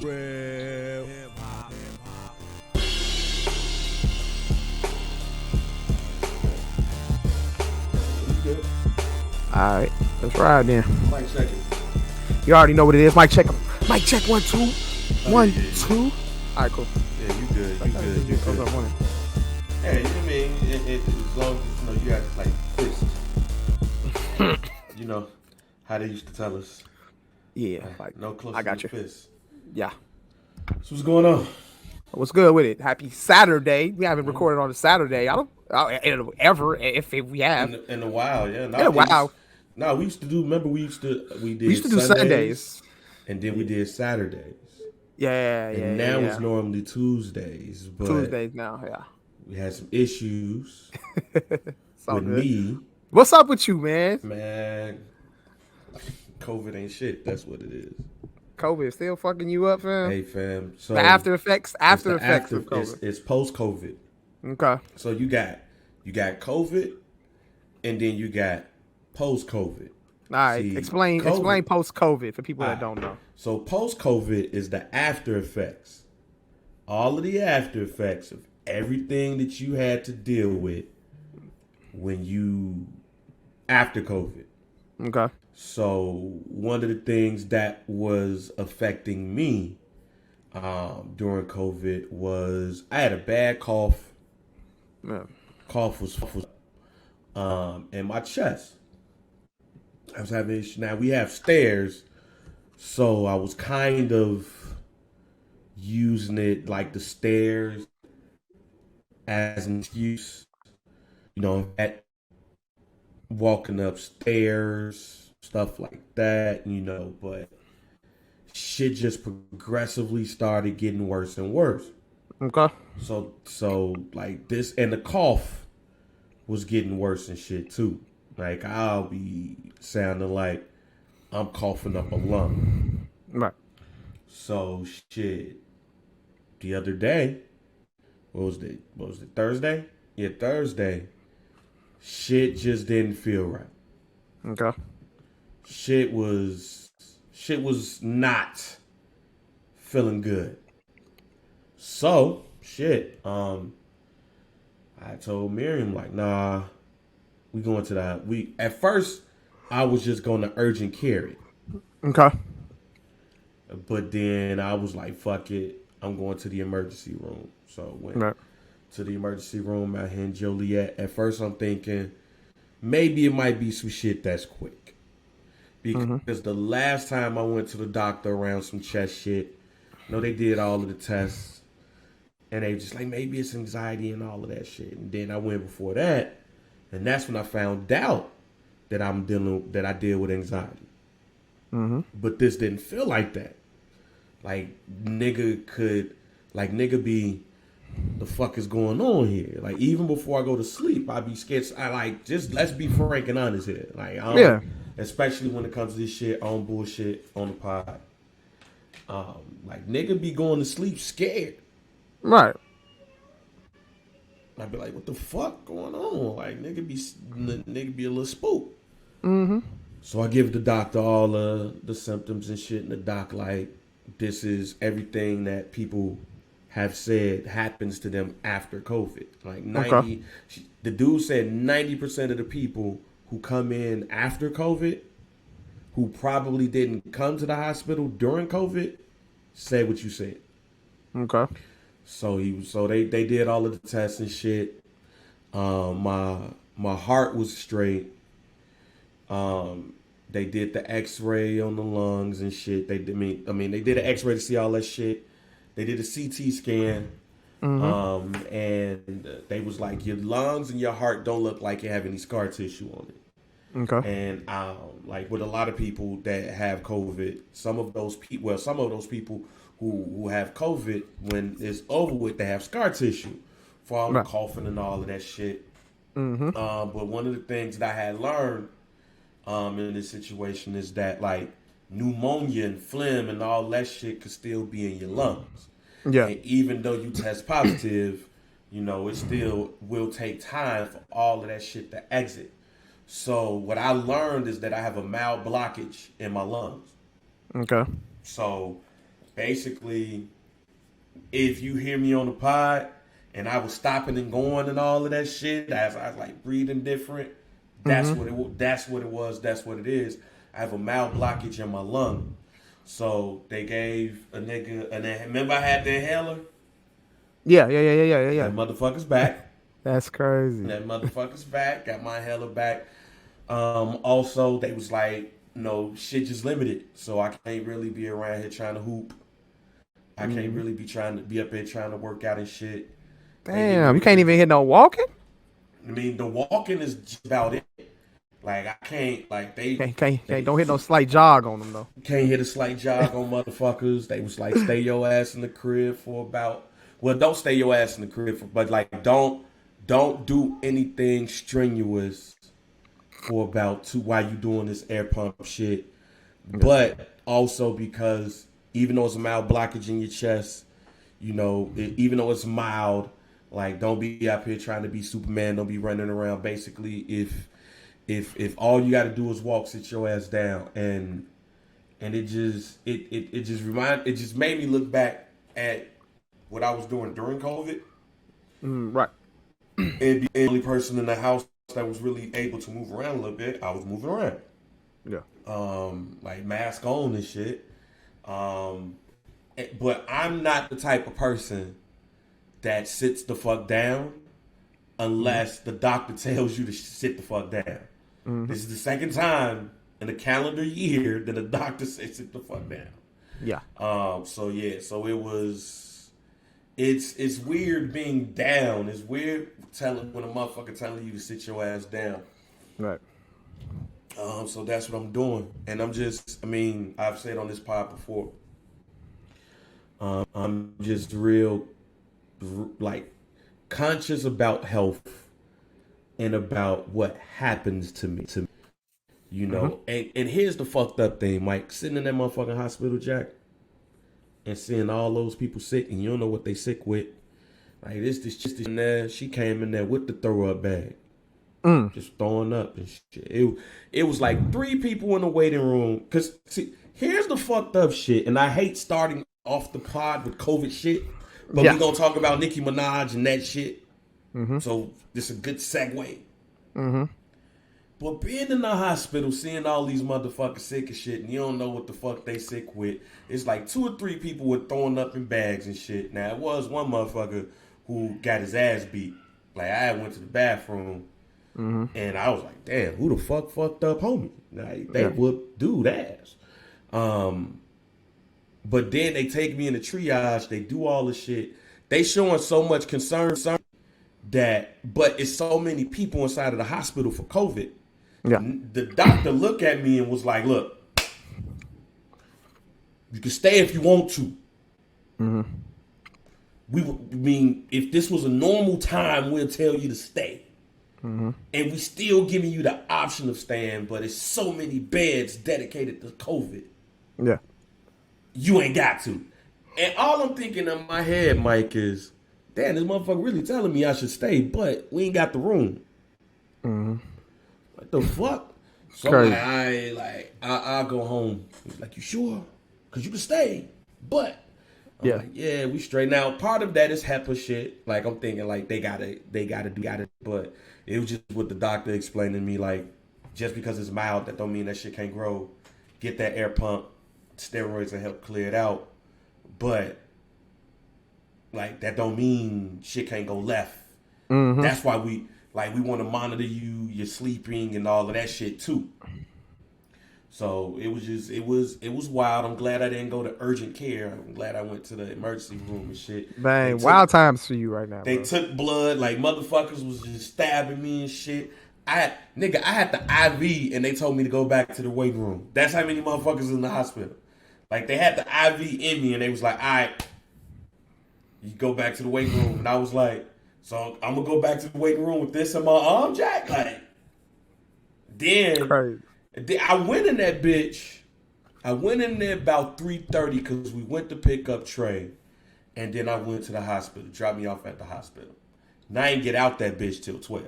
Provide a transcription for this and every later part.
Real hip hop. You good? All right, let's ride then. Mike second. You already know what it is. Mic check. Mic check. 1 2 1 yeah. 2. All right, cool. Yeah, you good. You good. You good. Hey, you know what I mean? As long as you got like fist. How they used to tell us. Yeah, like No closer I got than you. fist. Yeah. So what's going on? What's good with it? Happy Saturday. We haven't recorded on a Saturday. I don't ever if we have In a while, yeah. in a while. We used to do. Remember, we We did used to do Sundays, Sundays. and then we did Saturdays, and now Yeah. it's normally Tuesdays. But Tuesdays now. Yeah. we had some issues It's all with good. me, What's up with you, man? man. COVID ain't shit. That's what it is. COVID still fucking you up, fam? Hey, fam. So The after effects. it's After the effects of COVID. It's post COVID. Okay. So you got COVID, and then you got post COVID. All right. See, Explain post COVID for people that don't know. So post COVID is the after effects. All of the after effects of everything that you had to deal with when you after COVID. Okay. So one of the things that was affecting me during COVID was I had a bad cough. Yeah. Cough was in my chest. I was having issues. Now we have stairs, so I was kind of using it like the stairs as an excuse. At walking upstairs, stuff like that, but shit just progressively started getting worse and worse. Okay. So like this, and the cough was getting worse and shit too. Like I'll be sounding like I'm coughing up a lung. Right. So shit. The other day, what was it? Thursday? Yeah, Thursday. Shit just didn't feel right. Okay. Shit was not feeling good. So shit. I told Miriam like, nah, we going to at first I was just going to urgent care it. Okay. But then I was like, fuck it. I'm going to the emergency room. So I went to the emergency room out here in Joliet. At first I'm thinking maybe it might be some shit that's quick. Because the last time I went to the doctor around some chest shit, they did all of the tests. And they just like, maybe it's anxiety and all of that shit. And then I went before that. And that's when I found out that I deal with anxiety. But this didn't feel like that. Like nigga be, the fuck is going on here? Like even before I go to sleep, I be scared. I like, just let's be frank and honest here. Like especially when it comes to this shit on bullshit on the pod. Like nigga be going to sleep scared. Right. I'd be like, what the fuck going on? Like nigga be a little spook. So I give the doctor all the symptoms and shit, and the doc like, this is everything that people have said happens to them after COVID. Like 90, the dude said 90% of the people who come in after COVID, who probably didn't come to the hospital during COVID, said what you said. Okay. So they did all of the tests and shit. My heart was straight. They did the X-ray on the lungs and shit. They did an X-ray to see all that shit. They did a CT scan, and they was like, your lungs and your heart don't look like you have any scar tissue on it. Okay. And like with a lot of people that have COVID, some of those people who have COVID, when it's over with, they have scar tissue for all the coughing and all of that shit. But one of the things that I had learned in this situation is that like pneumonia and phlegm and all that shit could still be in your lungs. Yeah. And even though you test positive, it still will take time for all of that shit to exit. So what I learned is that I have a mild blockage in my lungs. Okay. So basically, if you hear me on the pod and I was stopping and going and all of that shit, as I was like breathing different, that's what it. That's what it was. That's what it is. I have a mild blockage in my lung, so they gave a nigga. And remember, I had the inhaler. Yeah. That motherfucker's back. That's crazy. That motherfucker's back. Got my inhaler back. Also, they was like, no, shit just limited, so I can't really be around here trying to hoop. I can't really be trying to be up here trying to work out and shit. Damn, you can't even hit no walking. I mean, the walking is just about it. Like I can't, like Can't don't hit no slight jog on them though. can't hit a slight jog on motherfuckers. They was like, stay your ass in the crib for about. Well, don't stay your ass in the crib for, but like don't do anything strenuous for about two while you doing this air pump shit. But also because even though it's a mild blockage in your chest, you know, even though it's mild, like don't be up here trying to be Superman. Don't be running around. Basically, if all you got to do is walk, sit your ass down, and it just made me look back at what I was doing during COVID. Right. And be the only person in the house that was really able to move around a little bit. I was moving around. Yeah. Like mask on and shit. But I'm not the type of person that sits the fuck down unless the doctor tells you to sit the fuck down. This is the second time in a calendar year that a doctor says sit the fuck down. Yeah. So it was. It's weird being down. It's weird when a motherfucker telling you to sit your ass down. Right. So that's what I'm doing, and I've said on this pod before. I'm just real, like, conscious about health and about what happens to me. You know, and here's the fucked up thing, Mike. Sitting in that motherfucking hospital, Jack, and seeing all those people sick, and you don't know what they sick with. Like this in there. She came in there with the throw up bag, just throwing up and shit. It was like 3 people in the waiting room. Cause see, here's the fucked up shit, and I hate starting off the pod with COVID shit, but we gonna talk about Nicki Minaj and that shit. So this is a good segue. But being in the hospital, seeing all these motherfuckers sick and shit, and you don't know what the fuck they sick with, it's like 2 or 3 people were throwing up in bags and shit. Now, it was one motherfucker who got his ass beat. Like, I went to the bathroom, and I was like, damn, who the fuck fucked up homie? Like, they whooped dude ass. But then they take me in the triage, they do all the shit. They showing so much concern but it's so many people inside of the hospital for COVID. Yeah. The doctor looked at me and was like, look, you can stay if you want to. If this was a normal time, we'll tell you to stay. And we still giving you the option of staying, but it's so many beds dedicated to COVID. Yeah. You ain't got to. And all I'm thinking in my head, Mike, is, damn, this motherfucker really telling me I should stay, but we ain't got the room. What the fuck? So I'll go home. He's like, you sure? Because you can stay. But I'm like, yeah, we straight. Now, part of that is HEPA shit. Like, I'm thinking, like, they gotta do it. But it was just what the doctor explained to me, like, just because it's mild, that don't mean that shit can't grow. Get that air pump, steroids will help clear it out. But, like, that don't mean shit can't go left. That's why we want to monitor you, your sleeping, and all of that shit too. So it was wild. I'm glad I didn't go to urgent care. I'm glad I went to the emergency room and shit. Man, wild times for you right now. They took blood, like motherfuckers was just stabbing me and shit. I had the IV and they told me to go back to the waiting room. That's how many motherfuckers in the hospital. Like they had the IV in me and they was like, all right, you go back to the waiting room. And I was like, so I'm gonna go back to the waiting room with this in my arm, Jack. Like, then I went in that bitch. I went in there about 3:30 because we went to pick up Trey, and then I went to the hospital. Dropped me off at the hospital. And I ain't get out that bitch till 12.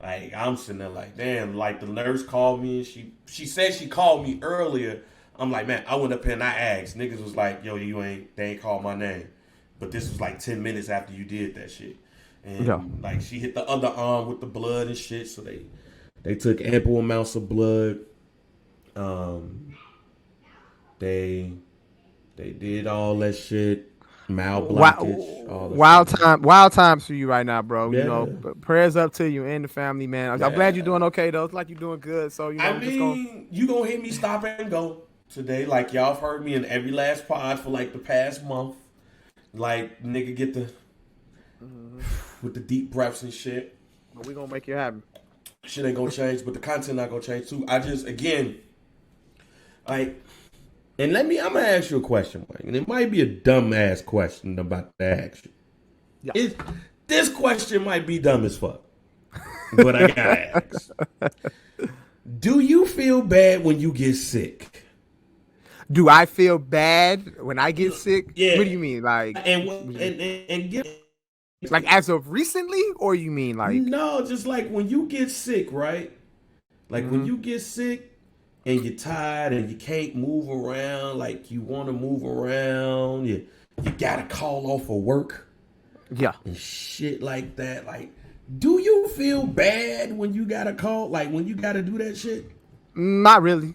Like I'm sitting there like, damn. Like the nurse called me and she said she called me earlier. I'm like, man, I went up here and I asked. Niggas was like, yo, they ain't called my name. But this was like 10 minutes after you did that shit. And like she hit the other arm with the blood and shit. So they took ample amounts of blood. They did all that shit. Blockage, all that wild times for you right now, bro. Yeah. You know, prayers up to you and the family, man. I'm glad you're doing okay though. It's like you're doing good. So you gonna hear me stop and go today, like y'all have heard me in every last pod for like the past month. Like nigga get the with the deep breaths and shit. But we gonna make it happen. Shit ain't gonna change, but the content not gonna change too. I just again, like. And I'm gonna ask you a question, Mike. And it might be a dumb ass question about to ask you. Yeah. This question might be dumb as fuck. But I gotta ask. Do you feel bad when you get sick? Do I feel bad when I get sick? Yeah. What do you mean? Like like as of recently, or you mean like no, just like when you get sick, right? Like when you get sick and you're tired and you can't move around like you want to move around. You gotta call off of work. Yeah. And shit like that. Like, do you feel bad when you gotta call? Like when you gotta do that shit? Not really.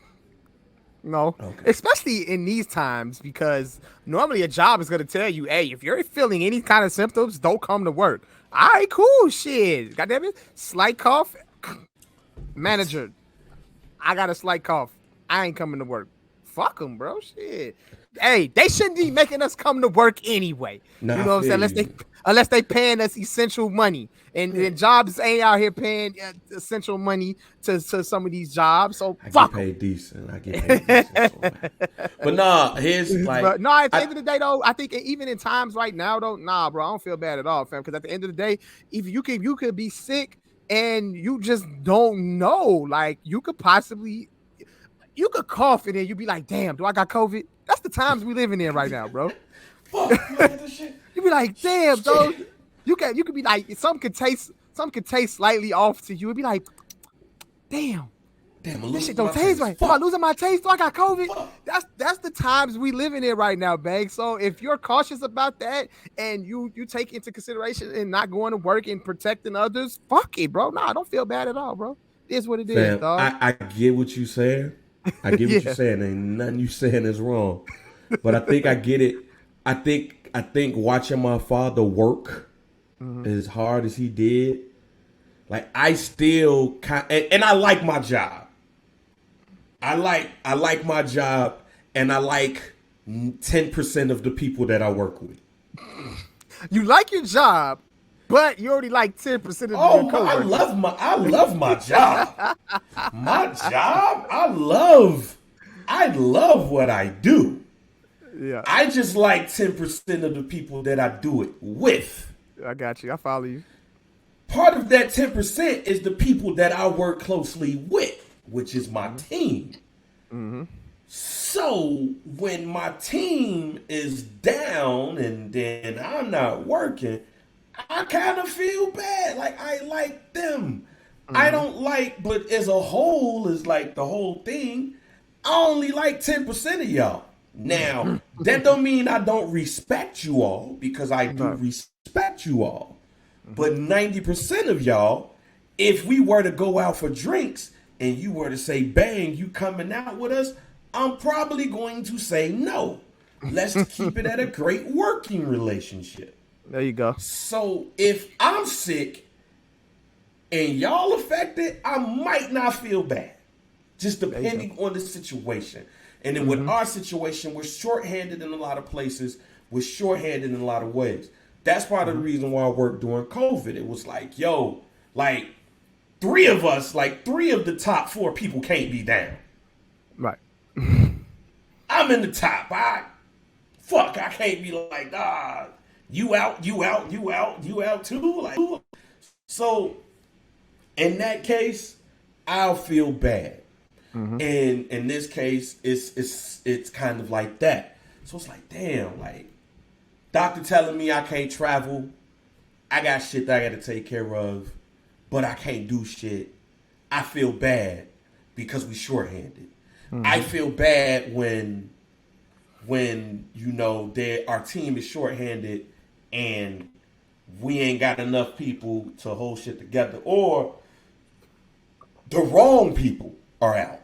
No. Okay. Especially in these times, because normally a job is gonna tell you, hey, if you're feeling any kind of symptoms, don't come to work. All right, cool, shit. Goddamn it. Slight cough. Manager, I got a slight cough. I ain't coming to work. Fuck them, bro. Shit. Hey, they shouldn't be making us come to work anyway. Nah, you know what I'm saying? Unless they paying us essential money, and jobs ain't out here paying essential money to some of these jobs. So I fuck. Get paid decent. I get paid decent. But nah, here's like. But no, at the end of the day, though, I think even in times right now, though, nah, bro, I don't feel bad at all, fam. Because at the end of the day, if you could be sick and you just don't know, like you could cough and then you'd be like, damn, do I got COVID? That's the times we living in right now, bro. Fuck, this shit. You be like, damn, dog. You could be like, some could taste slightly off to you. It'd be like, damn, this shit don't taste right. Am I losing my taste? Do I got COVID? Fuck. That's the times we living in right now, Bang. So if you're cautious about that and you take into consideration and not going to work and protecting others, fuck it, bro. Nah, don't feel bad at all, bro. It is what it is, dog. I get what you saying. I get what you're saying. Ain't nothing you saying is wrong. But I think I get it. I think watching my father work as hard as he did, like I still and I like my job. I like my job, and I like 10% of the people that I work with. You like your job, but you already like 10% of your coworkers. I love my job. My job, I love what I do. Yeah. I just like 10% of the people that I do it with. I got you. I follow you. Part of that 10% is the people that I work closely with, which is my team. Mm-hmm. So when my team is down and then I'm not working, I kind of feel bad. Like I like them. I don't like, but as a whole, is like the whole thing. I only like 10% of y'all. Now, that don't mean I don't respect you all, because I do respect you all. But 90% of y'all, if we were to go out for drinks and you were to say, bang, you coming out with us, I'm probably going to say no. Let's keep it at a great working relationship. There you go. So if I'm sick and y'all affected, I might not feel bad. Just depending on the situation. And then with our situation, we're shorthanded in a lot of places. We're shorthanded in a lot of ways. That's part of the reason why I worked during COVID. It was like, yo, like three of the top 4 people can't be down. Right. I'm in the top. I can't be like, you out too. Like, so in that case, I'll feel bad. And in this case, it's kind of like that. So it's like, damn, like doctor telling me I can't travel. I got shit that I got to take care of, but I can't do shit. I feel bad because we shorthanded. I feel bad when our team is shorthanded and we ain't got enough people to hold shit together, or the wrong people are out.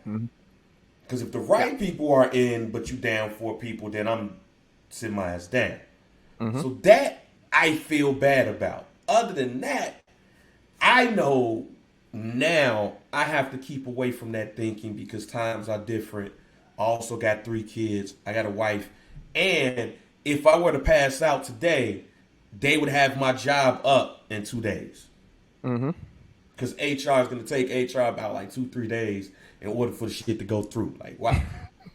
Because if the right people are in, but you down 4 people, then I'm sitting my ass down. So that I feel bad about. Other than that, I know now I have to keep away from that thinking because times are different. I also got 3 kids. I got a wife. And if I were to pass out today, they would have my job up in 2 days. Because HR is going to take HR about like 2-3 days in order for the shit to go through. Like, why?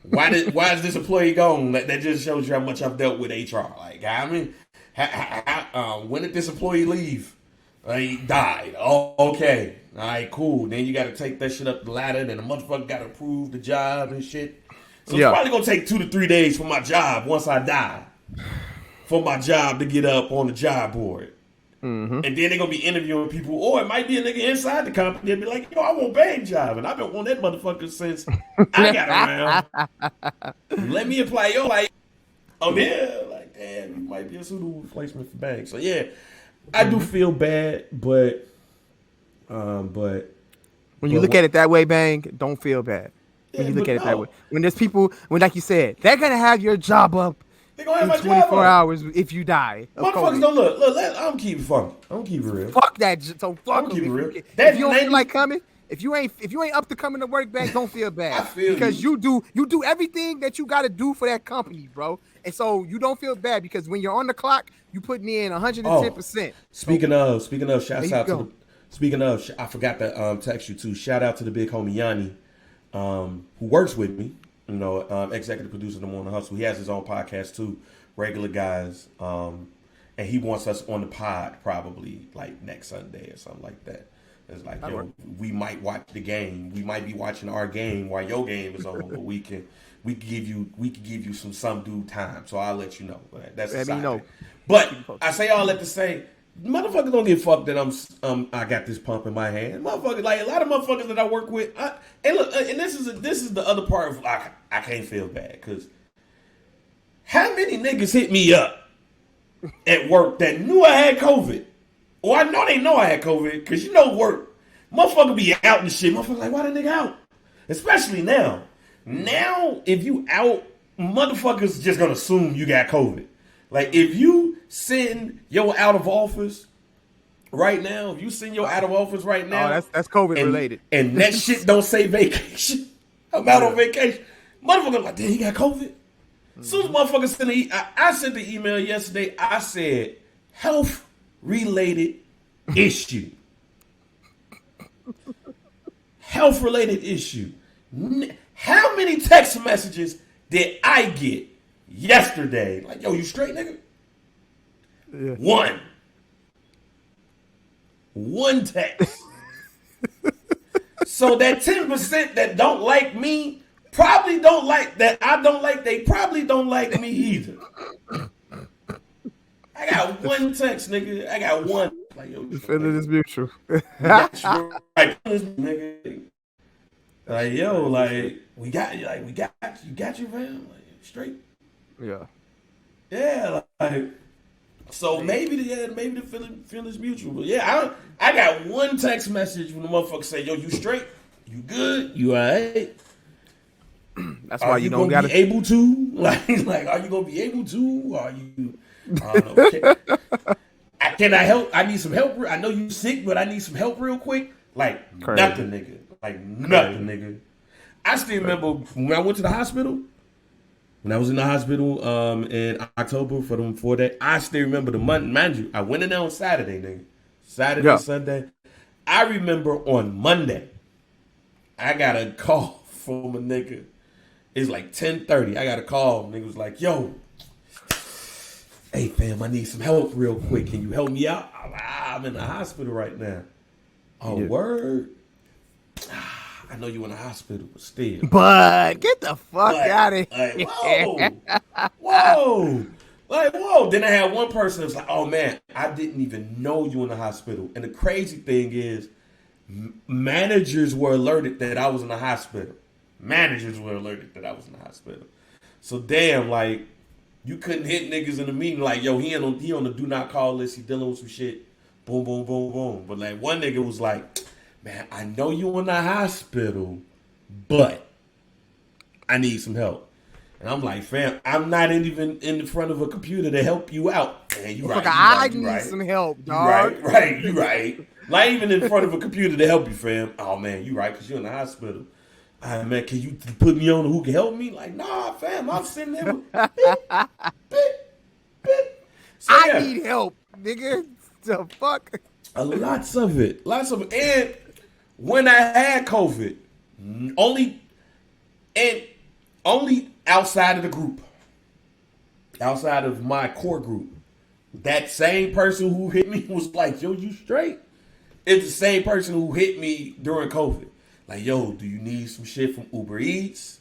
Why is this employee gone? That just shows you how much I've dealt with HR. Like, I mean, when did this employee leave? He died. Oh, okay. All right, cool. Then you got to take that shit up the ladder. Then the motherfucker got to approve the job and shit. So it's probably going to take 2 to 3 days for my job once I die. For my job to get up on the job board. And then they're going to be interviewing people. Or it might be a nigga inside the company. They'll be like, yo, I want Bang's job. And I've been wanting that motherfucker since I got around. Let me apply. Yo, like, oh, yeah. Like, damn, you might be a suitable replacement for Bang. So, yeah. I do feel bad, but when you look at it that way, Bang, don't feel bad. When you look at it that way, when there's people, when like you said, they're gonna have your job up in 24 hours if you die. Motherfuckers don't look. I'm keep it funky. I'm keep it real. Fuck that. So fuck them. If you don't feel like coming, if you ain't up to coming to work, Bang, don't feel bad. Because you do everything that you got to do for that company, bro. And so you don't feel bad because when you're on the clock, you putting in 110%. Speaking of, shouts out to I forgot to text you too. Shout out to the big homie Yanni, who works with me. You know, executive producer of the Morning Hustle. He has his own podcast too, Regular Guys. And he wants us on the pod probably like next Sunday or something like that. It's like, yo, we might watch the game. We might be watching our game while your game is on, but we can give you some due time. So I'll let you know. That's let me know. But I say all that to say, motherfuckers don't get fucked that I got this pump in my hand. Motherfuckers, like a lot of motherfuckers that I work with. And this is the other part of I can't feel bad because how many niggas hit me up at work that knew I had COVID? Or I know they know I had COVID because you know work. Motherfucker be out and shit. Motherfucker like, why the nigga out? Especially now. Now, if you out, motherfuckers just gonna assume you got COVID. Like, if you send your out of office right now, that's COVID related. And that shit don't say vacation. I'm out on vacation. Motherfucker like, damn, he got COVID? As soon as motherfucker sent I sent the email yesterday, I said, health-related issue. Health-related issue. How many text messages did I get yesterday? Like, yo, you straight, nigga? Yeah. One text. So that 10% that don't like me probably don't like that I don't like, they probably don't like me either. I got one text, nigga. I got one. Like, yo, the feeling is mutual. Right, nigga. Like, yo, like, we got you, fam. Like, straight. Yeah. Yeah, like, so maybe the feeling is mutual. But yeah, I got one text message when the motherfucker say, yo, you straight? You good? You alright? That's why you don't gotta be able to? Like, are you gonna be able to? Are you I don't know. Can I help? I need some help. I know you sick, but I need some help real quick. Like, crazy. Nothing, nigga. Like, nothing, nigga. I still remember when I went to the hospital. When I was in the hospital in October for them 4 days, I still remember the month. Mind you, I went in there on Saturday, nigga. Saturday, Sunday. I remember on Monday, I got a call from a nigga. It's like 10:30. I got a call. Nigga was like, yo, hey, fam, I need some help real quick. Can you help me out? I'm in the hospital right now. Oh, yeah. Word? I know you in the hospital, but still. But get the fuck out of here. Whoa. Like, whoa. Then I had one person that was like, oh, man, I didn't even know you in the hospital. And the crazy thing is, managers were alerted that I was in the hospital. Managers were alerted that I was in the hospital. So damn, like, you couldn't hit niggas in the meeting like, yo, he on the do not call list. He dealing with some shit. Boom, boom, boom, boom. But like one nigga was like, man, I know you in the hospital, but I need some help. And I'm like, fam, I'm not even in front of a computer to help you out. Man, you right. I need some help, dog. You right. Not even in front of a computer to help you, fam. Oh man, you right, because you're in the hospital. All right, man, can you put me on who can help me? Like, nah, fam, I'm sitting there. So, I need help, nigga. The fuck? Lots of it. And when I had COVID, only outside of the group, outside of my core group, that same person who hit me was like, yo, you straight? It's the same person who hit me during COVID. Like, yo, do you need some shit from Uber Eats?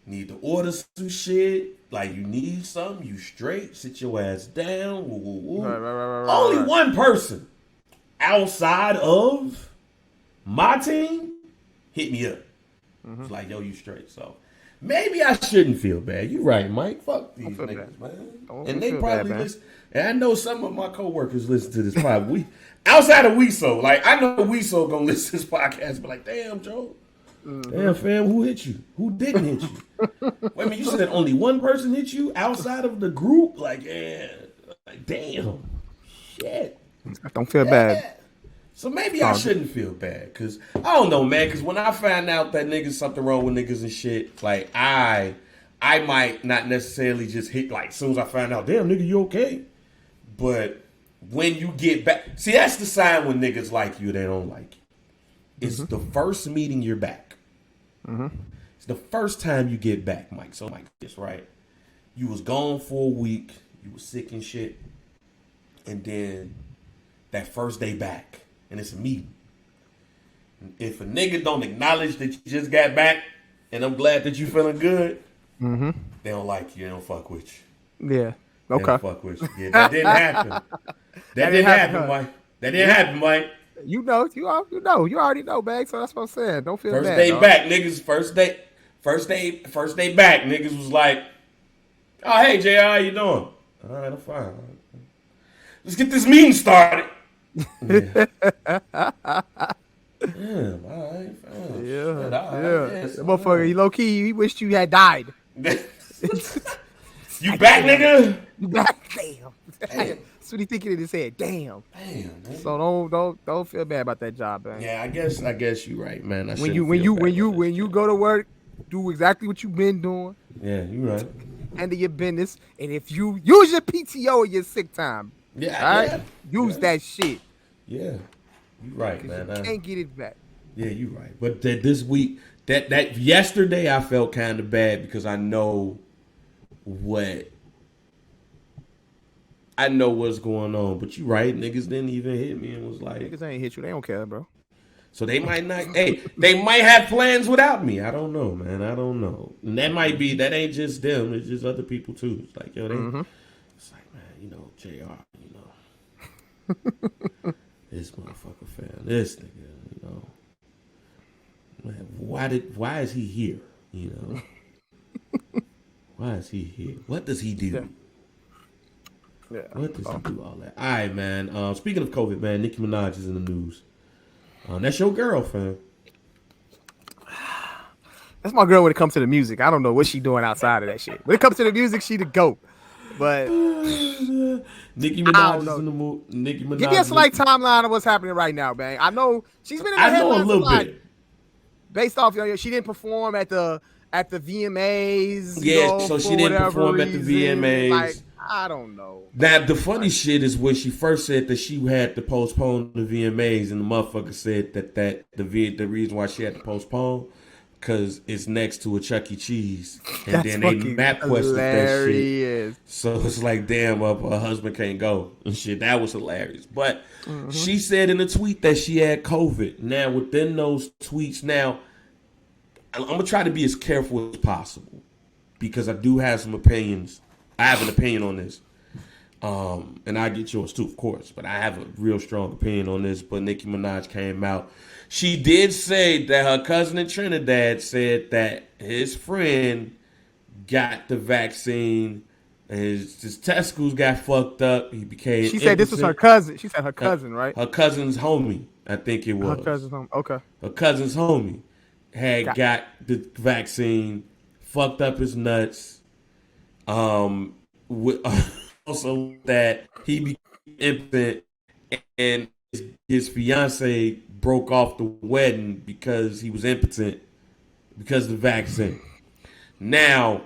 Need to order some shit? Like, you need something? You straight? Sit your ass down? Woo, woo, woo. Right. Only one person outside of my team hit me up. It's like, yo, you straight. So maybe I shouldn't feel bad. You right, Mike. Fuck these niggas, man. And they probably listen. And I know some of my coworkers listen to this probably. Outside of Weso, like I know Weso gonna listen to this podcast, but like, damn, Joe. Damn, fam, who hit you? Who didn't hit you? Wait a minute, you said only one person hit you outside of the group? Like, yeah. Like, damn. Shit. I don't feel bad. So maybe I shouldn't feel bad. Because, I don't know, man. Because when I find out that niggas, something wrong with niggas and shit, like, I might not necessarily just hit, like, as soon as I find out, damn, nigga, you okay? But when you get back, see, that's the sign when niggas like you, they don't like you. It's the first meeting you're back. It's the first time you get back, Mike. So, Mike, it's right. You was gone for a week. You was sick and shit. And then that first day back, and it's a meeting. If a nigga don't acknowledge that you just got back, and I'm glad that you feeling good, they don't like you. They don't fuck with you. Yeah. They Okay. don't fuck with you. Yeah, that didn't happen. That didn't happen, Mike. That didn't happen, Mike. You already know, bag. So that's what I'm saying. Don't feel bad. First day dog. back, niggas. First day back, niggas was like, "Oh, hey, JR, how you doing? All right, I'm fine. Let's get this meeting started." Yeah. Damn, all right, fine. Yeah. Yes, The motherfucker, he low key, he wished you had died. You back, nigga? You back? Damn. That's what he thinking in his head. Damn. Man. So don't feel bad about that job, man. Yeah, I guess you're right, man. When you go to work, do exactly what you've been doing. Yeah, you right. Handle your business, and if you use your PTO or your sick time, use that shit. Yeah, you right, man. You can't get it back. Yeah, you right. But this week, that yesterday, I felt kind of bad because I know what's going on. But you right, niggas didn't even hit me and was like, niggas ain't hit you. They don't care, bro. So they might not. Hey, they might have plans without me. I don't know, man. I don't know. And that ain't just them. It's just other people too. It's like, yo, it's like, man, JR, this motherfucker fan, this nigga, man, why is he here? Why is he here? What does he do? Yeah. What does he do all that? All right, man. Speaking of COVID, man, Nicki Minaj is in the news. That's your girl, fam. That's my girl when it comes to the music. I don't know what she doing outside of that shit. When it comes to the music, she the GOAT. But Nicki Minaj is in the movie. Nicki Minaj. Give me a slight timeline of what's happening right now, man. I know she's been in the headlines a little bit. Based off, she didn't perform at the VMAs. Yeah, so she didn't perform at the VMAs. Like, I don't know. Now, the funny shit is when she first said that she had to postpone the VMAs, and the motherfucker said that the reason why she had to postpone because it's next to a Chuck E. Cheese, and That's then they map quested that shit. So it's like, damn, her husband can't go and shit. That was hilarious. But she said in a tweet that she had COVID. Now, within those tweets, I'm gonna try to be as careful as possible because I do have some opinions. I have an opinion on this. And I get yours too, of course. But I have a real strong opinion on this. But Nicki Minaj came out. She did say that her cousin in Trinidad said that his friend got the vaccine. His testicles got fucked up. He became. She said this was her cousin. She said her cousin, right? Her cousin's homie, I think it was. Her cousin's homie. Okay. Her cousin's homie had got the vaccine, fucked up his nuts. Also that he became impotent, and his fiance broke off the wedding because he was impotent because of the vaccine. Now,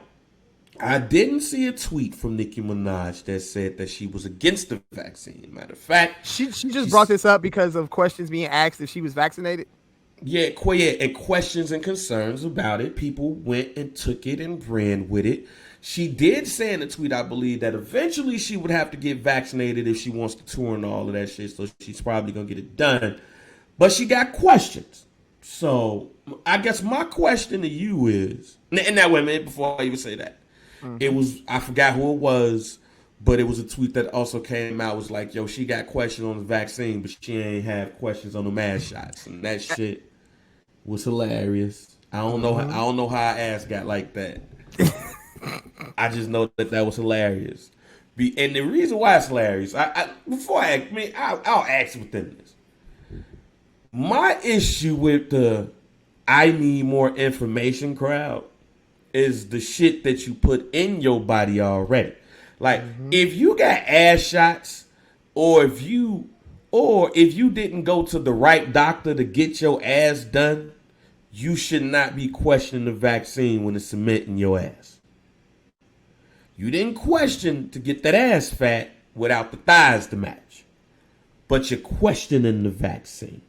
I didn't see a tweet from Nicki Minaj that said that she was against the vaccine. Matter of fact, she just brought this up because of questions being asked if she was vaccinated. Yeah, and questions and concerns about it. People went and took it and ran with it. She did say in a tweet, I believe, that eventually she would have to get vaccinated if she wants to tour and all of that shit. So she's probably going to get it done. But she got questions. So I guess my question to you is, and that wait, before I even say that, it was, I forgot who it was, but it was a tweet that also came out, was like, yo, she got questions on the vaccine, but she ain't have questions on the mask shots. And that shit was hilarious. I don't know how her ass got like that. I just know that was hilarious. And the reason why it's hilarious, I'll ask within this. My issue with the I need more information crowd is the shit that you put in your body already. Like, if you got ass shots, or if you didn't go to the right doctor to get your ass done, you should not be questioning the vaccine when it's cementing your ass. You didn't question to get that ass fat without the thighs to match, but you're questioning the vaccine.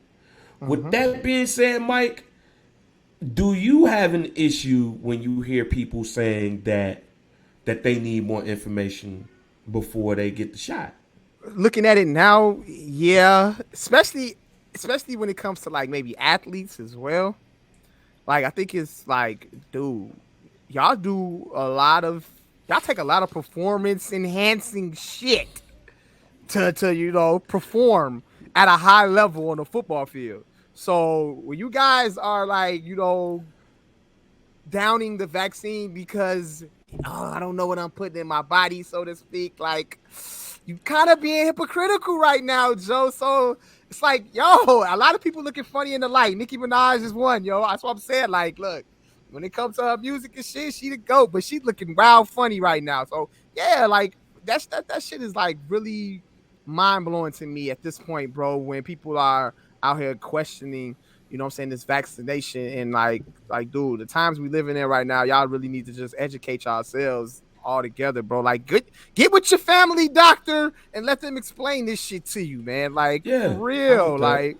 With that being said, Mike, do you have an issue when you hear people saying that they need more information before they get the shot? Looking at it now, yeah, especially when it comes to like maybe athletes as well. Like, I think it's like, dude, y'all take a lot of performance enhancing shit to perform at a high level on the football field. So when you guys are like, downing the vaccine because I don't know what I'm putting in my body, so to speak, like, you kind of being hypocritical right now, Joe. So it's like, yo, a lot of people looking funny in the light. Nicki Minaj is one, yo. That's what I'm saying. Like, look, when it comes to her music and shit, she the GOAT, but she's looking wild funny right now. So yeah, like that shit is like really mind blowing to me at this point, bro. When people are out here questioning, this vaccination, and like, dude, the times we living in right now, y'all really need to just educate yourselves all together, bro. Like, get with your family doctor and let them explain this shit to you, man. Like, for real, like,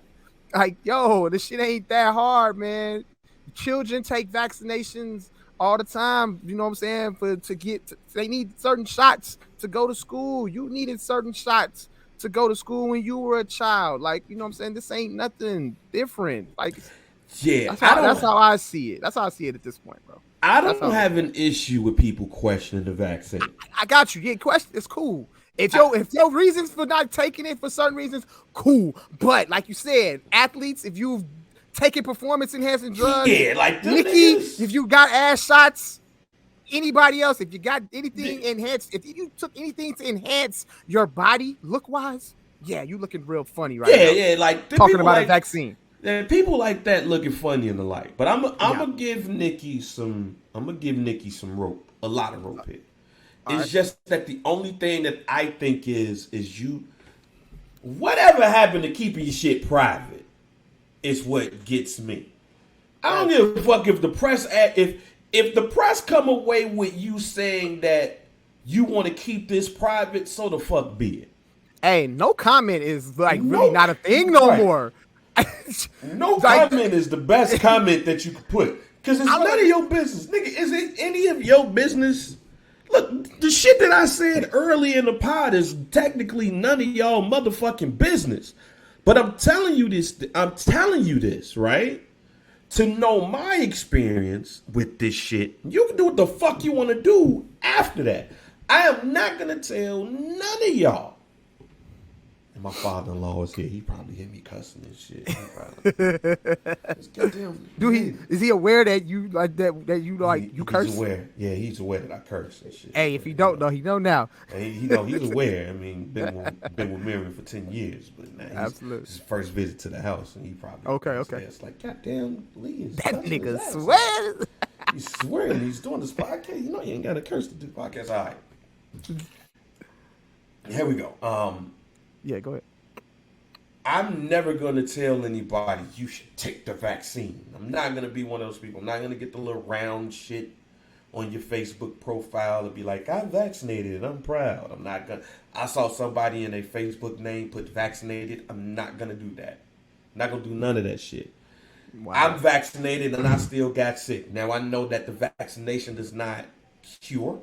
yo, this shit ain't that hard, man. Children take vaccinations all the time, you know what I'm saying? They need certain shots to go to school. You needed certain shots to go to school when you were a child. Like, you know what I'm saying? This ain't nothing different. Like, yeah, that's how I see it. That's how I see it at this point, bro. I don't have an issue with people questioning the vaccine. I got you. Yeah, question. It's cool. If your reasons for not taking it for certain reasons, cool. But like you said, athletes, if you've taken performance enhancing drugs, like Nicki, if you got ass shots, anybody else, if you got anything enhanced, if you took anything to enhance your body look wise, yeah, you looking real funny right now. Yeah, like talking about a vaccine. Yeah, people like that looking funny in the light. But I'm gonna give Nicki some rope, a lot of rope here. It's just that the only thing that I think is you, whatever happened to keeping your shit private is what gets me. I don't give a fuck if the press if the press come away with you saying that you want to keep this private, so the fuck be it. Hey, no comment is like really not a thing no more. No comment is the best comment that you could put, because it's none of your business, nigga. Is it any of your business? Look, the shit that I said early in the pod is technically none of y'all motherfucking business. But I'm telling you this, right? To know my experience with this shit. You can do what the fuck you want to do after that. I am not gonna tell none of y'all. And my father-in-law is here. He probably hear me cussing and shit. Goddamn. Is he aware that you like that you like you curse? He's aware. Yeah, he's aware that I curse and shit. Hey, if he don't know, he know now. And he's aware. I mean, been with Miriam for 10 years, but now Absolutely. It's his first visit to the house, and he probably okay. It's like, goddamn, Lee is that nigga swears. He's swearing. He's doing this podcast. You know, you ain't got to curse to do the podcast. All right. Here we go. Yeah, go ahead. I'm never going to tell anybody you should take the vaccine. I'm not going to be one of those people. I'm not going to get the little round shit on your Facebook profile and be like, I'm vaccinated and I'm proud. I'm not going to. I saw somebody in a Facebook name put vaccinated. I'm not going to do that. I'm not going to do none of that shit. Wow. I'm vaccinated and I still got sick. Now, I know that the vaccination does not cure.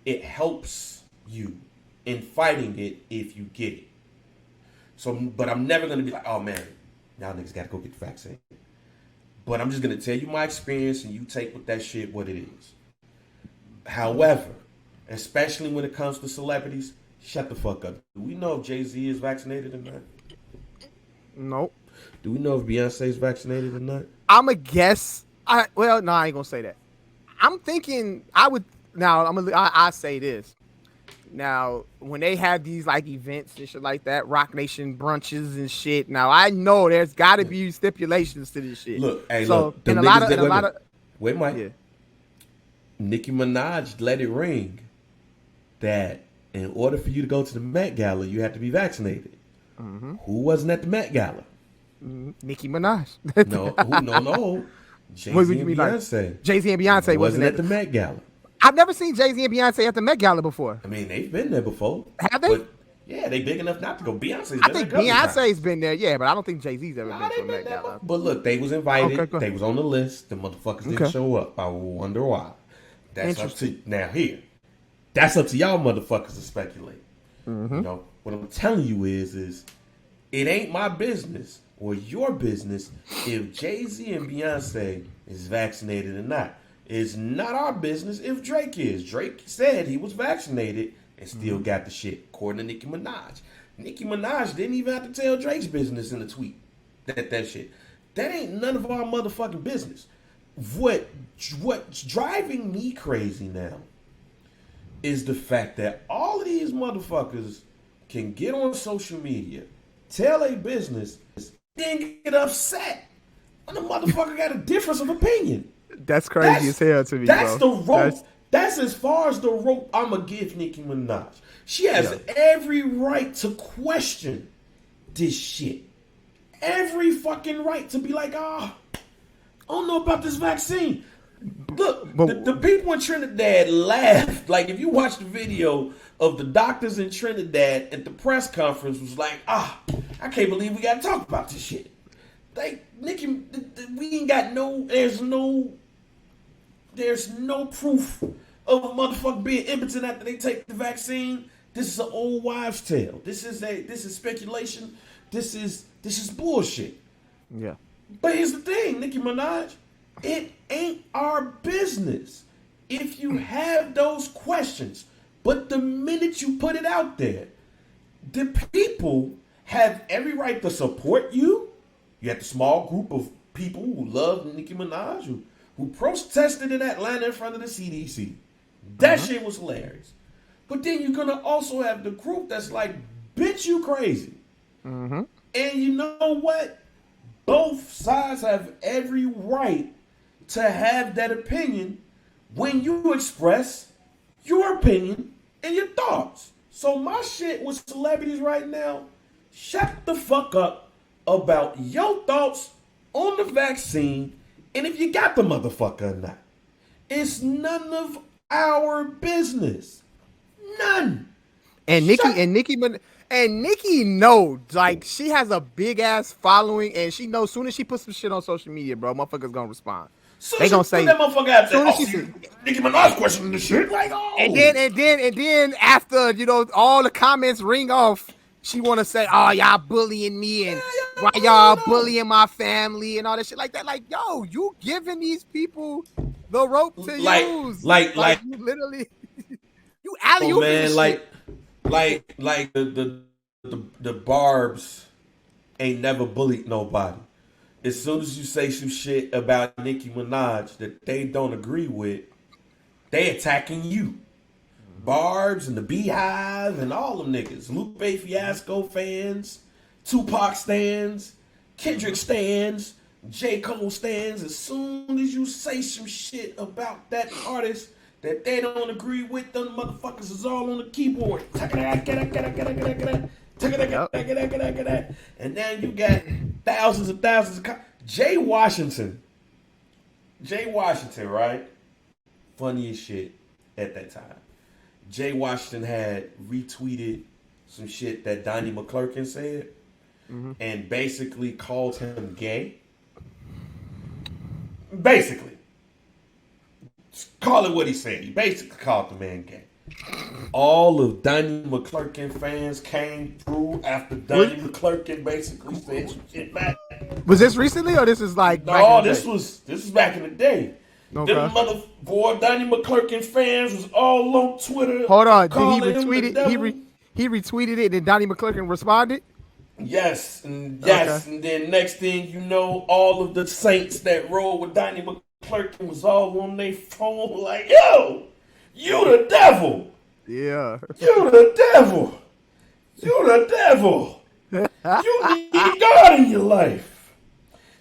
It helps you in fighting it if you get it. So, but I'm never going to be like, oh man, y'all niggas got to go get the vaccine. But I'm just going to tell you my experience and you take with that shit what it is. However, especially when it comes to celebrities, shut the fuck up. Do we know if Jay-Z is vaccinated or not? Nope. Do we know if Beyonce is vaccinated or not? I'm a guess. I ain't going to say that. I'm thinking I say this. Now, when they have these like events and shit like that, Rock Nation brunches and shit. Now, I know there's got to be stipulations to this shit. Look, hey, so, look. And Wait, Mike. Yeah. Nicki Minaj let it ring that in order for you to go to the Met Gala, you have to be vaccinated. Mm-hmm. Who wasn't at the Met Gala? Nicki Minaj. No. Jay-Z and Beyonce. Jay-Z and Beyonce wasn't at the Met Gala. I've never seen Jay-Z and Beyonce at the Met Gala before. I mean, they've been there before. Have they? But, yeah, they big enough not to go. Beyonce's I think Beyonce's been there, yeah, but I don't think Jay-Z's ever been to a Met Gala. But look, they was invited. Okay, they was on the list. The motherfuckers didn't show up. I wonder why. That's up to now here. That's up to y'all motherfuckers to speculate. Mm-hmm. You know what I'm telling you is it ain't my business or your business if Jay-Z and Beyonce is vaccinated or not. It's not our business if Drake is. Drake said he was vaccinated and still got the shit, according to Nicki Minaj. Nicki Minaj didn't even have to tell Drake's business in a tweet. That shit. That ain't none of our motherfucking business. What's driving me crazy now is the fact that all of these motherfuckers can get on social media, tell a business, then get upset when the motherfucker got a difference of opinion. That's crazy as hell to me, that's bro. The rope. That's as far as the rope I'm going to give Nicki Minaj. She has every right to question this shit. Every fucking right to be like, I don't know about this vaccine. Look, the people in Trinidad laughed. Like, if you watch the video of the doctors in Trinidad at the press conference was like, I can't believe we got to talk about this shit. Like, Nicki, we ain't got there's no proof of a motherfucker being impotent after they take the vaccine. This is an old wives' tale. This is speculation. This is bullshit. Yeah. But here's the thing, Nicki Minaj, it ain't our business if you have those questions. But the minute you put it out there, the people have every right to support you. You had the small group of people who love Nicki Minaj who protested in Atlanta in front of the CDC. That shit was hilarious. But then you're going to also have the group that's like, bitch, you crazy. Mm-hmm. And you know what? Both sides have every right to have that opinion when you express your opinion and your thoughts. So my shit with celebrities right now, shut the fuck up about your thoughts on the vaccine and if you got the motherfucker or not. It's none of our business. None. And Nicki knows, like, she has a big ass following, and she knows soon as she puts some shit on social media, bro, motherfuckers gonna respond. They gonna say that motherfucker out there. Nicki Minaj questioning the shit, like, and then after all the comments ring off, she wanna say, y'all bullying me and why y'all bullying my family and all that shit like that. Like, yo, you giving these people the rope to use. Like you literally. You alley Oh man, shit. like the Barbs ain't never bullied nobody. As soon as you say some shit about Nicki Minaj that they don't agree with, they attacking you. Barbs and the Beehive and all them niggas. Lupe Fiasco fans, Tupac stands, Kendrick stands, J. Cole stands. As soon as you say some shit about that artist that they don't agree with, them motherfuckers is all on the keyboard. And then you got thousands and thousands of Jay Washington, right? Funny as shit at that time. Jay Washington had retweeted some shit that Donnie McClurkin said and basically called him gay. Basically. Just call it what he said. He basically called the man gay. All of Donnie McClurkin fans came through after Donnie McClurkin basically said some shit back. Was this recently or this is like No, this was back in the day. Okay. Them boy Donnie McClurkin fans was all on Twitter. Hold on, did he retweet it? He retweeted it, and Donnie McClurkin responded. Yes, and then next thing you know, all of the saints that rolled with Donnie McClurkin was all on their phone like, "Yo, you the devil! Yeah, you the devil! You the devil! You need God in your life."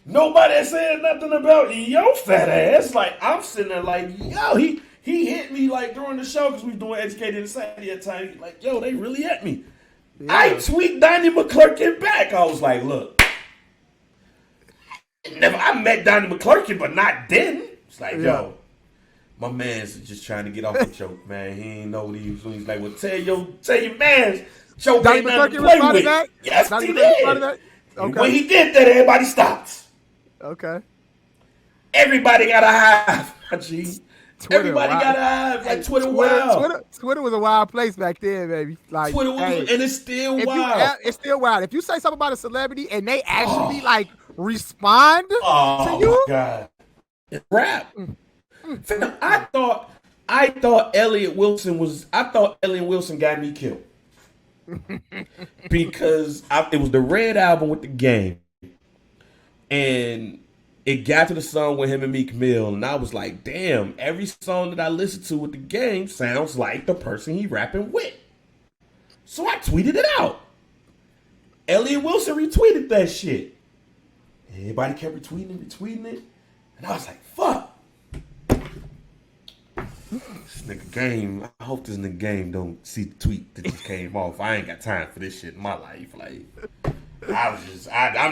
Nobody said nothing about your fat ass. Like, I'm sitting there like, yo, he hit me like during the show because we was doing Educated Insanity at the time. He's like, yo, they really hit me. Yeah. I tweet Donnie McClurkin back. I was like, look, I met Donnie McClurkin, but not then. It's like, yo, my man's just trying to get off the joke, man. He ain't know what he was doing. He's like, well, tell your man's joke Donnie ain't nothing McClurkin to play with. responded that? Yes, Donnie he did. Okay. When he did that, everybody stopped. Okay. Everybody got a hive, my G. Everybody got a hive. Like Twitter was a wild place back then, baby. Like Twitter was, and it's still wild. It's still wild. If you say something about a celebrity and they actually like respond to you, my God, it's rap. I thought Elliot Wilson got me killed because it was the Red album with the Game. And it got to the song with him and Meek Mill, and I was like, damn, every song that I listen to with the Game sounds like the person he rapping with. So I tweeted it out. Elliot Wilson retweeted that shit. Everybody kept retweeting it. And I was like, fuck. This nigga Game, I hope this nigga Game don't see the tweet that just came off. I ain't got time for this shit in my life. Like, I'm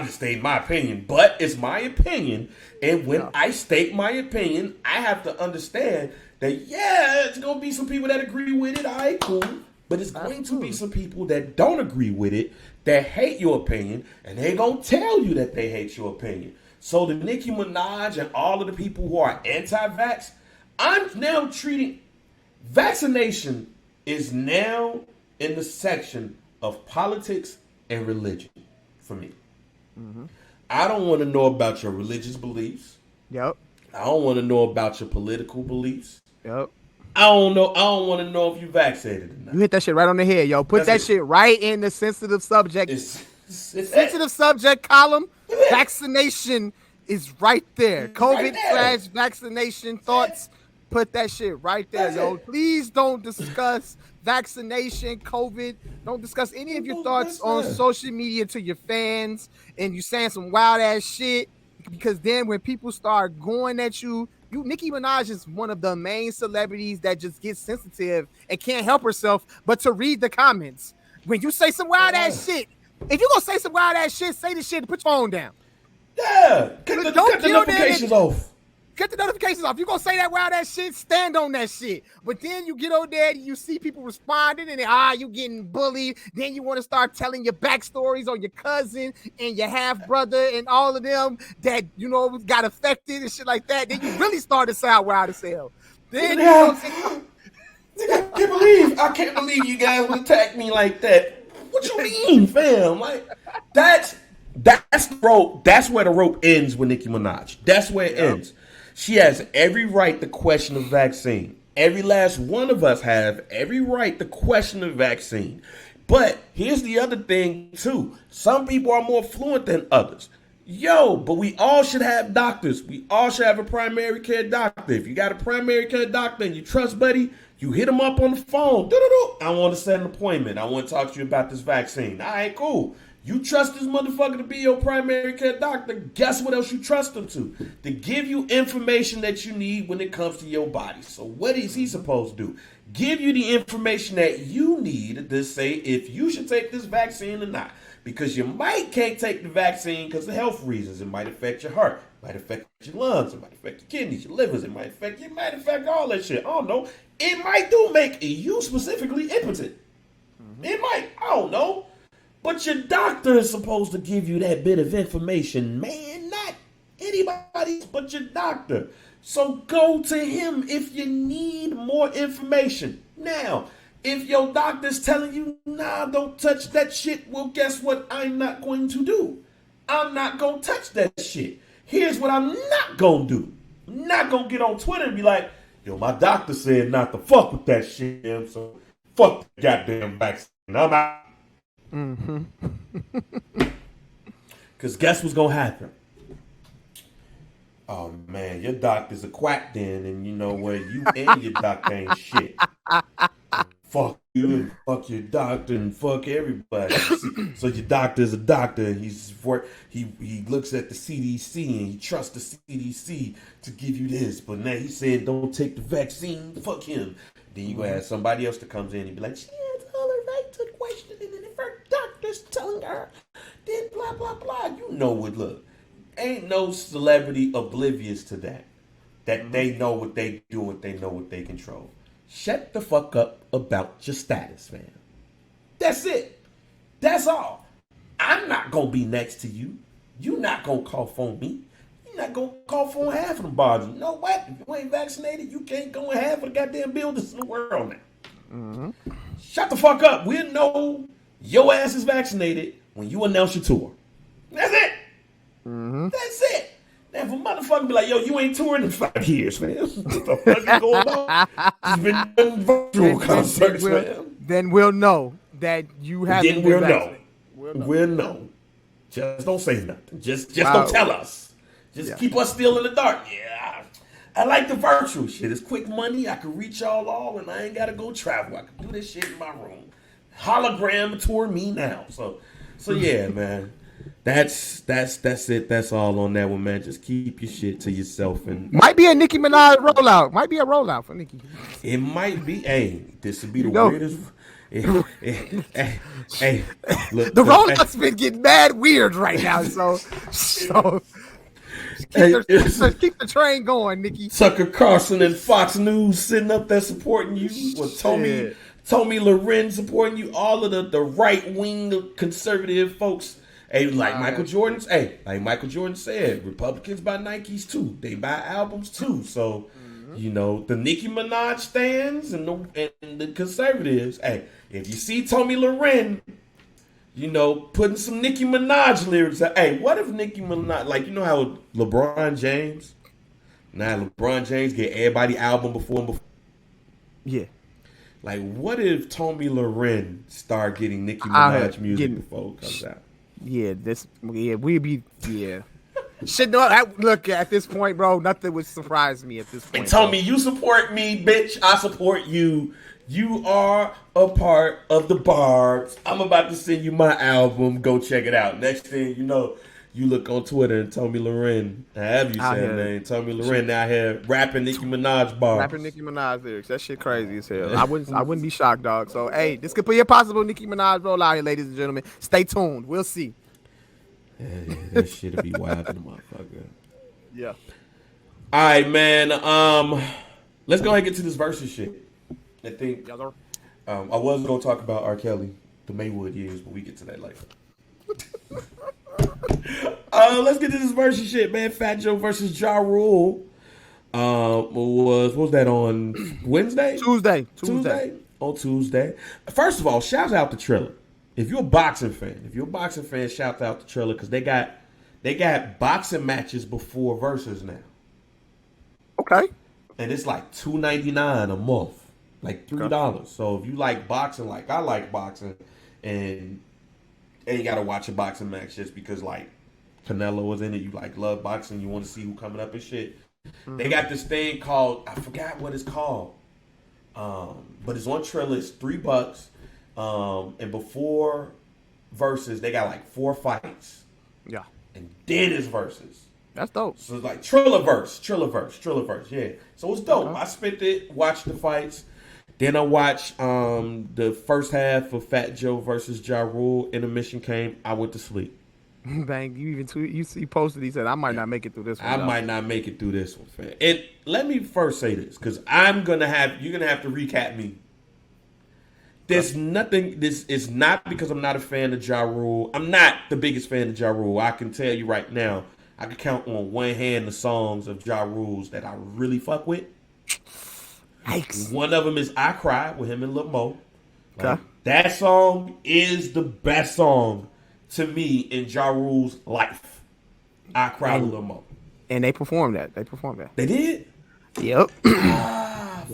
just stating my opinion, but it's my opinion, and when I state my opinion, I have to understand that it's gonna be some people that agree with it. All right, cool, but it's going to be some people that don't agree with it, that hate your opinion, and they gonna tell you that they hate your opinion. So the Nicki Minaj and all of the people who are anti-vax, I'm now treating vaccination is now in the section of politics and religion. For me, I don't want to know about your religious beliefs. Yep. I don't want to know about your political beliefs. Yep. I don't want to know if you vaccinated or not. You hit that shit right on the head, yo. Put that shit right in the sensitive subject. Sensitive subject column. Vaccination is right there. COVID/vaccination thoughts. Put that shit right there, yo. Please don't discuss vaccination, COVID. Don't discuss any of your thoughts on social media to your fans, and you saying some wild ass shit, because then when people start going at you, Nicki Minaj is one of the main celebrities that just gets sensitive and can't help herself but to read the comments. When you say some wild ass shit, if you gonna say some wild ass shit, say the shit and put your phone down. Yeah, cut the notifications off. Get the notifications off. You gonna say that wild ass shit, stand on that shit. But then you get over there and you see people responding and you getting bullied. Then you want to start telling your backstories on your cousin and your half brother and all of them that got affected and shit like that. Then you really start to sound wild as hell. Then I can't believe you guys would attack me like that. What you mean, fam? Like that's the rope. That's where the rope ends with Nicki Minaj. That's where it ends. She has every right to question the vaccine. Every last one of us have every right to question the vaccine. But here's the other thing, too. Some people are more fluent than others. But we all should have doctors. We all should have a primary care doctor. If you got a primary care doctor and you trust buddy, you hit him up on the phone. I want to set an appointment. I want to talk to you about this vaccine. All right, cool. You trust this motherfucker to be your primary care doctor. Guess what else you trust him to? To give you information that you need when it comes to your body. So what is he supposed to do? Give you the information that you need to say if you should take this vaccine or not. Because you can't take the vaccine because of health reasons. It might affect your heart. It might affect your lungs. It might affect your kidneys, your livers. It might affect all that shit. I don't know. It might make you specifically impotent. It might. I don't know. But your doctor is supposed to give you that bit of information, man. Not anybody but your doctor. So go to him if you need more information. Now, if your doctor's telling you, nah, don't touch that shit, well, guess what I'm not going to do? I'm not going to touch that shit. Here's what I'm not going to do. I'm not going to get on Twitter and be like, yo, my doctor said not to fuck with that shit, so fuck the goddamn vaccine. I'm out. Because guess what's going to happen? Oh, man, your doctor's a quack then, and you know what? You and your doctor ain't shit. Fuck you and fuck your doctor and fuck everybody. So your doctor's a doctor. And he looks at the CDC and he trusts the CDC to give you this. But now he said don't take the vaccine. Fuck him. Then you gonna have somebody else that comes in and be like, she has all her right to question it, and if her doctor's telling her, then blah blah blah. You know what? Look, ain't no celebrity oblivious to that. That they know what they do and they know what they control. Shut the fuck up about your status, man. That's it. That's all. I'm not going to be next to you. You're not going to cough on me. You're not going to cough on half of the bars. You know what? If you ain't vaccinated, you can't go in half of the goddamn buildings in the world now. Shut the fuck up. We'll know your ass is vaccinated when you announce your tour. That's it. That's it. Now, if a motherfucker be like, yo, you ain't touring in 5 years, man. What the fuck is going on? You've been doing virtual concerts, man. Then we'll know that you have. Then we'll know. We'll know. Just don't say nothing. Just don't tell us. Just keep us still in the dark. Yeah. I like the virtual shit. It's quick money. I can reach y'all all, and I ain't got to go travel. I can do this shit in my room. Hologram tour me now. So yeah, man. That's it. That's all on that one, man. Just keep your shit to yourself. And might be a Nicki Minaj rollout. Might be a rollout for Nicki. It might be. Hey, this would be the weirdest. Hey, look, the rollout's been getting mad weird right now. So keep the train going, Nicki. Tucker Carlson and Fox News sitting up there supporting you. With Tommy Loren supporting you. All of the right wing conservative folks. Hey, like Michael Jordan said, Republicans buy Nikes too. They buy albums too. So, you know, the Nicki Minaj stands and the conservatives. Hey, if you see Tommy Loren, you know, putting some Nicki Minaj lyrics out. Hey, what if Nicki Minaj, like, you know how LeBron James get everybody album before and before? Yeah. Like, what if Tommy Loren start getting Nicki Minaj music before it comes out? We'd be. Shit, no, look, at this point, bro, nothing would surprise me at this point. And Tommy, you support me, bitch. I support you. You are a part of the Barbs. I'm about to send you my album. Go check it out. Next thing you know, you look on Twitter and Tommy Loren, however you say her name, Tommy Loren out here rapping Nicki Minaj bars. Rapping Nicki Minaj lyrics. That shit crazy as hell. I wouldn't be shocked, dog. So, hey, this could be a possible Nicki Minaj rollout here, ladies and gentlemen. Stay tuned. We'll see. Yeah, that shit'll be wild to the motherfucker. Yeah. All right, man. Let's go ahead and get to this Verzuz shit. I think I was gonna talk about R. Kelly, the Maywood years, but we get to that later. Let's get to this Verzuz shit, man. Fat Joe versus Ja Rule. What was that on Wednesday? Tuesday. On Tuesday. First of all, shout out to Triller. If you're a boxing fan, shout out to Triller because they got boxing matches before Verzuz now. Okay. and it's like $2.99 a month, like $3. So if you like boxing, like I like boxing, and you gotta watch a boxing match just because like Canelo was in it, you like love boxing, you want to see who coming up and shit. They got this thing called, I forgot what it's called, but it's on Triller. It's $3, and before Verzuz, they got like 4 fights. Yeah, and then it's Verzuz. That's dope. So it's like Trillerverse, yeah. So it's dope. I spent it, watched the fights. Then I watched the first half of Fat Joe versus Ja Rule. Intermission came. I went to sleep. Bang, you even tweet, you posted, he said, I might not make it through this one. I might not make it through this one, fam. And let me first say this, because you're gonna have to recap me. There's nothing. This is not because I'm not a fan of Ja Rule. I'm not the biggest fan of Ja Rule. I can tell you right now, I can count on one hand the songs of Ja Rule's that I really fuck with. Yikes. One of them is I Cry with him and Lil Mo. Like, that song is the best song to me in Ja Rule's life. I Cry with Lil Mo. And they performed that. They did? Yep.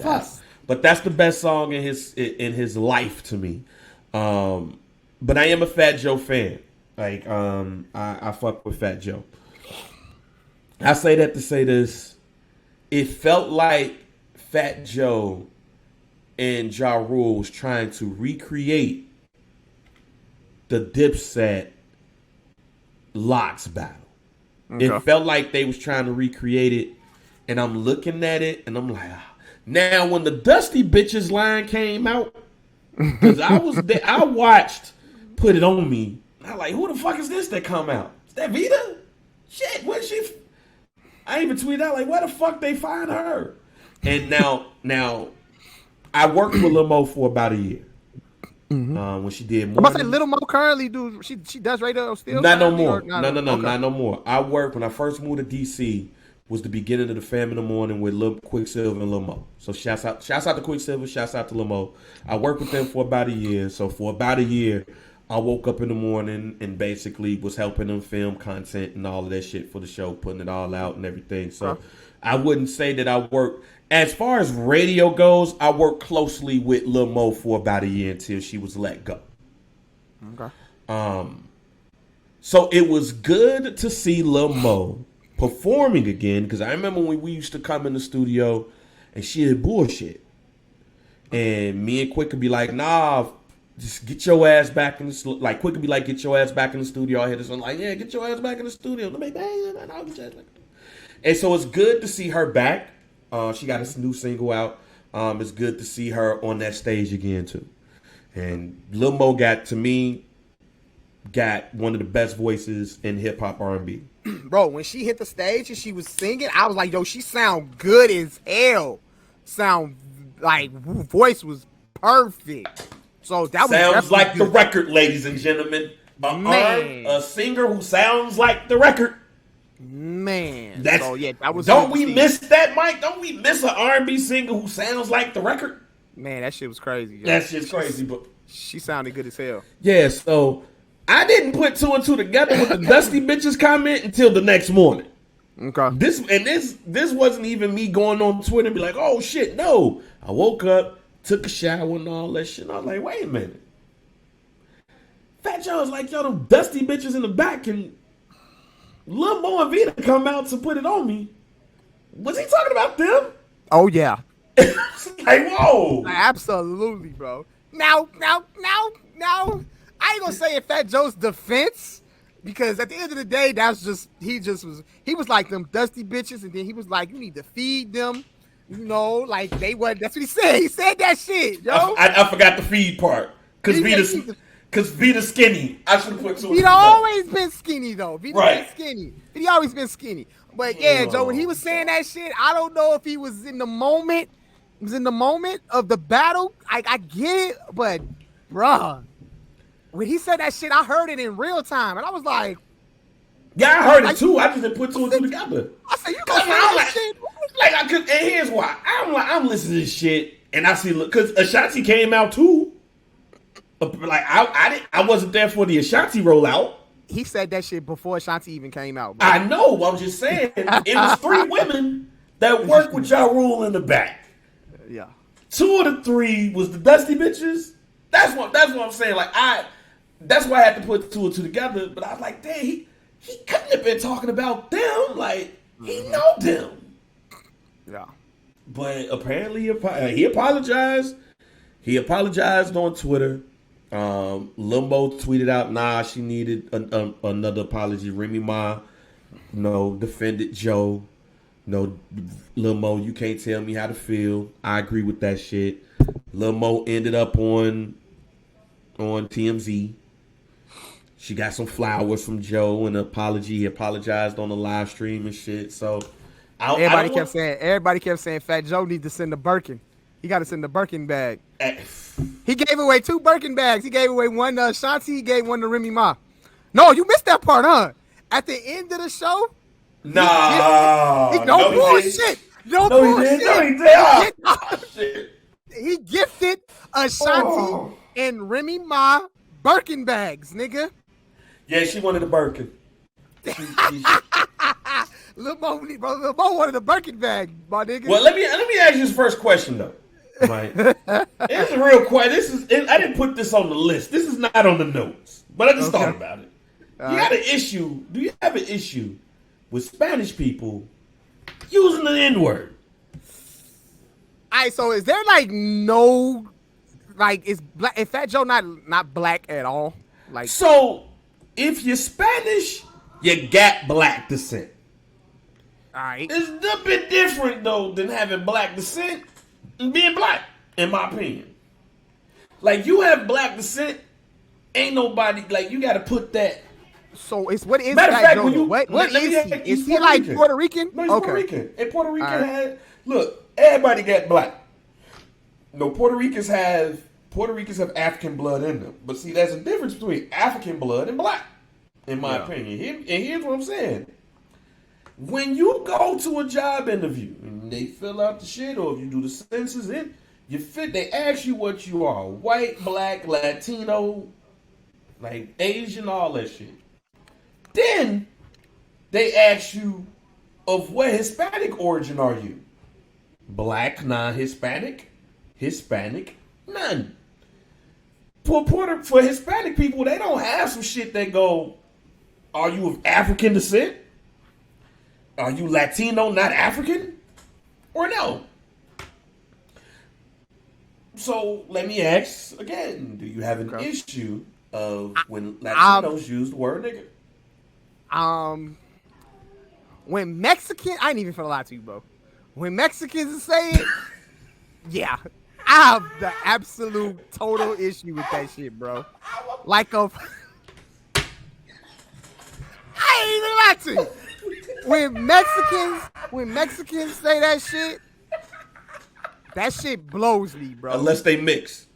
Fuck. But that's the best song in his life to me. But I am a Fat Joe fan. Like, I fuck with Fat Joe. I say that to say this. It felt like Fat Joe and Ja Rule was trying to recreate the Dipset Locks battle. Okay. It felt like they was trying to recreate it, and I'm looking at it, and I'm like, now when the Dusty Bitches line came out, because I was there, I watched Put It On Me. I'm like, who the fuck is this that come out? Is that Vita? Shit, where's she? I even tweeted out, like, where the fuck they find her? And now, I worked with Lil Mo for about a year. When she did more. I'm about to say Lil Mo currently do. She does radio still. Not no more. No, not no more. I worked when I first moved to DC. Was the beginning of the Fam in the Morning with Lil Quicksilver and Lil Mo. So shouts out to Quicksilver. Shouts out to Lil Mo. I worked with them for about a year. So for about a year, I woke up in the morning and basically was helping them film content and all of that shit for the show, putting it all out and everything. So I wouldn't say that I worked. As far as radio goes, I worked closely with Lil Mo for about a year until she was let go. Okay. So it was good to see Lil Mo performing again, because I remember when we used to come in the studio and she had bullshit. And me and Quick could be like, nah, just get your ass back in the studio. Like, Quick could be like, get your ass back in the studio. I hear this one like, yeah, get your ass back in the studio. And so it's good to see her back. She got a new single out. It's good to see her on that stage again, too. And Lil Mo got one of the best voices in hip-hop R&B. Bro, when she hit the stage and she was singing, I was like, yo, she sound good as hell. Sound like voice was perfect. So that sounds like good. The record, ladies and gentlemen. A singer who sounds like the record. Man, that was. Don't we miss that, Mike? Don't we miss an R&B singer who sounds like the record? Man, that shit was crazy. Yo. That shit's crazy, but she sounded good as hell. Yeah, so I didn't put two and two together with the Dusty Bitches comment until the next morning. Okay. This wasn't even me going on Twitter and be like, oh shit, no. I woke up, took a shower and all that shit. And I was like, wait a minute. Fat Joe was like, yo, them Dusty Bitches in the back and Lil Mo and Vita come out to Put It On Me. Was he talking about them? Oh yeah. Like, whoa. Absolutely, bro. Now, I ain't gonna say in Fat Joe's defense, because at the end of the day, he was like them Dusty Bitches, and then he was like, you need to feed them, you know, like they wasn't. That's what he said. He said that shit, yo. I forgot the feed part, because Vita's skinny. I should have put two. Vita always been skinny though. Vita been skinny. Vita always been skinny. But yeah, Joe, when he was saying that shit, I don't know if he was in the moment. He was in the moment of the battle. I get it, but bruh, when he said that shit, I heard it in real time, and I was like, yeah, I heard it too. I just didn't put two and two together. I said, you gonna say that shit? And here's why. I'm listening to this shit, and I see, because Ashanti came out too. Like I wasn't there for the Ashanti rollout. He said that shit before Ashanti even came out. Bro. I know. I'm just saying it was three women that worked with Ja Rule in the back. Yeah. 2 of the 3 was the Dusty bitches. That's what I'm saying. Like that's why I had to put 2 and 2 together. But I was like, dang, he couldn't have been talking about them. Like he know them. Yeah. But apparently he apologized. He apologized on Twitter. Lil Mo tweeted out, nah, she needed another apology. Remy Ma, defended Joe. No, Lil Mo, you can't tell me how to feel. I agree with that shit. Lil Mo ended up on TMZ. She got some flowers from Joe and an apology. He apologized on the live stream and shit. So everybody kept saying Fat Joe needs to send the Birkin. He got to send the Birkin bag. He gave away 2 Birkin bags. He gave away one to Ashanti. He gave one to Remy Ma. No, you missed that part, huh? At the end of the show. Nah. No bullshit. No bullshit. No, he did. Oh, shit. He gifted Ashanti and Remy Ma Birkin bags, nigga. Yeah, she wanted a Birkin. Lil Mo wanted a Birkin bag, my nigga. Well, let me ask you this first question though. Right, it's a real question. I didn't put this on the list. This is not on the notes, but I just thought about it. Do you have an issue with Spanish people using the N-word? All right, so is there is Fat Joe not black at all? Like, so if you're Spanish, you got black descent. All right, it's a bit different though than having black descent and being black, in my opinion. Like, you have black descent, ain't nobody, like, you got to put that. So what is Matter of fact, when what is he? Is he like Puerto Rican? No, he's Puerto Rican. And Puerto Rican look, everybody got black. No, Puerto Ricans have African blood in them. But see, there's a difference between African blood and black, in my opinion. And here's what I'm saying. When you go to a job interview and they fill out the shit, or if you do the census, they ask you what you are: white, black, Latino, like Asian, all that shit. Then they ask you, of what Hispanic origin are you? Black, non-Hispanic, Hispanic, none. For Hispanic people, they don't have some shit that go, are you of African descent? Are you Latino, not African? Or no? So let me ask again, do you have an issue of when Latinos use the word nigga? When Mexicans, I ain't even finna lie to you, bro. When Mexicans say it, yeah, I have the absolute total issue with that shit, bro. Like I ain't even lie to you. When Mexicans say that shit blows me, bro. Unless they mix.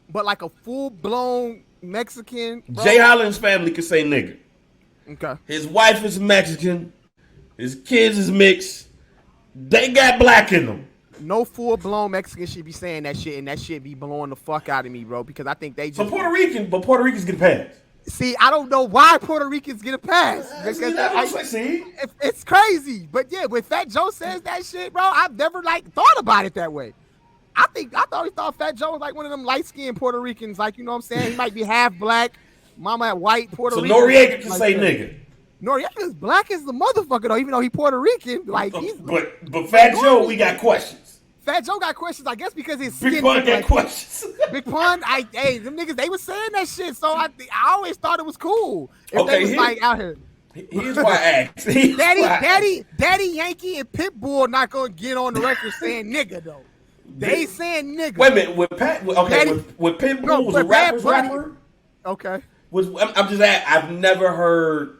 But like a full-blown Mexican, bro. Jay Holland's family could say nigga. Okay. His wife is Mexican. His kids is mixed. They got black in them. No full-blown Mexican should be saying that shit, and that shit be blowing the fuck out of me, bro, because I think they just... Puerto Ricans get a pass. See, I don't know why Puerto Ricans get a pass. It's crazy. But yeah, when Fat Joe says that shit, bro, I've never thought about it that way. I thought Fat Joe was like one of them light-skinned Puerto Ricans, like, you know what I'm saying? He might be half black, mama white Puerto Rican. So Noriega can say nigga. Noriega's black as the motherfucker though, even though he Puerto Rican. Like but Fat Joe, we got questions. Fat Joe got questions, I guess, because his skin. Big Pun got questions. Big Pun, them niggas, they was saying that shit, so I always thought it was cool. If okay, they was out here. Here's why I asked. Daddy Yankee and Pitbull not gonna get on the record saying nigga though. They saying nigga. Wait a minute, with Pitbull was a rapper. Okay. I'm just saying, I've never heard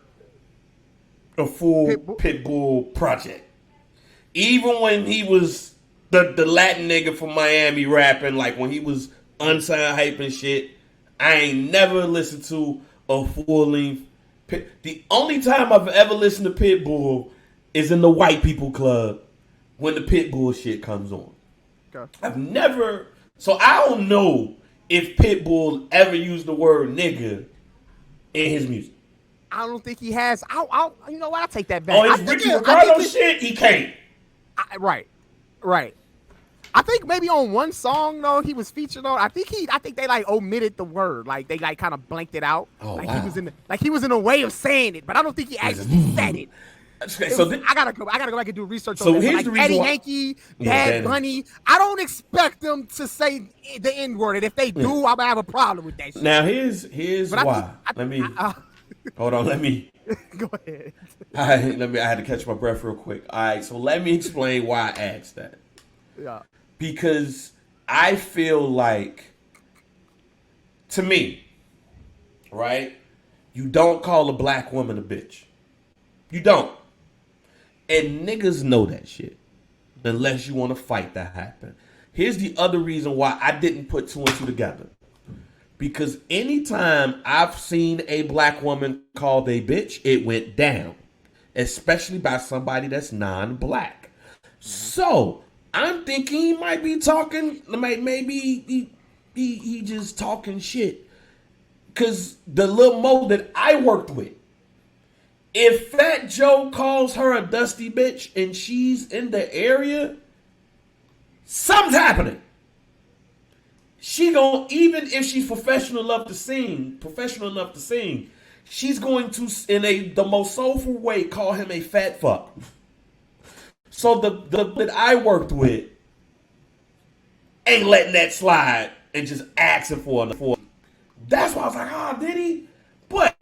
a full Pitbull project. Even when he was the Latin nigga from Miami rapping, like when he was unsigned hype and shit, I ain't never listened to a full length. The only time I've ever listened to Pitbull is in the white people club when the Pitbull shit comes on. Okay. I've never, so I don't know if Pitbull ever used the word nigga in his music. I don't think he has. You know what? I'll take that back. Oh, his Ricky Ricardo shit, he can't. Right. I think maybe on one song though he was featured on. I think they like omitted the word, like they like kind of blanked it out. Oh, like wow. he was in a way of saying it, but I don't think he actually said it. Okay, so I gotta go back and do research so on that. here's Like the reason Eddie why. Yankee, Bad Bunny, I don't expect them to say the N word, and if they do, I'm gonna have a problem with that shit. Now here's why. Let me hold on. Let me go ahead. All right, I had to catch my breath real quick. All right, so let me explain why I asked that. Yeah. Because I feel like, to me, right, you don't call a black woman a bitch. You don't. And niggas know that shit. Unless you want to fight that happen. Here's the other reason why I didn't put two and two together. Because anytime I've seen a black woman called a bitch, it went down. Especially by somebody that's non-black. So, I'm thinking he might be talking, maybe he just talking shit. Because the little Mo that I worked with, if Fat Joe calls her a dusty bitch and she's in the area, something's happening. She gon', even if she's professional enough to sing, she's going to, in the most soulful way, call him a fat fuck. So the that I worked with ain't letting that slide and just asking for. That's why I was like, did he? But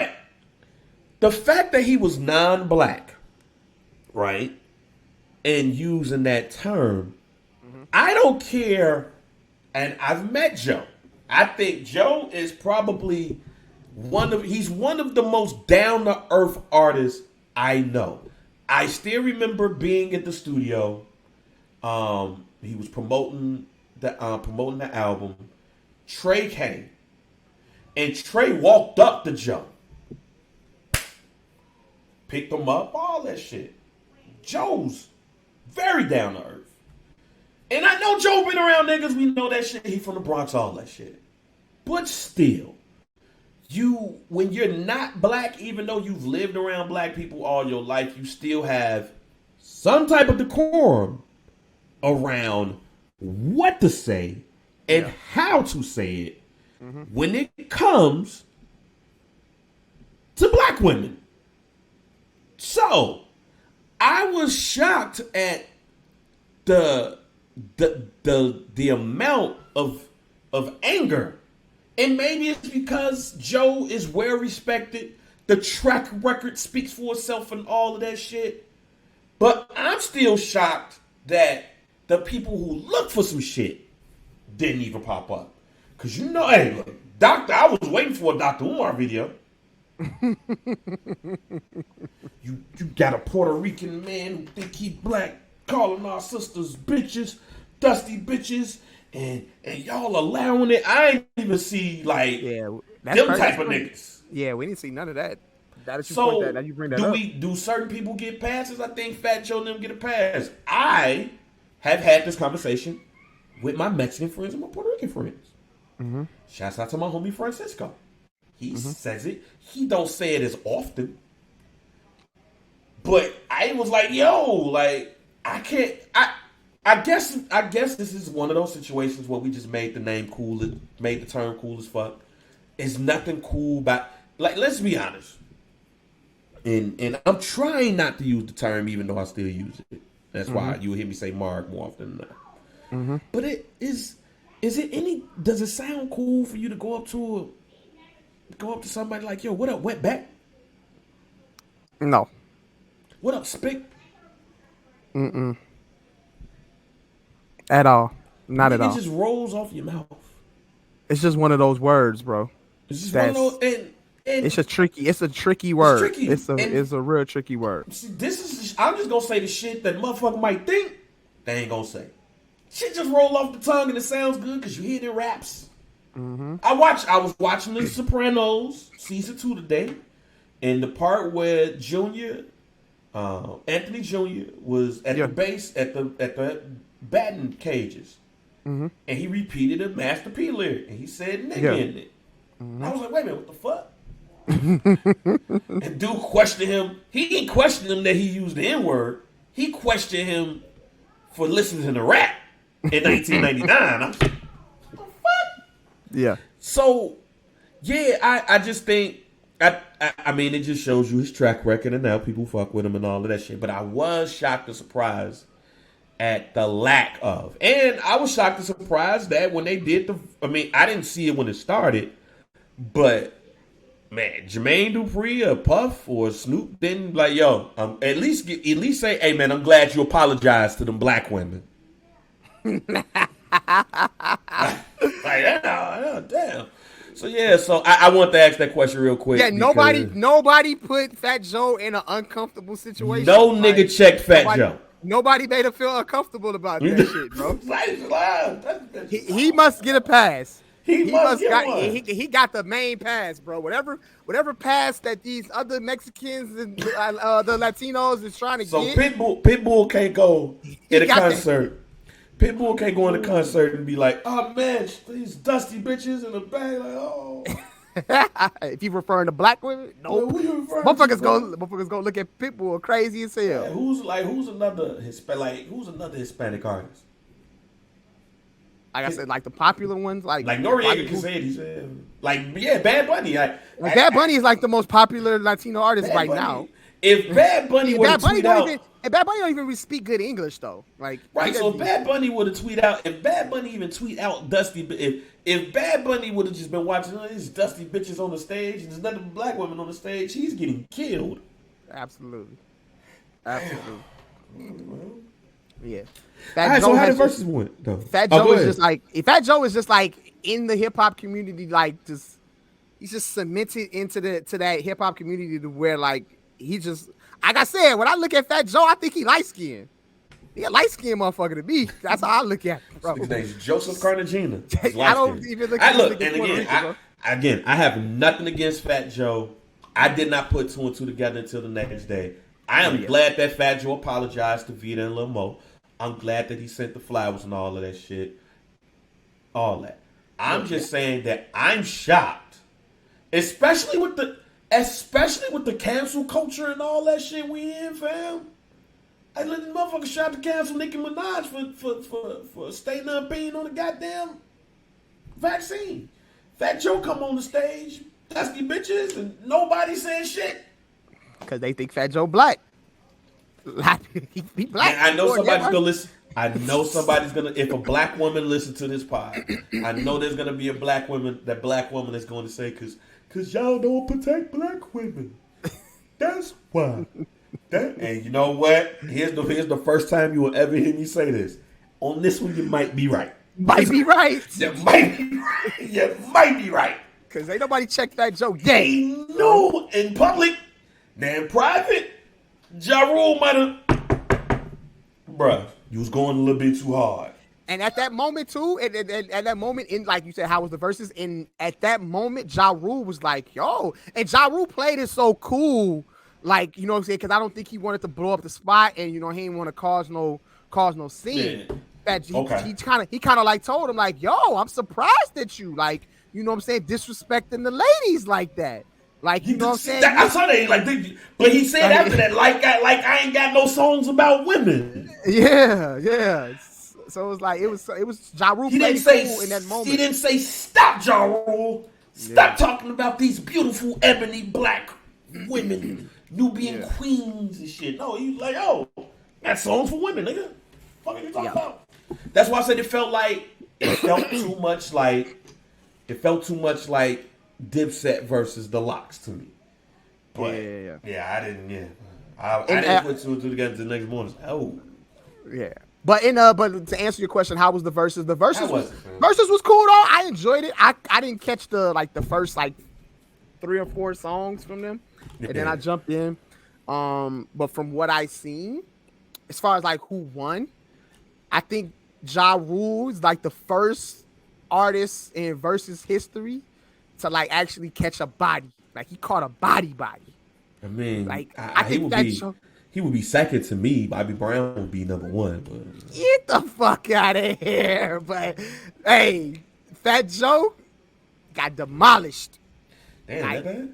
the fact that he was non-black, right, and using that term, I don't care. And I've met Joe. I think Joe is probably he's one of the most down-to-earth artists I know. I still remember being at the studio. He was promoting the album. Trey came. And Trey walked up to Joe. Picked him up, all that shit. Joe's very down to earth. And I know Joe been around niggas, we know that shit. He from the Bronx, all that shit. But still, when you're not black, even though you've lived around black people all your life, you still have some type of decorum around what to say and how to say it when it comes to black women. So, I was shocked at the amount of anger. And maybe it's because Joe is well respected. The track record speaks for itself and all of that shit. But I'm still shocked that the people who look for some shit didn't even pop up. Because hey, look, I was waiting for a Dr. Umar video. You got a Puerto Rican man who think he black calling our sisters bitches, dusty bitches, and y'all allowing it. I ain't even see them type of niggas. Yeah, we didn't see none of that. Now you bring that up. up. Do certain people get passes? I think Fat Joe and them get a pass. I have had this conversation with my Mexican friends and my Puerto Rican friends. Mm-hmm. Shouts out to my homie Francisco. He says it. He don't say it as often. But I was like, I can't. I guess this is one of those situations where we just made the term cool as fuck. It's nothing cool about, let's be honest. And I'm trying not to use the term even though I still use it. That's why you hear me say Mark more often than not. Mm-hmm. But does it sound cool for you to go up to somebody like, yo, what up, wetback? No. What up, spick? Mm-mm. At all. Not at all. It just rolls off your mouth. It's just one of those words, bro. It's just one of those, and it's a tricky word. It's tricky. It's a real tricky word. See, I'm just gonna say the shit that motherfucker might think they ain't gonna say. Shit just roll off the tongue and it sounds good because you hear it in raps. Mm-hmm. I was watching The Sopranos season 2 today, and the part where Anthony Jr. was at the base at the batting cages, and he repeated a Master P lyric, and he said "nigga" in it. I was like, wait a minute, what the fuck? And dude questioned him. He didn't question him that he used the N-word. He questioned him for listening to rap in 1999. I'm like, what the fuck? Yeah. So, yeah, I just think, I mean, it just shows you his track record, and now people fuck with him and all of that shit. But I was shocked and surprised at the lack of. And I was shocked and surprised that when they did I didn't see it when it started, but man, Jermaine Dupri or Puff or Snoop didn't like, yo, at least say, hey man, I'm glad you apologized to them black women. Like, damn. So yeah, I want to ask that question real quick. Yeah, nobody put Fat Joe in an uncomfortable situation. No nigga checked Fat Joe. Nobody made him feel uncomfortable about that shit, bro. He must get a pass. He got the main pass, bro. Whatever pass that these other Mexicans and the Latinos is trying to get. So Pitbull can't go in a concert. Pitbull can't go in a concert and be like, oh man, these dusty bitches in the bag, like, oh. If you referring to black women, no. Motherfuckers go look at Pitbull crazy as hell. Yeah, who's another Hispanic artist? Like I said, like the popular ones, like Noriega Cassidy said, Bad Bunny. Bad Bunny is like the most popular Latino artist right now. If Bad Bunny would tweet out, and Bad Bunny don't even speak good English though. Like right, so if Bad Bunny would have tweet out, if Bad Bunny even tweet out Dusty, if Bad Bunny would have just been watching these dusty bitches on the stage and there's nothing but black women on the stage, he's getting killed. Absolutely. Yeah. All right, so how the verses went though? Fat Joe is just like in the hip hop community, like he's just cemented into that hip hop community to where like he just, like I said, when I look at Fat Joe, I think he light skinned. He a light skinned motherfucker to me. That's how I look at him, bro. His name's Joseph Cartagena. I don't even look at again, I have nothing against Fat Joe. I did not put two and two together until the next day. I am glad that Fat Joe apologized to Vita and Lil Mo. I'm glad that he sent the flowers and all of that shit. All that. I'm just saying that I'm shocked. Especially with the cancel culture and all that shit we in, fam. I let the motherfucker shout to cancel Nicki Minaj for stating her opinion on the goddamn vaccine. Fat Joe come on the stage, dusty bitches, and nobody saying shit. Because they think Fat Joe black. He black. And I know somebody's gonna listen. I know somebody's gonna. If a black woman listens to this pod, I know there's gonna be a black woman. That black woman is going to say, "Cause y'all don't protect black women. That's why." And you know what? Here's the first time you will ever hear me say this. On this one, you might be right. Might be right. You might be right. You might be right. Cause ain't nobody checked Fat Joe. They know in public, then in private. Ja Rule might have, bruh, you was going a little bit too hard. And at that moment too, at that moment, in like you said, how was the verses? And at that moment, Ja Rule was like, "Yo," and Ja Rule played it so cool, like you know what I'm saying? Because I don't think he wanted to blow up the spot, and you know he didn't want to cause no scene. Yeah. That he kind of like told him like, "Yo, I'm surprised at you, like you know what I'm saying, disrespecting the ladies like that." Like you know what I'm saying? I saw that. But he said after that, like I ain't got no songs about women. Yeah. So it was Ja Rule played cool in that moment. He didn't say stop, Ja Rule. Stop talking about these beautiful ebony black women, Nubian queens and shit. No, he was like, oh, got songs for women, nigga. What are you talking about? That's why I said it felt too much like Dipset versus the Lox to me. But I didn't. I didn't put two and two together the next morning. Oh, yeah. But to answer your question, how was the verses? The verses was cool though. I enjoyed it. I didn't catch the first 3 or 4 songs from them, and then I jumped in. But from what I seen, as far as like who won, I think Ja Rule is like the first artist in versus history to like actually catch a body. Like he caught a body. I mean, like I think he would be second to me. Bobby Brown would be number 1. But... Get the fuck out of here! But hey, Fat Joe got demolished. Damn, that bad?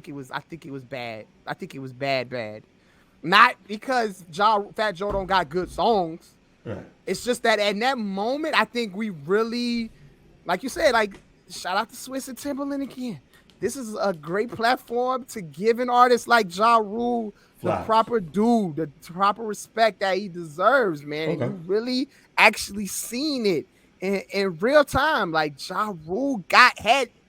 think it was bad. I think it was bad. Not because Fat Joe don't got good songs. Right. It's just that in that moment, I think we really, like you said, like shout out to Swiss and Timberland again. This is a great platform to give an artist like Ja Rule the proper due, the proper respect that he deserves, man. Okay. And you really actually seen it in real time. Like Ja Rule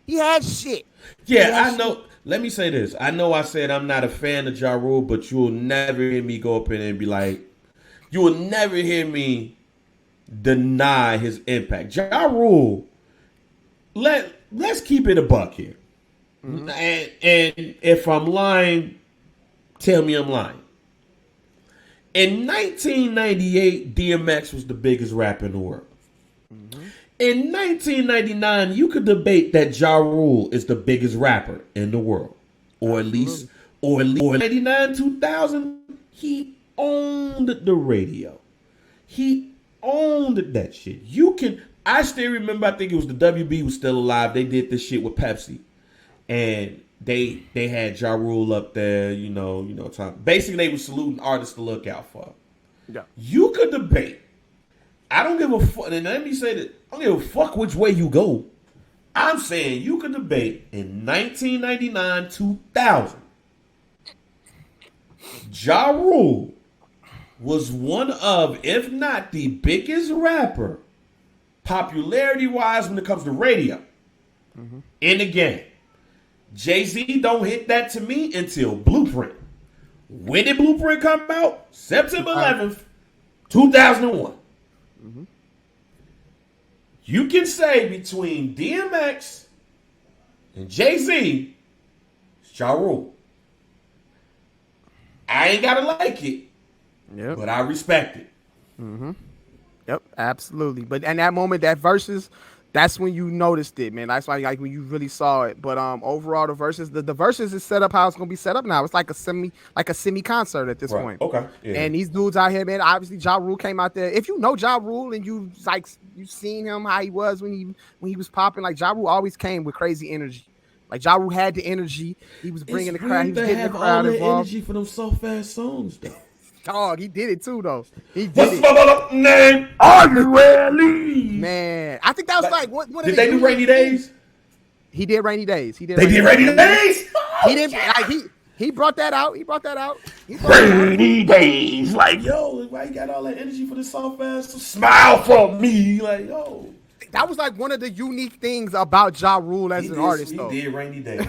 he had shit. Yeah, I know. Let me say this. I know I said I'm not a fan of Ja Rule, but you will never hear me go up in and be like, you will never hear me deny his impact. Ja Rule, let's keep it a buck here. Mm-hmm. And if I'm lying, tell me I'm lying. In 1998, DMX was the biggest rapper in the world. Mm-hmm. In 1999, you could debate that Ja Rule is the biggest rapper in the world. Or at least 99, 2000, he owned the radio. He owned that shit. I still remember, I think it was the WB was still alive. They did this shit with Pepsi. And they had Ja Rule up there, basically they were saluting artists to look out for. Yeah. You could debate. I don't give a fuck. And let me say that I don't give a fuck which way you go. I'm saying you could debate in 1999, 2000. Ja Rule was one of, if not the biggest rapper, popularity-wise when it comes to radio, in the game. Jay-Z don't hit that to me until Blueprint. When did Blueprint come out? September 11th, 2001. Mm-hmm. You can say between DMX and Jay-Z, it's Ja Rule. I ain't gotta like it, but I respect it. Mm-hmm. Yep, absolutely. But in that moment, that Verzuz, that's when you noticed it, man. That's why, like, when you really saw it. But overall, the Verzuz is set up how it's gonna be set up now. It's like a semi concert at this point. Okay. Yeah. And these dudes out here, man. Obviously, Ja Rule came out there. If you know Ja Rule and you seen him how he was when he was popping, like Ja Rule always came with crazy energy. Like Ja Rule had the energy. He was bringing the crowd. He was getting the crowd involved. All the energy for those soft ass songs, though. Dog, he did it too, though. He did What's it. What's my name? Are you ready? Man, I think that was like one. Did they do Rainy Days? He did Rainy Days. They did Rainy Days. He didn't. Like, he brought that out. Rainy Days. Like, yo, why you got all that energy for the soft ass? Smile for me, like, yo. That was like one of the unique things about Ja Rule as an artist, though. He did Rainy Days.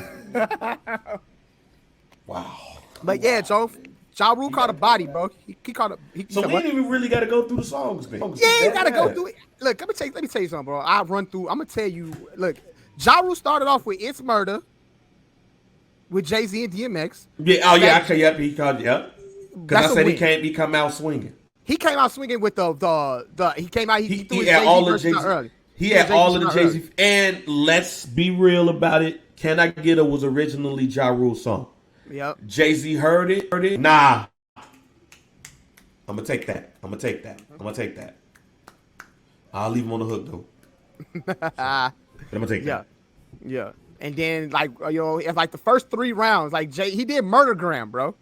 Wow. But yeah, Joe. Ja Rule caught a body, bro. He caught a. So we didn't even really got to go through the songs, man. Yeah, you got to go through it. Look, let me tell you something, bro. I'm gonna tell you. Look, Ja Rule started off with "It's Murder" with Jay-Z and DMX. Yeah. Oh yeah. Okay. Yep. He called. Yep. Because I said he come out swinging. He came out swinging with the. He came out. He threw his had Jay-Z all the Jay-Z early. He had all of the Jay-Z. And let's be real about it. "Can I Get Her" was originally Ja Rule's song. Yep. Jay-Z heard it. Nah. I'm gonna take that. I'll leave him on the hook though. I'm gonna take that. Yeah. And then it's like the first 3 rounds, like he did Murdergram, bro.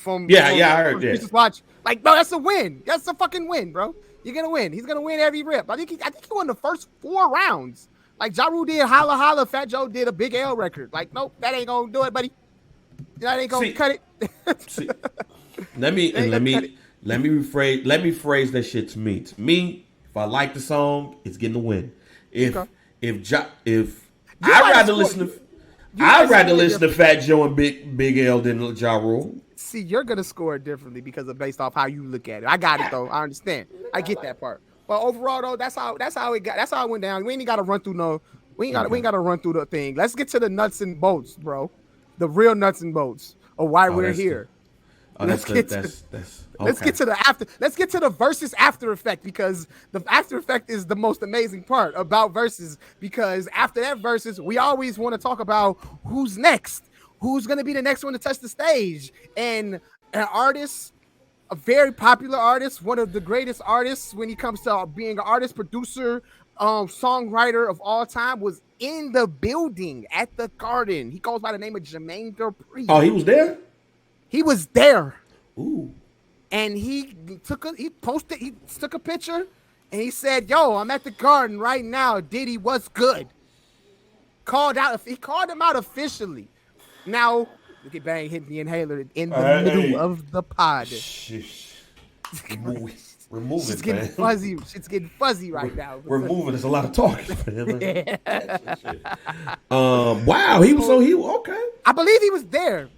I heard that. Just watch, like, bro, that's a win. That's a fucking win, bro. You're gonna win. He's gonna win every rip. I think he won the first 4 rounds. Like Ja Rule did Holla Holla, Fat Joe did a Big L record. Like, nope, that ain't gonna do it, buddy. That ain't gonna cut it. Let me rephrase that shit to me. To me, if I like the song, it's getting a win. I'd rather listen to Fat Joe and Big L than Ja Rule. See, you're gonna score it differently because of based off how you look at it. I got it though. I understand. I get that part. But overall though, that's how it went down. We ain't gotta run through we ain't gotta run through the thing. Let's get to the nuts and bolts, bro. The real nuts and bolts of why we're here. Let's get to the Verzuz after effect, because the after effect is the most amazing part about Verzuz, because after that Verzuz, we always want to talk about who's next, who's going to be the next one to touch the stage. And an artist, a very popular artist, one of the greatest artists when it comes to being an artist, producer, songwriter of all time, was in the building at the Garden. He goes by the name of Jermaine Dupri. Oh, he was there? He was there. Ooh. And he took a picture and he said, "Yo, I'm at the Garden right now. Diddy, what's good?" He called him out officially. Now, look at Bang hitting the inhaler in the middle of the pod. We're moving. Shit's getting fuzzy. Shit's getting fuzzy right now. We're moving. There's a lot of talking. Wow. He was okay. I believe he was there.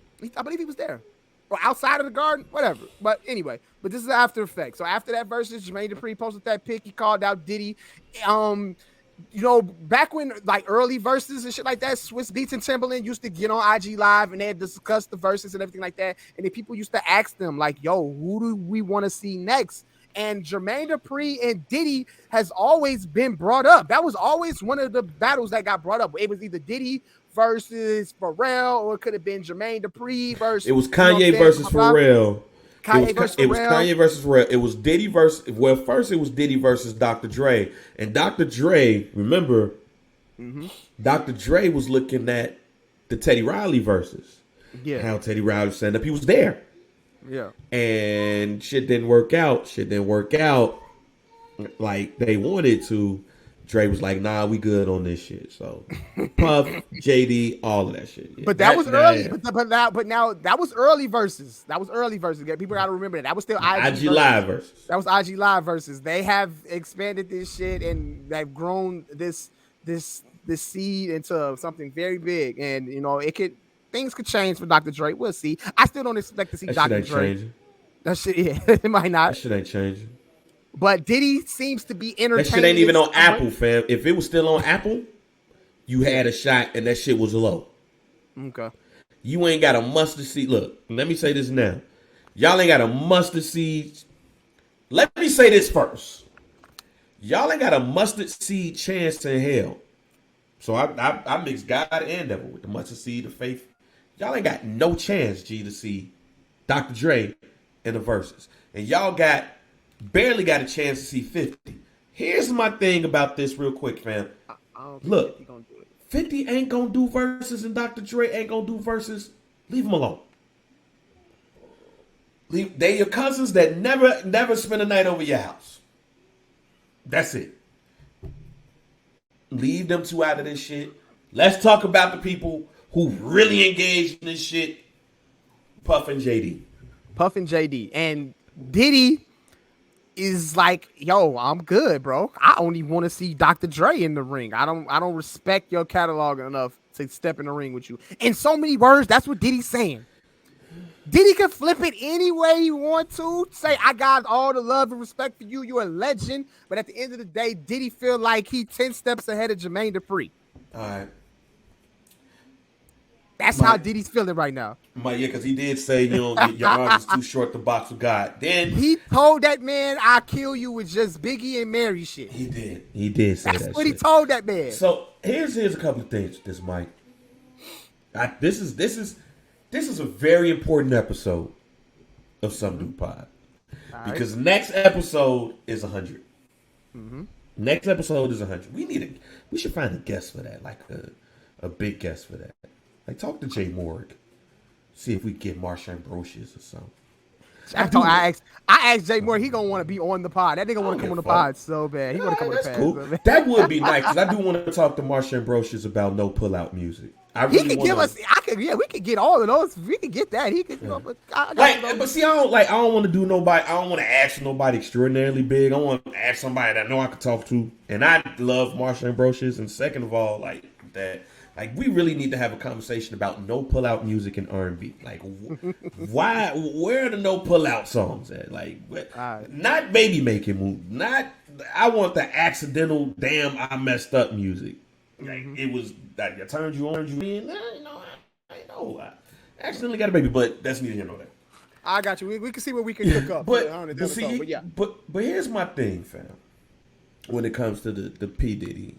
Or outside of the Garden, whatever. But anyway, this is after effect. So after that Verzuz, Jermaine Dupri posted that pic. He called out Diddy. Back when like early Verzuz and shit like that, Swiss Beats and Timbaland used to get on IG Live and they'd discuss the Verzuz and everything like that. And then people used to ask them like, "Yo, who do we want to see next?" And Jermaine Dupri and Diddy has always been brought up. That was always one of the battles that got brought up. It was either Diddy versus Pharrell, or it could have been Jermaine Dupri versus. It was Kanye versus Pharrell. It was Kanye versus Pharrell. It was Diddy versus. Well, first it was Diddy versus Dr. Dre, and Dr. Dre. Remember, Dr. Dre was looking at the Teddy Riley versus. Yeah, how Teddy Riley stand up. He was there. Yeah, and shit didn't work out. Like they wanted to. Dre was like, "Nah, we good on this shit." So, Puff, JD, all of that shit. Yeah. But that was early. But now that was early Verzuz. People got to remember that. That was still IG Live versus. That was IG Live versus. They have expanded this shit and they've grown this seed into something very big. And things could change for Dr. Dre. We'll see. I still don't expect to see Dr. Dre. Changing. That shit, yeah, it might not. That shit ain't changing. But Diddy seems to be entertaining. That shit ain't even on Apple, fam. If it was still on Apple, you had a shot and that shit was low. Okay. You ain't got a mustard seed. Look, let me say this now. Y'all ain't got a mustard seed. Let me say this first. Y'all ain't got a mustard seed chance in hell. So I mix God and devil with the mustard seed of faith. Y'all ain't got no chance, G, to see Dr. Dre in the Verzuz. And y'all barely got a chance to see 50. Here's my thing about this real quick, fam. Look, 50 gonna do it. 50 ain't gonna do Verzuz and Dr. Dre ain't gonna do Verzuz. Leave them alone. They your cousins that never spend a night over your house. That's it. Leave them two out of this shit. Let's talk about the people who really engaged in this shit. Puff and JD. And Diddy is like, "Yo, I'm good, bro. I only want to see Dr. Dre in the ring. I don't respect your catalog enough to step in the ring with you." In so many words, that's what Diddy's saying. Diddy can flip it any way he want to. Say, "I got all the love and respect for you. You're a legend." But at the end of the day, Diddy feel like he 10 steps ahead of Jermaine Dupri. All right. That's how Diddy's feeling right now. Because he did say your arms is too short to box with God. Then he told that man, "I'll kill you with just Biggie and Mary shit." He did say That's that what shit. he told that man. So here's a couple of things with this, Mike. This is a very important episode of Some Dude Pod. Because next episode is 100. Mm-hmm. Next episode is 100. We should find a guest for that, like a big guest for that. Like, talk to Jay Morg. See if we get Marsha Ambrosius or something. I asked Jay Moore. He gonna want to be on the pod. That nigga want to come on the pod so bad. He want to come on the pod. Cool. So bad. That would be nice because I do want to talk to Marsha Ambrosius about no pullout music. He could give us. We could get all of those. We could get that. He could. Yeah. But see, I don't want to do nobody. I don't want to ask nobody extraordinarily big. I want to ask somebody that I know I could talk to. And I love Marsha Ambrosius. And second of all, we really need to have a conversation about no pullout music and R&B. Like, why? Where are the no pullout songs at? Like, not baby making move. Not. I want the accidental. Damn, I messed up music. Like, it was that I turned you on, you in. I know. I accidentally got a baby, but that's neither here nor there. I got you. We can see what we can cook up. But here's my thing, fam. When it comes to the P Diddy,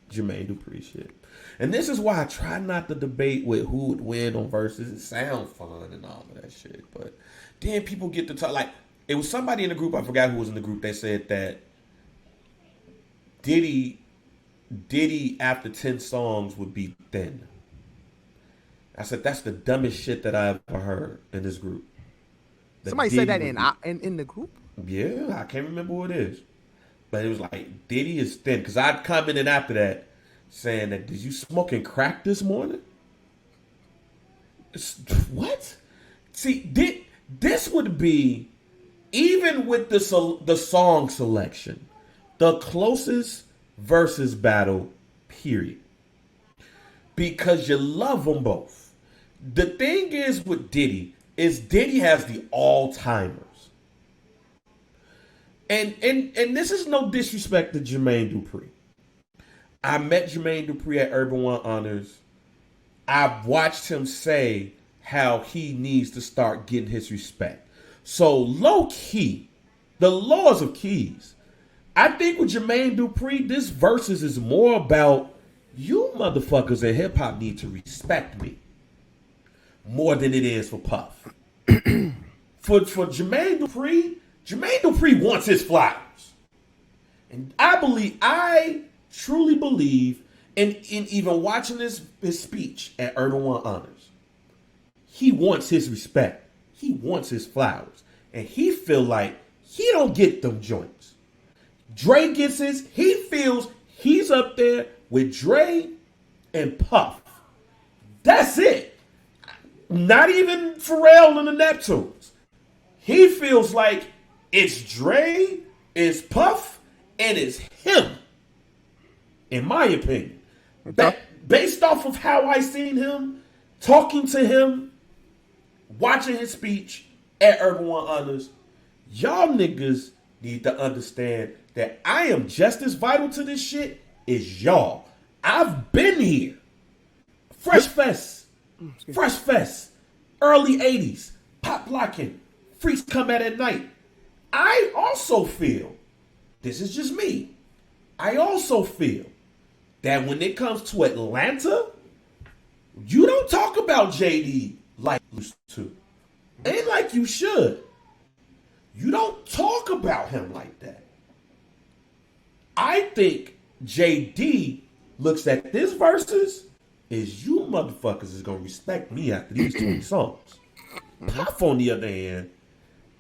Jermaine Dupri shit. And this is why I try not to debate with who would win on Verzuz. It sounds fun and all of that shit. But then people get to talk. Like, it was somebody in the group, I forgot who was in the group, that said that Diddy after 10 songs would be thin. I said that's the dumbest shit that I ever heard in this group. Somebody said that in the group. Yeah, I can't remember who it is, but it was like Diddy is thin because I'd commented after that saying that did you smoking crack this morning? What? See, this would be even with the song selection, the closest versus battle, period. Because you love them both. The thing is with Diddy is Diddy has the all-timers. And this is no disrespect to Jermaine Dupri. I met Jermaine Dupri at Urban One Honors. I've watched him say how he needs to start getting his respect. So low key, the laws of keys. I think with Jermaine Dupri, this versus is more about you motherfuckers in hip hop need to respect me more than it is for Puff. for Jermaine Dupri wants his flowers, and I truly believe in even watching his speech at Urban One Honors. He wants his respect. He wants his flowers, and he feel like he don't get them joints. Dre gets his. He feels he's up there with Dre and Puff. That's it. Not even Pharrell and the Neptunes. He feels like it's Dre, it's Puff, and it's him. In my opinion. Based off of how I seen him, talking to him, watching his speech at Urban One Honors, y'all niggas need to understand that I am just as vital to this shit as y'all. I've been here. Fresh Fest, early 80s, pop locking, freaks come at night. I also feel, this is just me, I also feel that when it comes to Atlanta, you don't talk about JD like you used to. Ain't like you should. You don't talk about him like that. I think JD looks at this versus is you motherfuckers is gonna respect me after these 20 songs. Puff, on the other hand,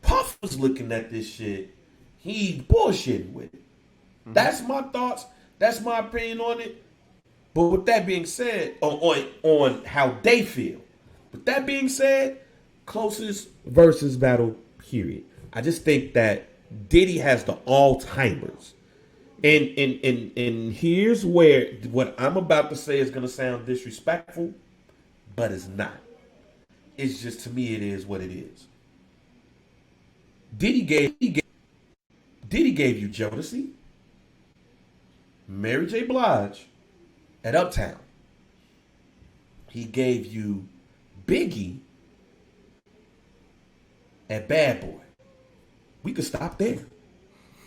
Puff was looking at this shit. He bullshitting with it. That's my thoughts. That's my opinion on it. But with that being said, on how they feel. With that being said, closest versus battle, period. I just think that Diddy has the all-timers. And here's where what I'm about to say is going to sound disrespectful, but it's not. It's just, to me, it is what it is. Diddy gave you Jodeci, Mary J. Blige at Uptown. He gave you Biggie at Bad Boy. We could stop there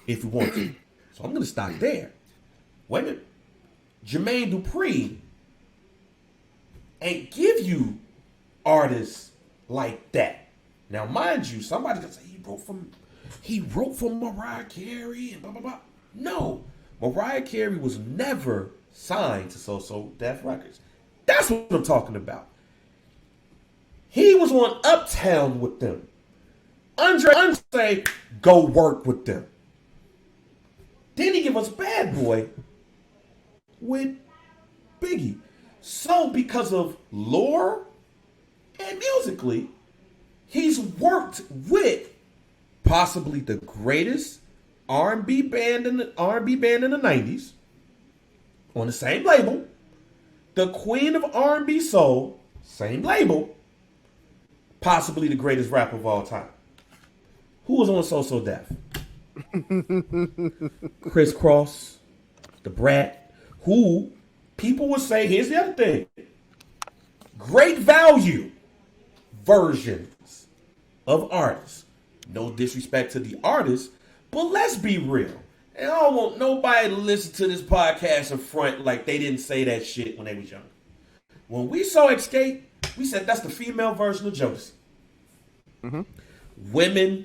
if we want to. So I'm going to stop there. Wait a minute. Jermaine Dupri ain't give you artists like that. Now, mind you, somebody can say he wrote for Mariah Carey and blah, blah, blah. No. Mariah Carey was never signed to So Def Records. That's what I'm talking about. He was on Uptown with them. Andre, go work with them. Then he give us Bad Boy with Biggie. So because of lore and musically, he's worked with possibly the greatest R&B band in the 90s on the same label, the queen of R&B soul, same label, possibly the greatest rapper of all time. Who was on So Def? Criss Cross, the Brat, who people would say, here's the other thing, great value versions of artists. No disrespect to the artists, but let's be real. And I don't want nobody to listen to this podcast in front like they didn't say that shit when they was young. When we saw Escape, we said that's the female version of Jodeci. Mm-hmm. Women,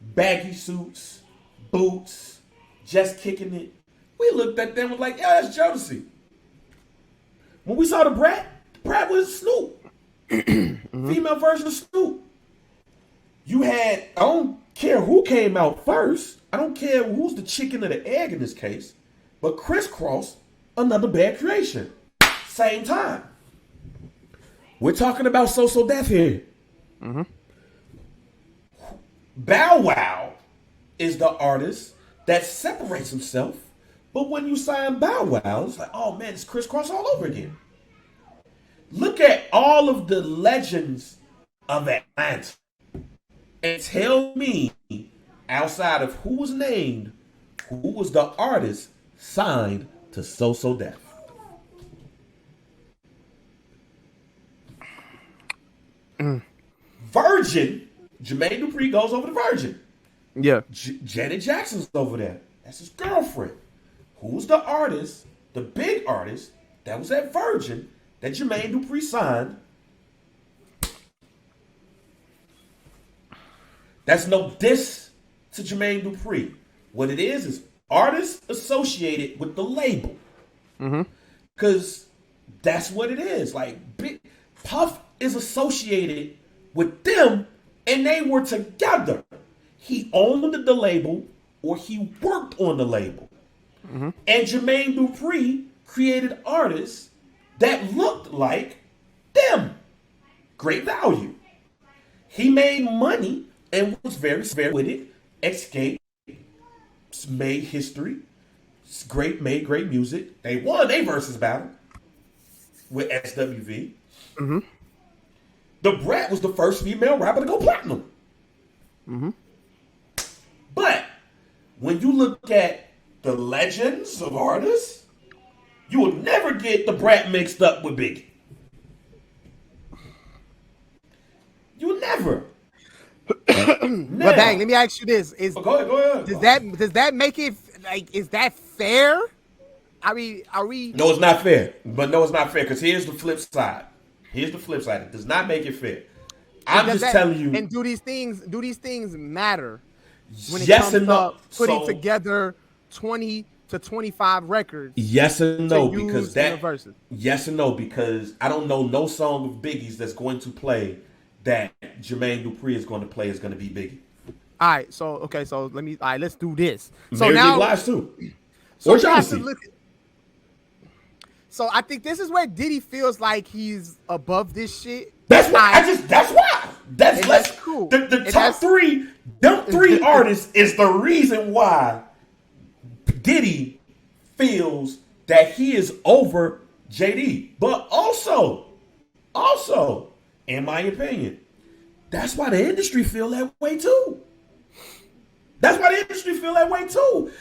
baggy suits, boots, just kicking it, We looked at them and was like, yeah, that's Jodeci. When we saw the Brat was Snoop. Female version of Snoop. You had, I don't care who came out first. I don't care who's the chicken or the egg in this case. But Crisscross, another bad creation. Same time. We're talking about So Def here. Mm-hmm. Bow Wow is the artist that separates himself. But when you sign Bow Wow, it's like, oh man, it's Crisscross all over again. Look at all of the legends of Atlanta and tell me, outside of who was named, who was the artist signed to So Def. Virgin, Jermaine Dupri goes over to Virgin. Yeah. Janet Jackson's over there. That's his girlfriend. Who's the artist, the big artist, that was at Virgin that Jermaine Dupri signed? That's no diss to Jermaine Dupri. What it is artists associated with the label. Because that's what it is. Like, Puff is associated with them, and they were together. He owned the label, or he worked on the label. And Jermaine Dupri created artists that looked like them. Great value. He made money and was very fair with it. Escape, made history, made great music. They won their versus battle with SWV. The Brat was the first female rapper to go platinum. But when you look at the legends of artists, you will never get the Brat mixed up with Biggie. You will never. But dang, let me ask you this: go ahead. Does that make it like? Is that fair? I mean, are we? No, it's not fair. But no, it's not fair because here's the flip side. It does not make it fair. I'm just telling you. And do these things matter when it yes comes and no. to putting together 20 to 25 records? Yes and no, because yes and no, because I don't know no song of Biggie's that's going to play that Jermaine Dupri is going to play is going to be Biggie. All right, so let's do this. So Mary now, J. Blige too. So or Jodeci. So I think this is where Diddy feels like he's above this shit. That's why. That's cool. The top three, them three artists is the reason why Diddy feels that he is over JD. But also, in my opinion, that's why the industry feel that way too.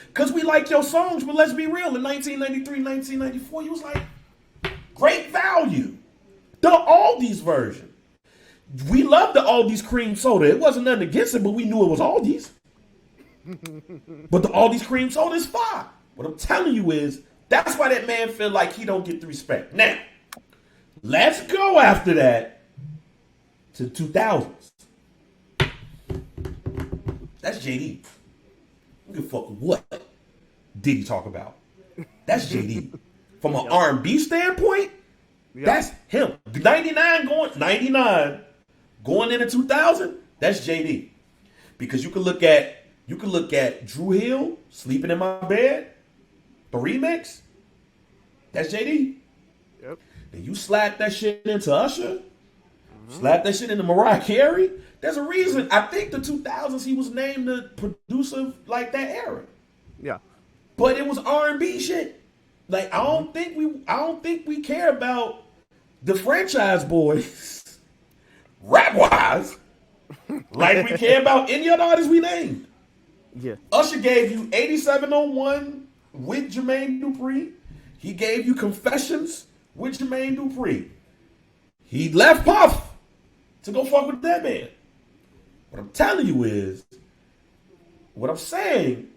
Because we like your songs, but let's be real. In 1993, 1994, you was like, great value. The Aldi's version. We loved the Aldi's cream soda. It wasn't nothing against it, but we knew it was Aldi's. But the Aldi's cream soda is fire. What I'm telling you is, that's why that man feel like he don't get the respect. Now, let's go after that to the 2000s. That's JD. I don't give a fuck what Diddy talk about. That's JD. From an R&B standpoint, that's him. 99 going into 2000, that's JD. Because you can look at Drew Hill, Sleeping in My Bed, the remix, that's JD. Yep. Then you slap that shit into Usher, slap that shit into Mariah Carey. There's a reason. I think the 2000s he was named the producer like that era. Yeah. But it was R&B shit. Like I don't think we care about the franchise boys rap wise like we care about any other artists we named. Yeah. Usher gave you 8701 with Jermaine Dupri. He gave you Confessions with Jermaine Dupri. He left Puff to go fuck with that man. What I'm telling you is, what I'm saying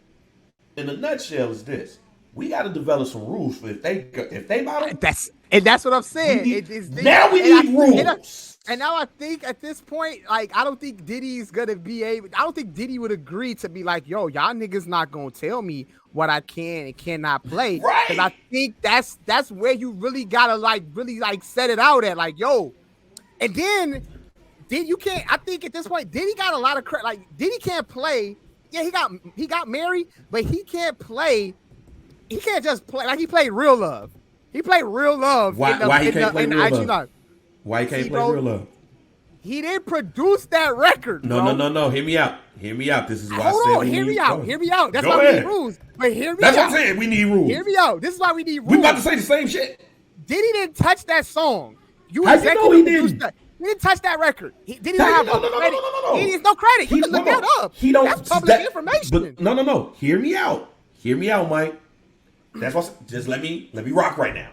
in a nutshell is this. we got to develop some rules for if they bottom. That's what I'm saying. Now we need rules. And now I think at this point, like, I don't think Diddy's gonna be able. I don't think Diddy would agree to be like, "Yo, y'all niggas not gonna tell me what I can and cannot play." Right. Because I think that's where you really gotta really set it out at, like, yo. And then you can't. I think at this point, Diddy got a lot of credit. Like, Diddy can't play. Yeah, he got married, but he can't play. He can't just play like he played Real Love. He played Real Love. Why he can't play Real Love? Why he can't play Real Love? He didn't produce that record. No. Hear me out. This is why I said hear me out. That's why we need rules. But hear me out. That's what I'm saying. We need rules. Hear me out. This is why we need rules. We about to say the same shit. Diddy didn't touch that song. How you know he didn't? He didn't touch that record. He didn't have no credit. He needs no credit. You can look that up. That's public information. But no. Hear me out, Mike. That's what. Just let me rock right now,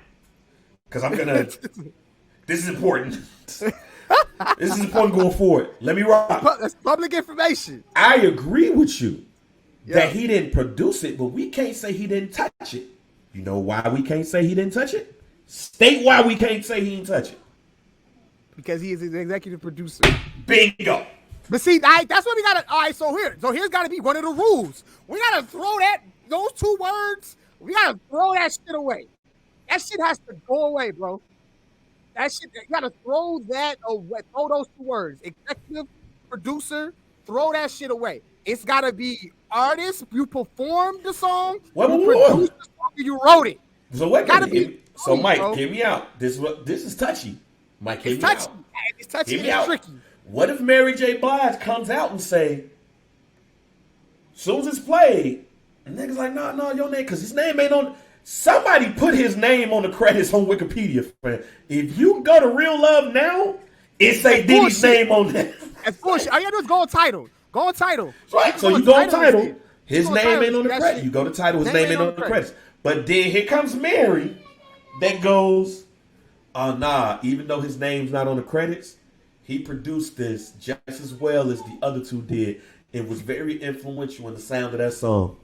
because I'm gonna. This is important. This is important going forward. Let me rock. That's public information. I agree with you that he didn't produce it, but we can't say he didn't touch it. You know why we can't say he didn't touch it? State why we can't say he didn't touch it. Because he is an executive producer. Bingo. But see, that's what we gotta. All right, so here's gotta be one of the rules. We gotta throw those two words. We gotta throw that shit away. That shit has to go away, bro. That shit, you gotta throw that away. Throw those two words. Executive producer, throw that shit away. It's gotta be artist. You performed the song. You produced the song. You wrote it. So what? So Mike, hear me out. This is touchy. Mike, hear me out. It's touchy and tricky. What if Mary J. Blige comes out and say, soon as it's played, and niggas like, no, your name, because his name ain't on. Somebody put his name on the credits on Wikipedia, friend. If you go to Real Love now, it say Diddy's name on there. That's bullshit. All you gotta do is go on title. Go on title. Right. So you go on title. His name ain't on the credits. You go to title. His name ain't on the credits. But then here comes Mary that goes, even though his name's not on the credits, he produced this just as well as the other two did. It was very influential in the sound of that song.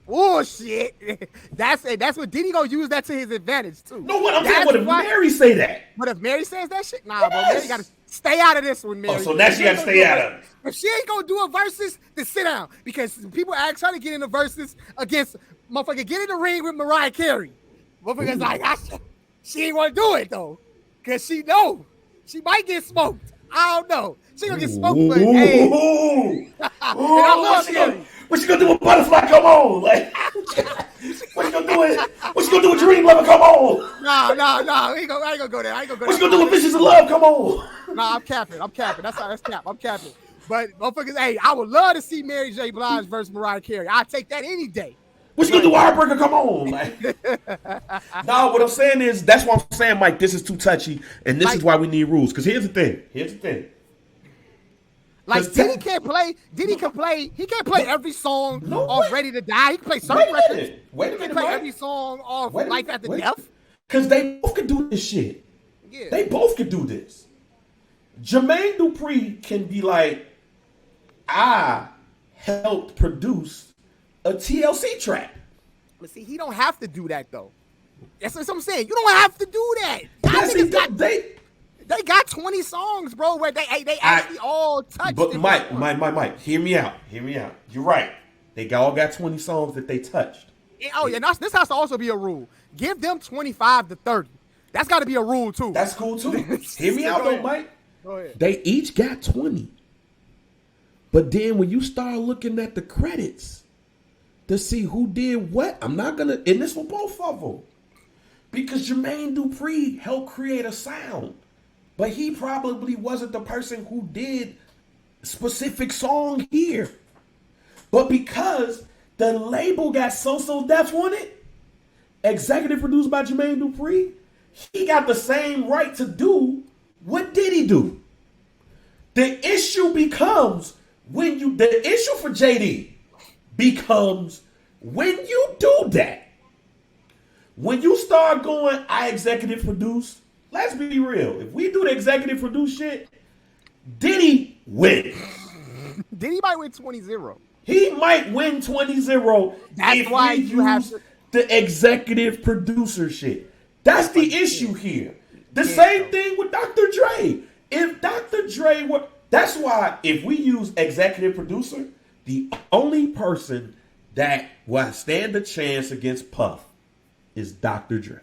Bullshit. That's what Diddy gonna use that to his advantage too. No, what I'm saying, what if Mary say that? What if Mary says that shit? Nah, bro. Mary gotta stay out of this one, Mary. Oh, so now she gotta stay out of it. If she ain't gonna do a versus, then sit down. Because people ask her to get in the versus against motherfucker, get in the ring with Mariah Carey. Motherfucker's like, she ain't wanna do it though. Cause she know she might get smoked. I don't know. She gonna get smoked, but hey. I love Mary. What you gonna do with Butterfly? Come on, like what you gonna do with Dream Lover? Come on. No. I ain't gonna go there. What you gonna do with Visions of Love? Come on. Nah, I'm capping. That's cap. I'm capping. But motherfuckers, hey, I would love to see Mary J. Blige versus Mariah Carey. I'd take that any day. What you gonna do with Heartbreaker? Come on, like. No, what I'm saying is that's what I'm saying, Mike. This is too touchy, and this is why we need rules. Because here's the thing. Like Diddy can't play. Diddy can play. He can't play every song off Ready to Die. He can play some records. Wait a minute. He can play every song off Life After Death. Because they both can do this shit. Yeah. They both can do this. Jermaine Dupri can be like, I helped produce a TLC track. But see, he don't have to do that though. That's what I'm saying. You don't have to do that. They got 20 songs, bro, where they actually all touched. But Mike, hear me out. You're right. They all got 20 songs that they touched. This has to also be a rule. Give them 25 to 30. That's got to be a rule too. That's cool too. Hear me out though, Mike. Go ahead. They each got 20. But then when you start looking at the credits to see who did what, I'm not gonna. And this for both of them, because Jermaine Dupri helped create a sound. But he probably wasn't the person who did specific song here. But because the label got So Def on it, executive produced by Jermaine Dupri, he got the same right to do what did he do. The issue becomes the issue for JD becomes when you do that. When you start going, I executive produced. Let's be real. If we do the executive produce shit, Diddy wins. Diddy might win 20-0. He might win 20-0. That's why you have to. the executive producer shit. That's the issue here. The same thing with Dr. Dre. If Dr. Dre were, that's why if we use executive producer, the only person that will stand a chance against Puff is Dr. Dre.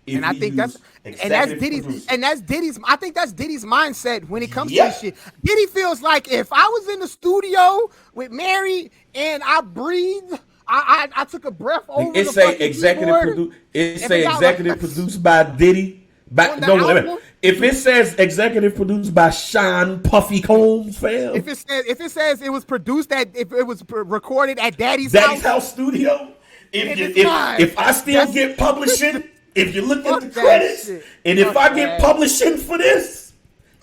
And I think that's Diddy's I think that's Diddy's mindset when it comes to this shit. Diddy feels like if I was in the studio with Mary and I breathed, I took a breath over it the say executive executive produced by Diddy. If it says executive produced by Sean Puffy Combs, fam. If it says it was produced if it was recorded at Daddy's house studio. If I still get publishing, if you look at the credits, and if I get publishing for this,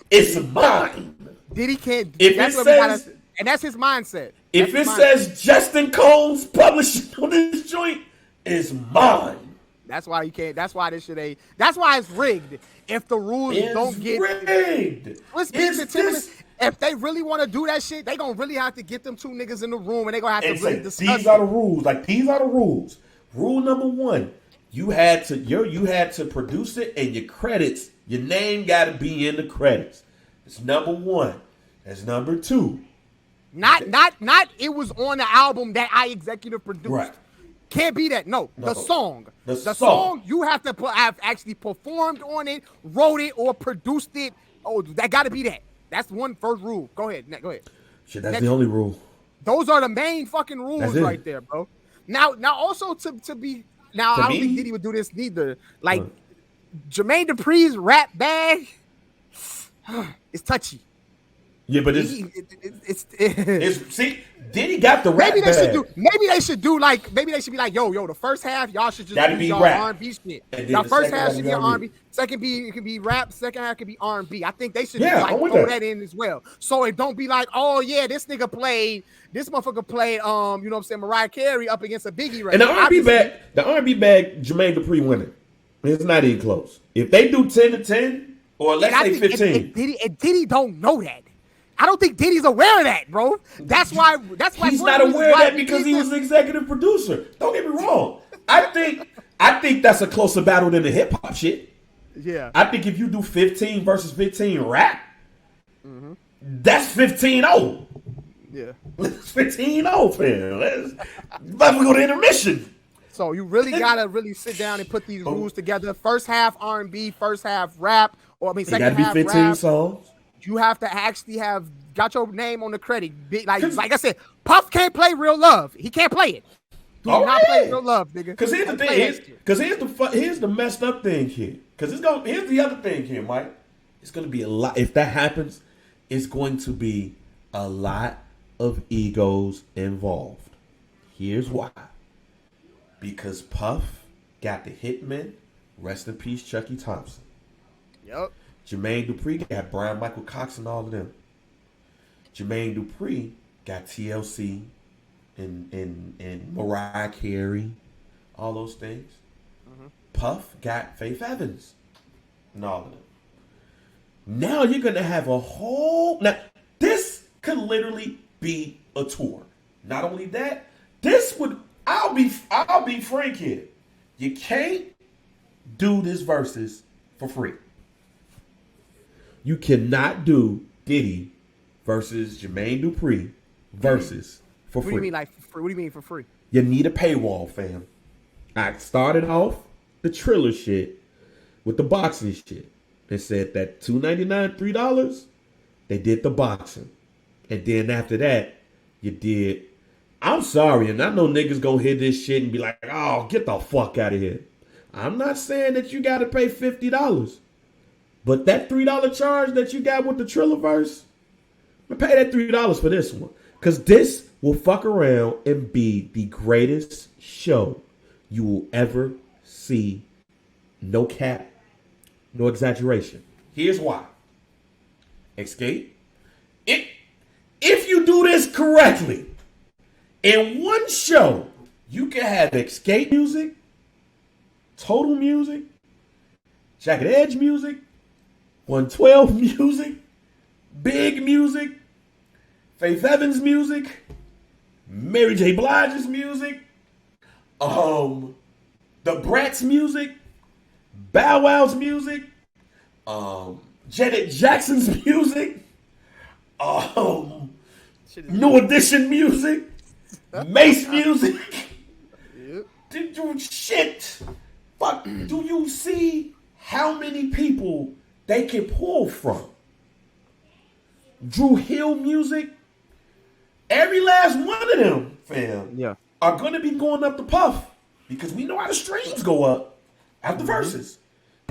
it's mine. Diddy can't. If it says, and that's his mindset. If it says Justin Combs publishing on this joint, it's mine. That's why you can't. That's why this shit ain't. That's why it's rigged. If the rules don't get rigged, if they really want to do that shit, they gonna really have to get them two niggas in the room, and they gonna have to really discuss. These are the rules. Like these are the rules. Rule number 1: you had to produce it, and your credits, your name got to be in the credits. That's number 1. That's number 2. Not. It was on the album that I executive produced. Right. Can't be that. No, the song. The song you have to have actually performed on it, wrote it, or produced it. Oh, that got to be that. That's one first rule. Go ahead. Shit, that's the only rule. Those are the main fucking rules right there, bro. Now also to be now, I don't think Diddy would do this neither. Like Jermaine Dupri's rap bag, it's touchy. Yeah, but it's see, Diddy got the rap bag. Maybe they should be like, yo, the first half y'all should just do y'all R&B shit. Y'all first half should be R&B. Second it can be rap. Second half could be R&B. I think they should throw that in as well. So it don't be like, oh yeah, this motherfucker played, you know what I'm saying, Mariah Carey up against a Biggie record. And the R&B bag, Jermaine Dupri winning. It's not even close. If they do 10-10, or let's say 15. Diddy don't know that. I don't think Diddy's aware of that, bro. That's why he's not aware of that because he was the executive producer. Don't get me wrong. I think that's a closer battle than the hip hop shit. Yeah. I think if you do 15 versus 15 rap, that's 15-0. Yeah. It's 15-0, fam. Let's go to intermission. So you really gotta really sit down and put these rules together. First half R&B, first half rap, second half 15 rap. Songs. You have to actually have got your name on the credit. Like I said, Puff can't play Real Love. He can't play it. Do not play Real Love, nigga. Because here's the thing. Here's the messed up thing here. Here's the other thing here, Mike. It's gonna be a lot. If that happens, it's going to be a lot of egos involved. Here's why. Because Puff got the hitmen. Rest in peace, Chucky Thompson. Yep. Jermaine Dupri got Brian Michael Cox and all of them. Jermaine Dupri got TLC and Mariah Carey, all those things. Puff got Faith Evans and all of them. Now you're gonna have a whole. Now this could literally be a tour. Not only that, this would. I'll be frank here. You can't do this versus for free. You cannot do Diddy versus Jermaine Dupri versus for free. What do you mean, like, what do you mean for free? You need a paywall, fam. I started off the Triller shit with the boxing shit. They said that $2.99, $3, they did the boxing. And then after that, you did. I'm sorry, and I know niggas gonna hear this shit and be like, oh, get the fuck out of here. I'm not saying that you gotta pay $50. But that $3 charge that you got with the Triller verse, I'm gonna pay that $3 for this one. Because this will fuck around and be the greatest show you will ever see. No cap, no exaggeration. Here's why. Escape. If you do this correctly, in one show, you can have Escape music, Total music, Jagged Edge music, 112 music, Big music, Faith Evans music, Mary J. Blige's music, the Brat's music, Bow Wow's music, Janet Jackson's music, New Edition music, Mace music. Did you shit? Fuck, do you see how many people they can pull from? Drew Hill music, every last one of them, fam, are gonna be going up the puff because we know how the streams go up after verses.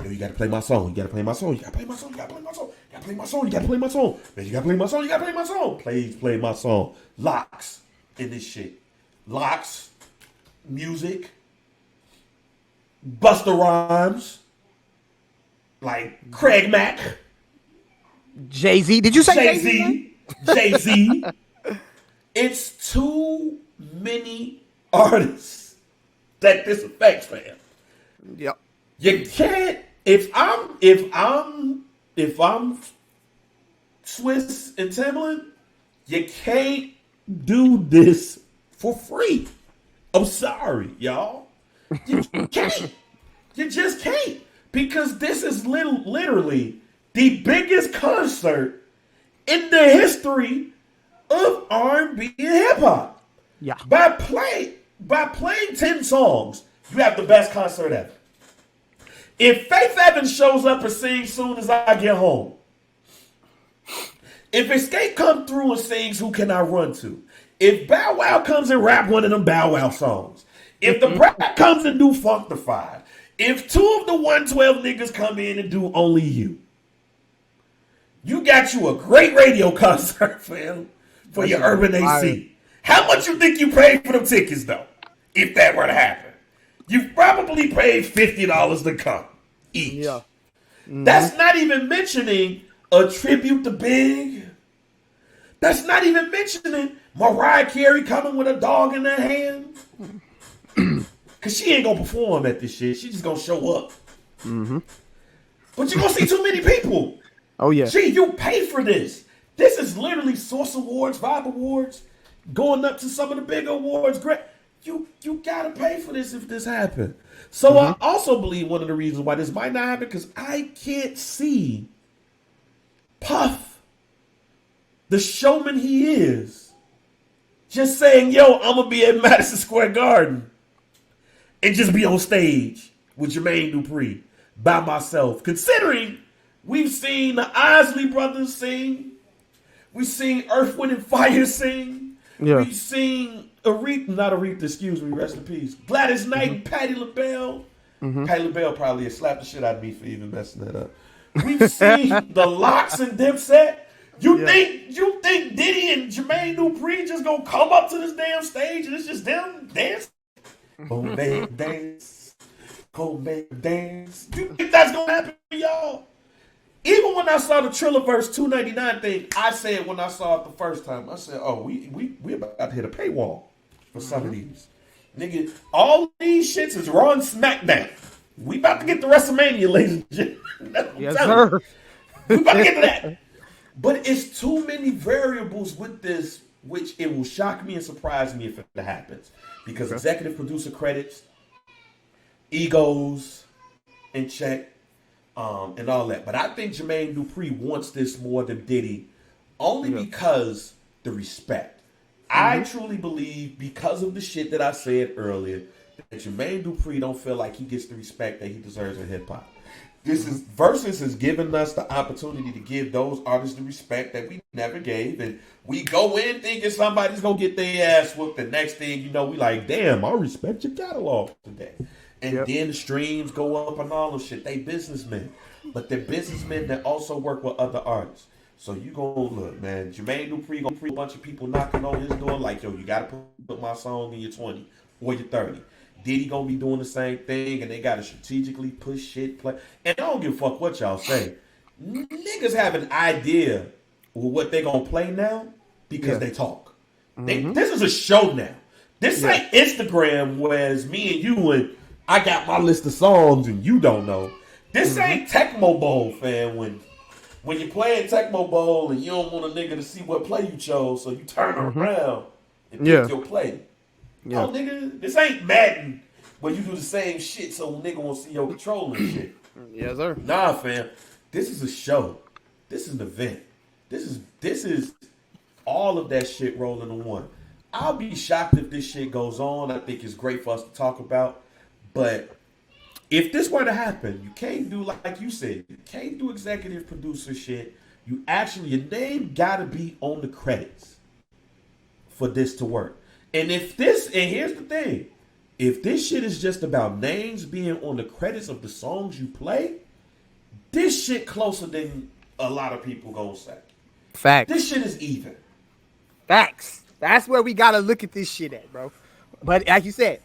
Yo, you gotta play my song. You gotta play my song. You gotta play my song. You gotta play my song. You gotta play my song. You gotta play my song. Man, you gotta play my song. You gotta play my song. Please play my song. Locks in this shit. Locks, music, Busta Rhymes, like Craig Mack, Jay-Z. Did you say Jay-Z? Jay-Z. It's too many artists that this affects, fam. Yep. You can't. If I'm Swiss and Timbaland, you can't do this for free. I'm sorry, y'all. You can't. You just can't. Because this is literally the biggest concert in the history of R&B and hip hop. Yeah. By playing 10 songs, you have the best concert ever. If Faith Evans shows up and sings Soon As I Get Home, if Escape comes through and sings Who Can I Run To, if Bow Wow comes and rap one of them Bow Wow songs, if the Brat comes and do Funkdafied, if two of the 112 niggas come in and do Only You, you got you a great radio concert, fam, for your urban AC. How much you think you paid for them tickets, though, if that were to happen? You probably paid $50 to come each. Yeah. Mm-hmm. That's not even mentioning a tribute to Big. That's not even mentioning Mariah Carey coming with a dog in her hand. Because she ain't going to perform at this shit. She just going to show up. Mm-hmm. But you're going to see too many people. Oh, yeah. Gee, you pay for this. This is literally Source Awards, Vibe Awards, going up to some of the big awards. You got to pay for this if this happens. So I also believe one of the reasons why this might not happen, because I can't see Puff, the showman he is, just saying, yo, I'm going to be at Madison Square Garden and just be on stage with Jermaine Dupri by myself. Considering we've seen the Isley Brothers sing. We've seen Earth, Wind, and Fire sing. Yeah. We've seen Aretha, excuse me, rest in peace. Gladys Knight and Patti LaBelle. Patti LaBelle probably had slapped the shit out of me for even messing that up. We've seen the Locks and Dipset. You think Diddy and Jermaine Dupri just gonna come up to this damn stage and it's just them dancing? Oh, baby, dance. Cold baby, dance. You think that's gonna happen to y'all? Even when I saw the Trillaverse 299 thing, I said when I saw it the first time, I said, oh, we about to hit a paywall for some of these. Nigga, all these shits is Raw and SmackDown. We about to get to WrestleMania, ladies and gentlemen. Yes, sir. We about to get to that. But it's too many variables with this, which it will shock me and surprise me if it happens. Because executive producer credits, egos in check, and all that. But I think Jermaine Dupri wants this more than Diddy, only because the respect. I truly believe, because of the shit that I said earlier, that Jermaine Dupri don't feel like he gets the respect that he deserves in hip hop. This is Verzuz has given us the opportunity to give those artists the respect that we never gave, and we go in thinking somebody's gonna get their ass whooped. The next thing you know, we like, damn, I respect your catalog today. And then the streams go up and all of shit. They businessmen. But they're businessmen that also work with other artists. So you go look, man. Jermaine Dupri gonna a bunch of people knocking on his door like, yo, you gotta put my song in your 20 or your 30. Diddy gonna be doing the same thing, and they gotta strategically push shit, play. And I don't give a fuck what y'all say. Niggas have an idea of what they gonna play now because they talk. This is a show now. This ain't Instagram, whereas me and you and I got my list of songs and you don't know. This ain't Tecmo Bowl, fam. When you're playing Tecmo Bowl and you don't want a nigga to see what play you chose, so you turn around and pick your play. Oh, nigga, this ain't Madden But you do the same shit so nigga won't see your control and shit. Yes, sir. Nah, fam. This is a show. This is an event. This is all of that shit rolling in one. I'll be shocked if this shit goes on. I think it's great for us to talk about. But if this were to happen, you can't do like you said. You can't do executive producer shit. You actually, your name gotta be on the credits for this to work. And here's the thing. If this shit is just about names being on the credits of the songs you play, this shit closer than a lot of people gonna say. Facts. This shit is even. Facts. That's where we gotta look at this shit at, bro. But like you said,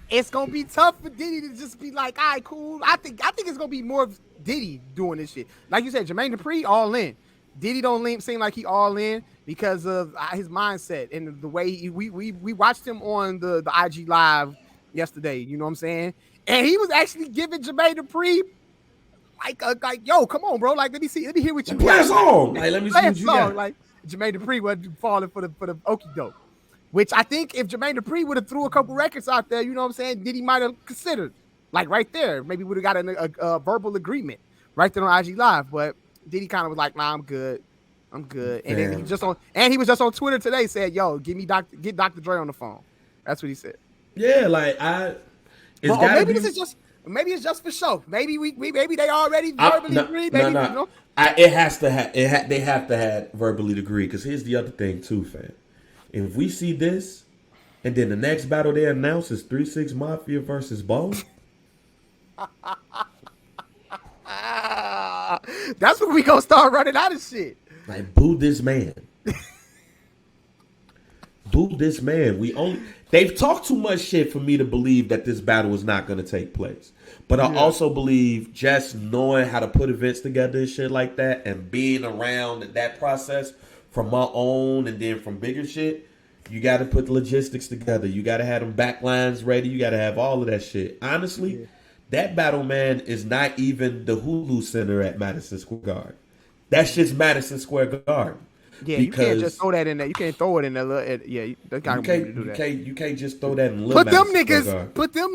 it's gonna be tough for Diddy to just be like, all right, cool. I think it's gonna be more of Diddy doing this shit. Like you said, Jermaine Dupri all in. Diddy don't seem like he all in because of his mindset and the way we watched him on the IG live yesterday. You know what I'm saying? And he was actually giving Jermaine Dupri like, yo, come on, bro. Like, let me hear what you play a song. Like, let me see what you got. Like, Jermaine Dupri wasn't falling for the okie doke. Which I think if Jermaine Dupri would have threw a couple records out there, you know what I'm saying, Diddy might have considered. Like right there, maybe would have got a verbal agreement right there on IG Live. But Diddy kind of was like, nah, I'm good. And then he was just on Twitter today said, yo, get Dr. Dre on the phone. That's what he said. Yeah, like maybe it's just for show. Maybe they already verbally agreed. They have to have verbally agreed. Because here's the other thing too, fam. If we see this, and then the next battle they announce is 3-6 Mafia versus Bone. That's when we gonna start running out of shit. Like, boo this man. Boo this man. They've talked too much shit for me to believe that this battle is not gonna take place. But I also believe just knowing how to put events together and shit like that, and being around that process from my own and then from bigger shit, you got to put the logistics together. You got to have them backlines ready. You got to have all of that shit. Honestly, that battle, man, is not even the Hulu Center at Madison Square Garden. That shit's Madison Square Garden. Yeah, you can't just throw that in there. You can't throw it in there. You can't just throw that in. Put them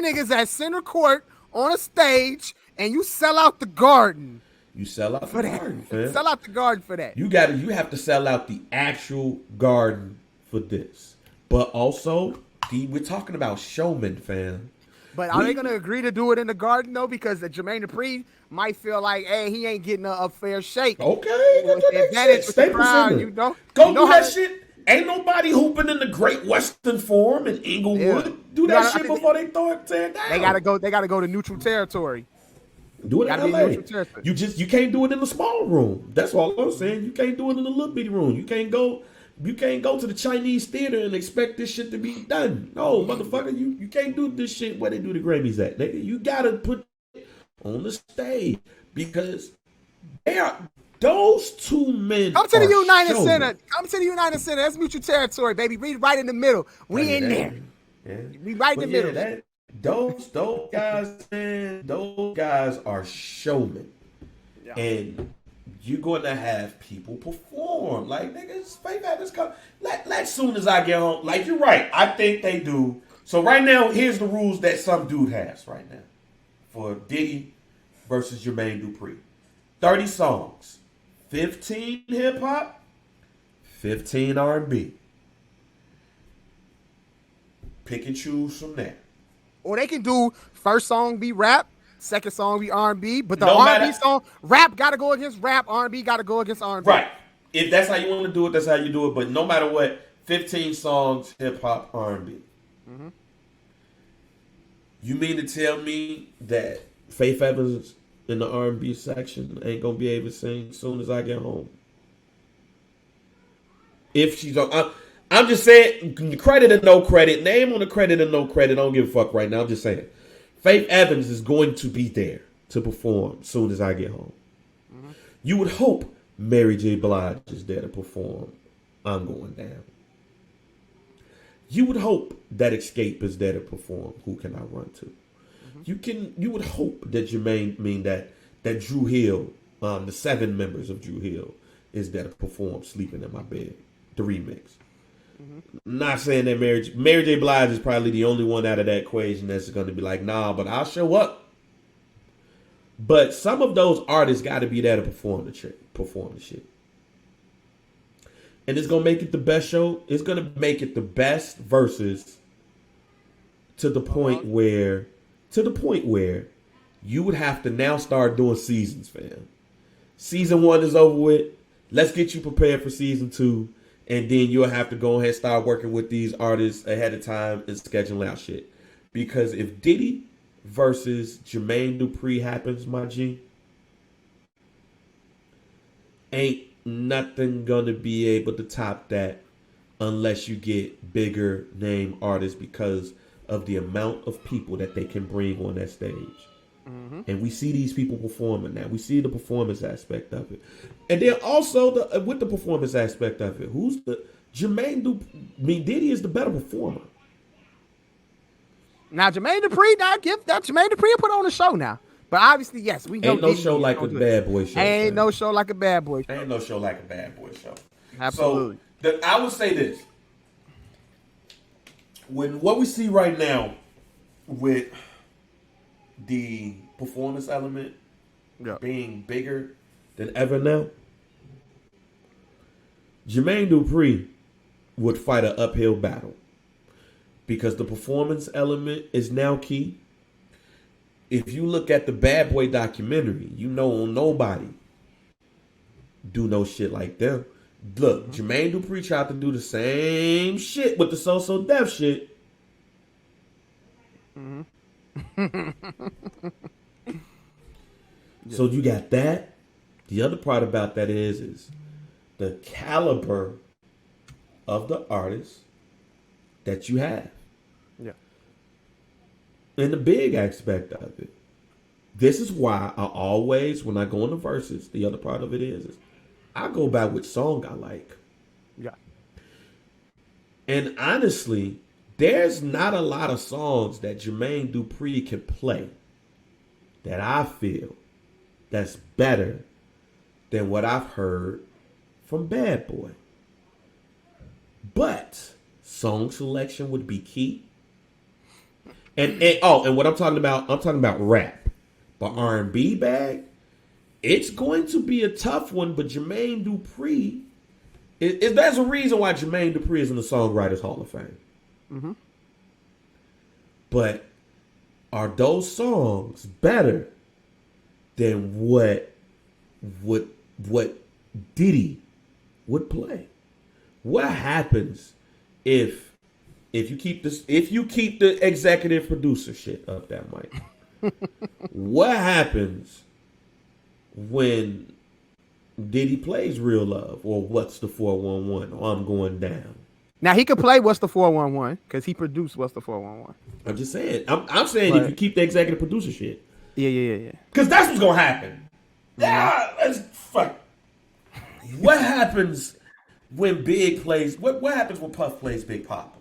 niggas at center court on a stage, and you sell out the Garden. You sell out the Garden, fam. Sell out the Garden for that. You have to sell out the actual Garden for this. But also, we're talking about showman, fam. But are they gonna agree to do it in the Garden though? Because the Jermaine Dupri might feel like, hey, he ain't getting a fair shake. Okay, go do that shit. Ain't nobody hooping in the Great Western Forum in Inglewood. Yeah. Do that shit before they throw it down. They gotta go to neutral territory. Do it in LA. You can't do it in the small room. That's all I'm saying. You can't do it in the little bitty room. You can't go to the Chinese theater and expect this shit to be done. No, motherfucker, you can't do this shit where they do the Grammys at. You gotta put it on the stage because those two men. Come to the United Center. Come to the United Center. That's mutual territory, baby. We right in the middle. We in there. Yeah. We right in the middle. Those guys, man, those guys are showmen. Yeah. And you're going to have people perform. Like, niggas, Faith Evans come. Let soon as I get home. Like, you're right. I think they do. So right now, here's the rules that some dude has right now. For Diddy versus Jermaine Dupri. 30 songs. 15 hip-hop. 15 R&B. Pick and choose from there. Or they can do first song be rap, second song be R&B, but the R&B song, rap got to go against rap, R&B got to go against R&B. Right. If that's how you want to do it, that's how you do it. But no matter what, 15 songs, hip-hop, R&B. Mm-hmm. You mean to tell me that Faith Evans in the R&B section ain't going to be able to sing as soon as I get home? If she's on... I'm just saying, credit and no credit. Name on the credit and no credit. I don't give a fuck right now. I'm just saying. Faith Evans is going to be there to perform as soon as I get home. Mm-hmm. You would hope Mary J. Blige is there to perform I'm Going Down. You would hope that Escape is there to perform Who Can I Run To. Mm-hmm. You would hope that that Drew Hill, the 7 members of Drew Hill, is there to perform Sleeping in My Bed, the remix. Not saying that Mary J. Blige is probably the only one out of that equation that's going to be like, nah, but I'll show up. But some of those artists got to be there to perform the shit. And it's going to make it the best show. It's going to make it the best versus to the point where you would have to now start doing seasons, fam. Season 1 is over with. Let's get you prepared for season 2. And then you'll have to go ahead and start working with these artists ahead of time and scheduling out shit. Because if Diddy versus Jermaine Dupri happens, my G, ain't nothing gonna be able to top that unless you get bigger name artists because of the amount of people that they can bring on that stage. And we see these people performing now. We see the performance aspect of it. And then also with the performance aspect of it, who's the Jermaine Dupri? I mean, Diddy is the better performer. Now Jermaine Dupri, Jermaine Dupri put on a show now. But obviously, yes, we know ain't no show like a Bad Boy show. Ain't no show like a Bad Boy show. Ain't no show like a Bad Boy show. Absolutely. So I would say this. What we see right now with the performance element being bigger than ever now, Jermaine Dupri would fight an uphill battle because the performance element is now key. If you look at the Bad Boy documentary, you know nobody do no shit like them. Look, Jermaine Dupri tried to do the same shit with the So Def shit. So you got that. The other part about that is the caliber of the artists that you have. Yeah. And the big aspect of it. This is why I always, when I go into Verzuz, the other part of it is I go by which song I like. Yeah. And honestly, there's not a lot of songs that Jermaine Dupri can play that I feel that's better than what I've heard from Bad Boy. But song selection would be key. And what I'm talking about rap. But R&B bag, it's going to be a tough one, but Jermaine Dupri, there's a reason why Jermaine Dupri is in the Songwriters Hall of Fame. But are those songs better than what Diddy would play? What happens if you keep the executive producer shit up that mic? What happens when Diddy plays Real Love or What's the 411 or I'm Going Down? Now he could play What's the 411 because he produced What's the 411. I'm just saying. I'm saying if you keep the executive producer shit. Yeah. Because that's what's gonna happen. Yeah, that's fuck. What happens when Big plays? What happens when Puff plays Big Papa?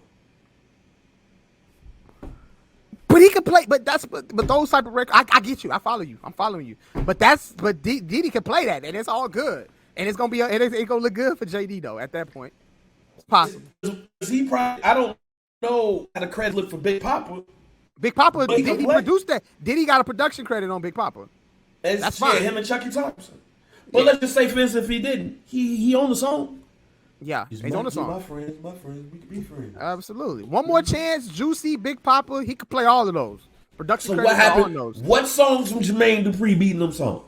But he could play. But those type of records. I get you. I follow you. I'm following you. But Diddy can play that, and it's all good, and it's gonna be it's gonna look good for JD though. At that point, it's possible. He probably. I don't know how the credit look for Big Papa. Big Papa, Diddy produced that. Diddy got a production credit on Big Papa. That's fine. Him and Chucky Thompson. But let's just say, for instance, if he didn't, he owned the song. Yeah, he's on the song. My friends, we can be friends. Absolutely. One More Chance, Juicy, Big Papa, he could play all of those. Production so credit what happened? on those. What songs from Jermaine Dupri beating them songs?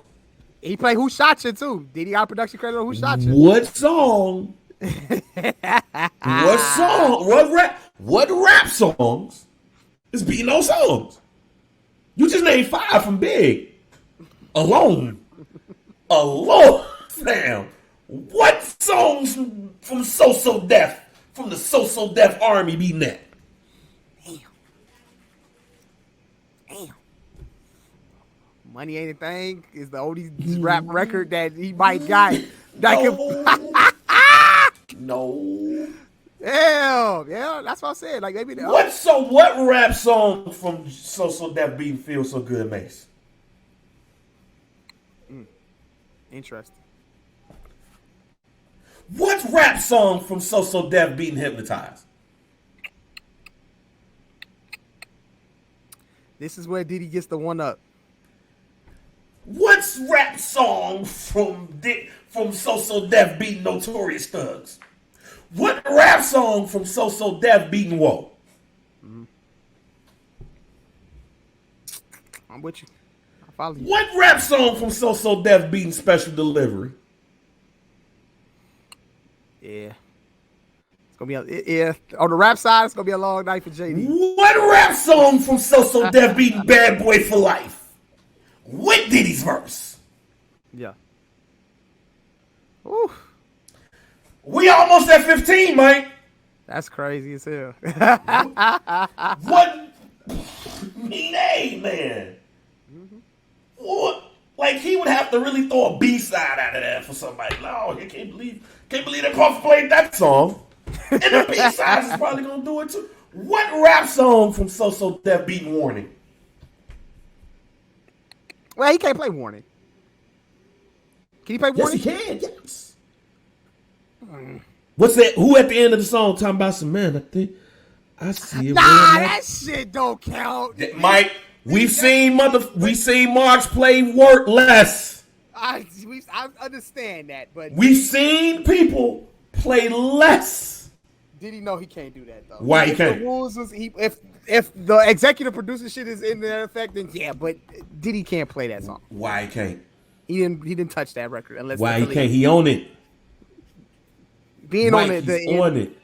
He played Who Shot You too. Diddy got a production credit on Who Shot You. What song? What song? What rap songs is beating those songs? You just named 5 from Big. Alone, fam. What songs from So Def, from the So Def Army beating that? Damn. Money Ain't a Thing is the only rap record that he might got. No. Hell, yeah, that's what I said. Like maybe what rap song from So Def beating Feel So Good, Mace? Interesting. What rap song from So So Def beating Hypnotized? This is where Diddy gets the one up. What's rap song from So So Def beating Notorious Thugs? What rap song from So So Def beating Whoa? I'm with you. I follow you. What rap song from So So Def beating Special Delivery? Yeah. It's gonna be on the rap side, it's gonna be a long night for JD. What rap song from So So Def beating Bad Boy for Life? With Diddy's verse. Yeah. Ooh. We almost at 15, Mike. That's crazy as hell. What? Mean A, man. What? Like, he would have to really throw a B-side out of that for somebody. No, you can't believe that Puff played that song. And the B-side is probably going to do it too. What rap song from So So Def beating Warning? Well, he can't play Warning. Can he play Warning? Yes, he can. Yes. What's that? Who at the end of the song talking about some man? I think I see it. Nah, that shit don't count. Mike, we've seen Marks play work less. I understand that, but We've seen people play less. Did he know he can't do that though? Why he can't? The rules was if the executive producer shit is in that effect, then yeah. But Diddy can't play that song. Why he can't? He didn't touch that record unless. Why he can't? He own it. Being Mike, on it, he's on it.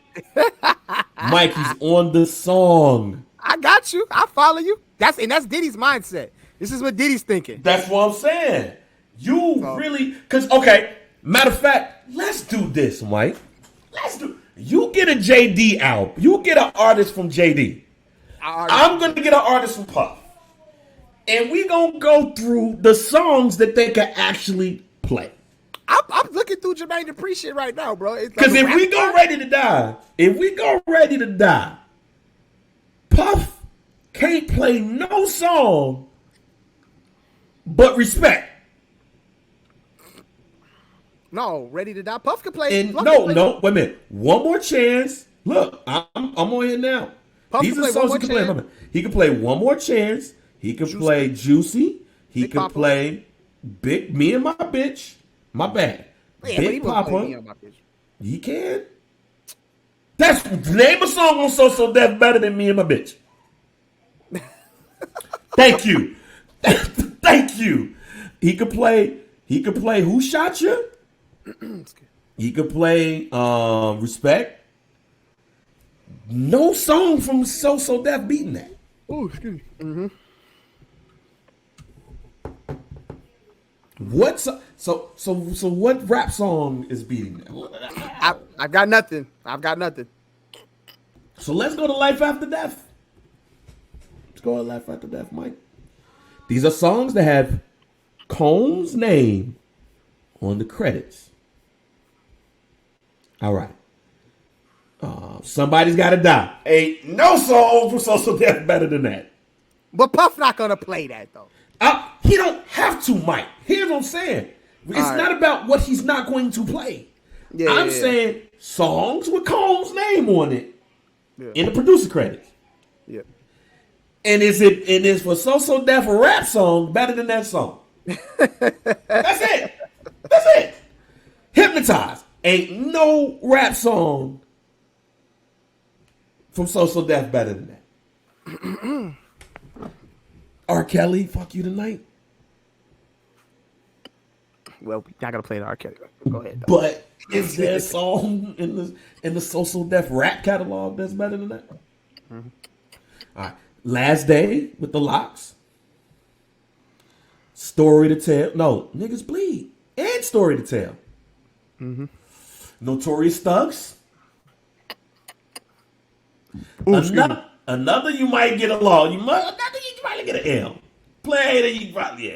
Mike, he's on the song. I got you. I follow you. That's Diddy's mindset. This is what Diddy's thinking. That's what I'm saying. Really, because okay. Matter of fact, let's do this, Mike. You get a JD album. You get an artist from JD. I'm gonna get an artist from Puff, and we gonna go through the songs that they can actually play. I'm looking through Jermaine Dupri shit right now, bro. Because if we go ready to die, Puff can't play no song but Respect. No, Ready to Die. Puff can play. And no, wait a minute. One More Chance. Look, I'm on here now. Puff These are songs he can play. He can play One More Chance. He can play Juicy. He can play Big Me and My Bitch. My bad. Yeah, Big Papa. He can. Name a song on So So Def better than Me and My Bitch. Thank you. Thank you. He could play Who Shot You? He could play Respect. No song from So So Def beating that. Oh, excuse me. Mm-hmm. So what rap song is beating that? I've got nothing. So let's go to Life After Death. Let's go to Life After Death, Mike. These are songs that have Combs' name on the credits. All right. Somebody's Gotta Die. Ain't no song from So So Def better than that. But Puff not gonna play that though. He don't have to, Mike. Here's what I'm saying. It's not about what he's not going to play. I'm saying songs with Combs' name on it in the producer credits. Yeah. And is for So So Def a rap song better than that song? That's it. Hypnotized. Ain't no rap song from So So Def better than that. R. Kelly, Fuck You Tonight. Well, we're not gonna play the R. Kelly. Go ahead. Though. But is there a song in the So So Def rap catalog that's better than that? Mm-hmm. All right. Last Day with the Locks. Story to Tell. No, Niggas Bleed. And Story to Tell. Mm-hmm. Notorious Thugs. Another you might get along. You might get an L. Play that you probably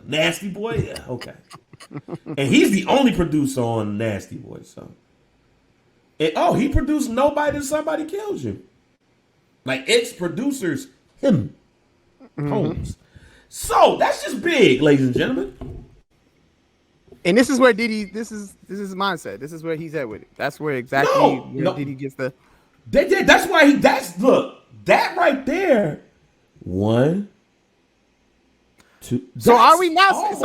Nasty Boy. Yeah, okay. And he's the only producer on Nasty Boy. So, he produced Nobody Till Somebody Kills You. Like it's producers him, Combs. So that's just big, ladies and gentlemen. And this is where Diddy. This is his mindset. This is where he's at with it. That's where exactly Diddy gets the. That's why he. Look, that right there. 1, 2. So are we now?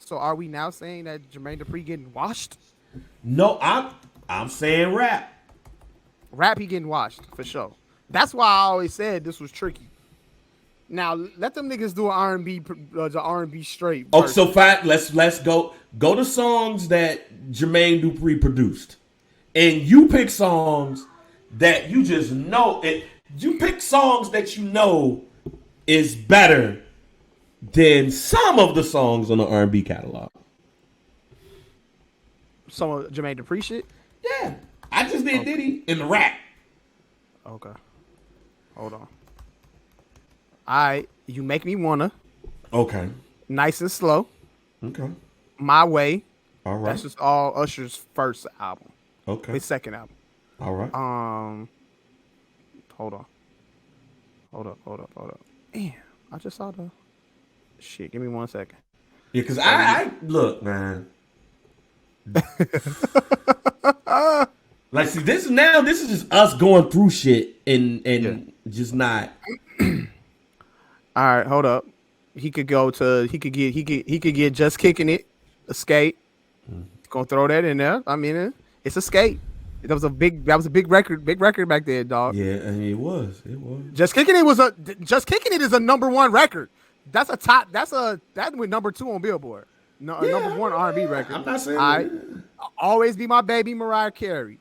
So are we now saying that Jermaine Dupri getting washed? No, I'm saying rap. Rap, he getting washed for sure. That's why I always said this was tricky. Now let them niggas do an R&B, the R&B straight. Oh, so fine. Let's go to songs that Jermaine Dupri produced, and you pick songs that you just know it. You pick songs that you know is better than some of the songs on the R&B catalog. Some of Jermaine Dupri shit. Yeah, I just did Diddy in the rap. Okay, hold on. All right, You Make Me Wanna. Okay. Nice and Slow. Okay. My Way. All right. That's just all Usher's first album. Okay. His second album. All right. Hold up. Damn, I just saw the shit. Give me 1 second. Yeah, because I look, man. Like, see, this is just us going through shit and just not. All right, hold up. He could get Just Kicking It, Escape. Gonna throw that in there. I mean, it's Escape. That was a big record back then, dog. Yeah, I mean, it was. Just Kicking It is a number 1 record. That went number 2 on Billboard. Number 1 R&B record. I'm not saying Always Be My Baby, Mariah Carey.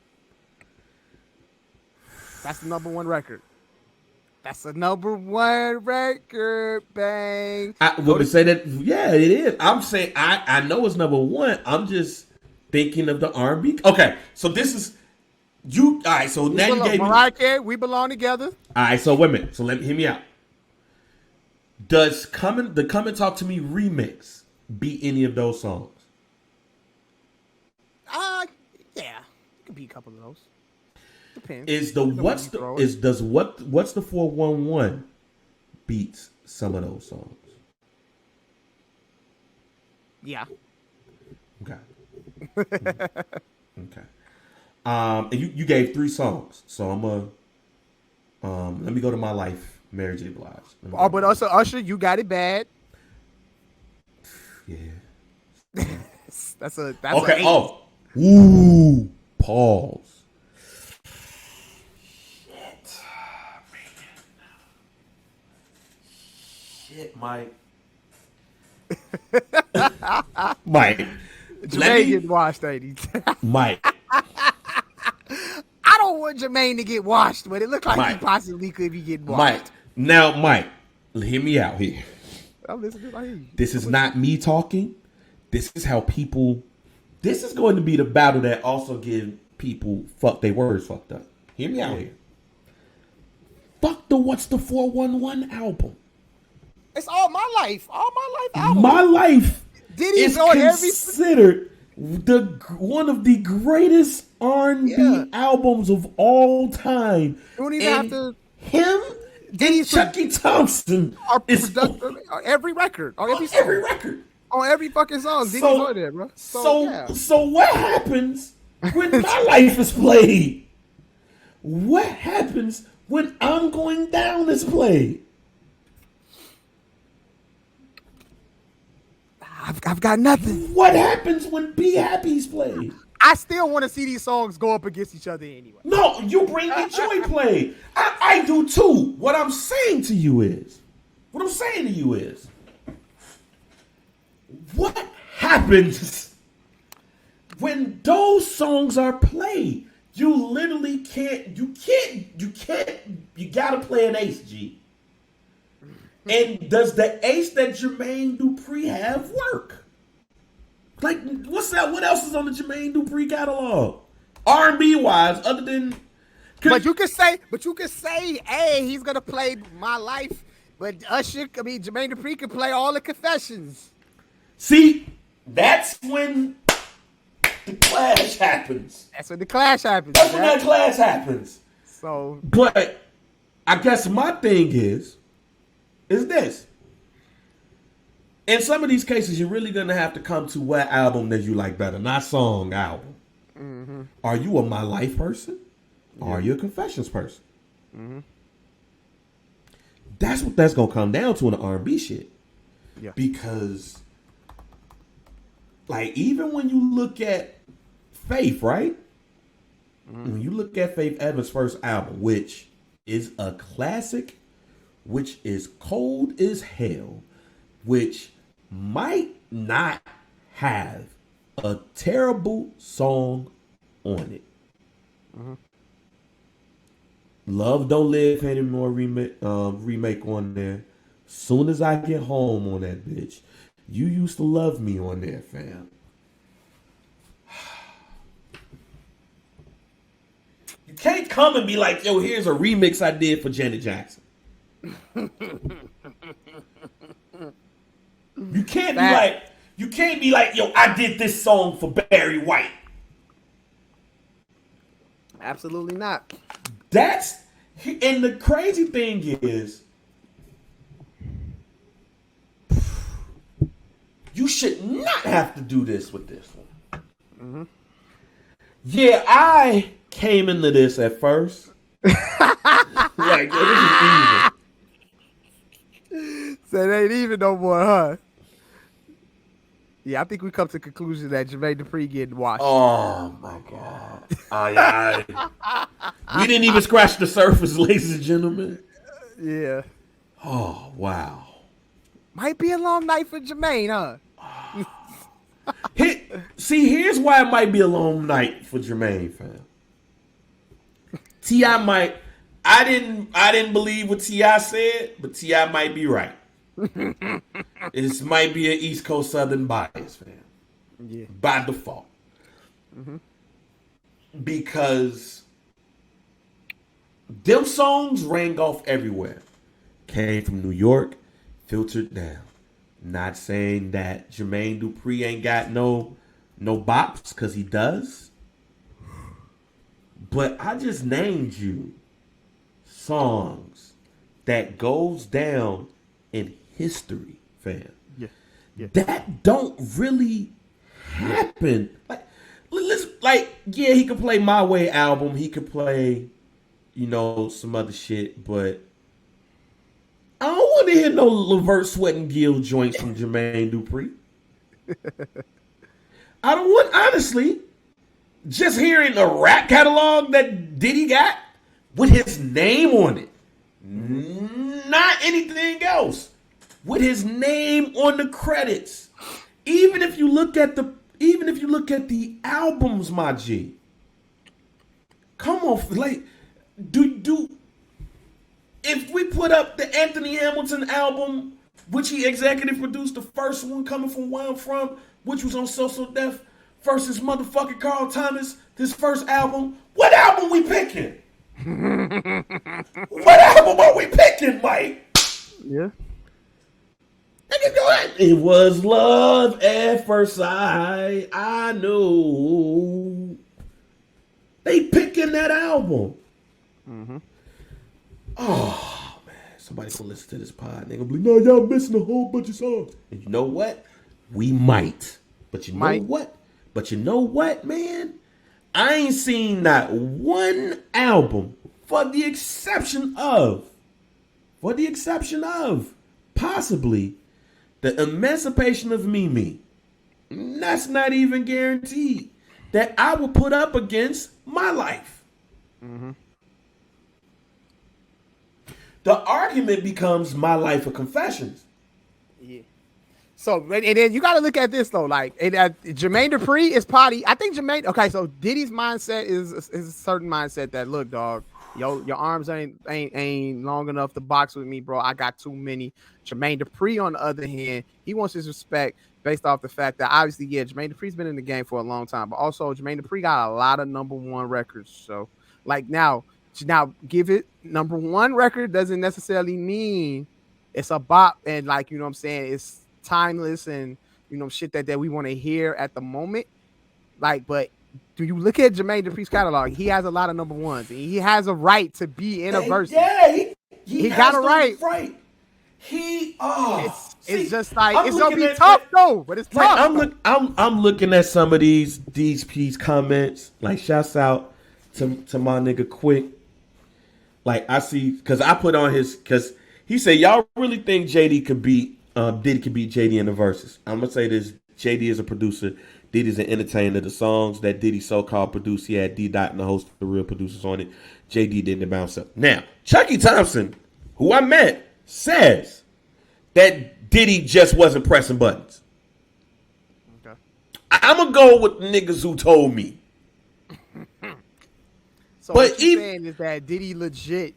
That's the number 1 record. That's a number 1 record, bang. I would say that, yeah, it is. I'm saying I know it's number 1. I'm just thinking of the R&B. Okay, so this is you. All right, so now you gave Mariah Carey, We Belong Together. All right, so wait a minute. So hear me out. Does Come and Talk to Me remix beat any of those songs? Yeah, it could be a couple of those. Depends. What's the 411 beats some of those songs? Yeah. Okay. Okay. And you gave 3 songs, so I'm let me go to My Life, Mary J. Blige. But also Usher, You Got It Bad. Yeah. that's okay. An 8. Oh. Ooh. Pause. Shit, Mike. Mike. Jermaine getting washed, ain't he? Mike. I don't want Jermaine to get washed, but it looks like he possibly could be getting washed. Mike, hear me out here. I'm listening. I hear you. This is not me talking. This is how people. This is going to be the battle that also give people their words fucked up. Hear me out here. Fuck the What's the 411 album. It's All My Life. All My Life album. My Life Diddy's is on considered one of the greatest R&B albums of all time. You don't even have to. Him, Diddy's Chucky Thompson is on every record, on every song. Every record. On every fucking song, Diddy's on there, bro. So what happens when My Life is played? What happens when I'm Going Down is played? I've got nothing. What happens when Be Happy's played? I still want to see these songs go up against each other anyway. No, you bring me Joy played. I do too. What I'm saying to you is, what happens when those songs are played? You literally can't. You gotta play an ace, G. And does the ace that Jermaine Dupri have work? Like, what's that? What else is on the Jermaine Dupri catalog? R&B wise, other than. But you could say, hey, he's gonna play My Life, but Jermaine Dupri could play all the Confessions. See, that's when the clash happens. That's when that clash happens. So, but I guess my thing is this. in some of these cases, you're really gonna have to come to what album that you like better, not song album. Mm-hmm. Are you a My Life person? Or are you a Confessions person? Mm-hmm. That's what that's gonna come down to in the R&B shit. Yeah. Because, like, even when you look at Faith, right? Mm-hmm. When you look at Faith Evans' first album, which is a classic, which is cold as hell, which might not have a terrible song on it. Mm-hmm. Love Don't Live Anymore remake on there. Soon as I Get Home on that bitch. You Used to Love Me on there, fam. You can't come and be like, yo, here's a remix I did for Janet Jackson. You can't be like, yo, I did this song for Barry White. Absolutely not. And the crazy thing is, you should not have to do this with this one. Mm-hmm. Yeah, I came into this at first. Like, yo, this is easy. So it ain't even no more, huh? Yeah, I think we come to the conclusion that Jermaine Dupri getting washed. Oh my God! We didn't even scratch the surface, ladies and gentlemen. Yeah. Oh wow! Might be a long night for Jermaine, huh? Here's why it might be a long night for Jermaine, fam. T.I. might. I didn't believe what T.I. said, but T.I. might be right. This might be an East Coast Southern bias, fam. Yeah. By default. Mm-hmm. Because them songs rang off everywhere. Came from New York, filtered down. Not saying that Jermaine Dupri ain't got no bops, because he does. But I just named you songs that goes down in history, fam. Yeah. That don't really happen. Yeah, he could play My Way album. He could play, some other shit, but I don't want to hear no Levert Sweat and Gill joints from Jermaine Dupri. I don't want, honestly, just hearing a rap catalog that Diddy got with his name on it. Not anything else. With his name on the credits. Even if you look at the albums, my G. Come on, like, if we put up the Anthony Hamilton album, which he executive produced, the first one coming from where I'm from, which was on So Def, versus motherfucking Carl Thomas, this first album, what album we picking? What album are we picking, Mike? Yeah. It was love at first sight. I know. They picking that album. Mm-hmm. Oh man, somebody's gonna listen to this pod. They're gonna be like, no, y'all missing a whole bunch of songs. And you know what? We might. But you know what? But you know what, man? I ain't seen not one album for the exception of possibly the Emancipation of Mimi. That's not even guaranteed that I will put up against My Life. Mm-hmm. The argument becomes My Life or Confessions. Yeah. So, and then you got to look at this though, like Jermaine Dupri is potty. I think Jermaine. Okay, so Diddy's mindset is a certain mindset that, look, dog, your arms ain't long enough to box with me, bro. I got too many. Jermaine Dupri, on the other hand, he wants his respect based off the fact that obviously, yeah, Jermaine Dupri's been in the game for a long time, but also Jermaine Dupri got a lot of #1 records. So, like now give it #1 record doesn't necessarily mean it's a bop and, like, you know what I'm saying, it's timeless and, shit that we want to hear at the moment. Like, but do you look at Jermaine Dupri's catalog? He has a lot of #1s. And he has a right to be in a verse. Yeah, he got a right. Right. It's just like it's gonna be tough though, but it's tough. I'm looking at some of these piece comments. Like, shouts out to my nigga Quick. Like, I see, because I put on his, because he said, y'all really think JD could beat Diddy could beat JD in the verses? I'm gonna say this: JD is a producer. Diddy's an entertainer. The songs that Diddy so-called produced, he had D-Dot and a host of the real producers on it. JD didn't bounce up. Now, Chucky Thompson, who I met, says that Diddy just wasn't pressing buttons. Okay. I'm going to go with niggas who told me. So but what you're saying is that Diddy legit.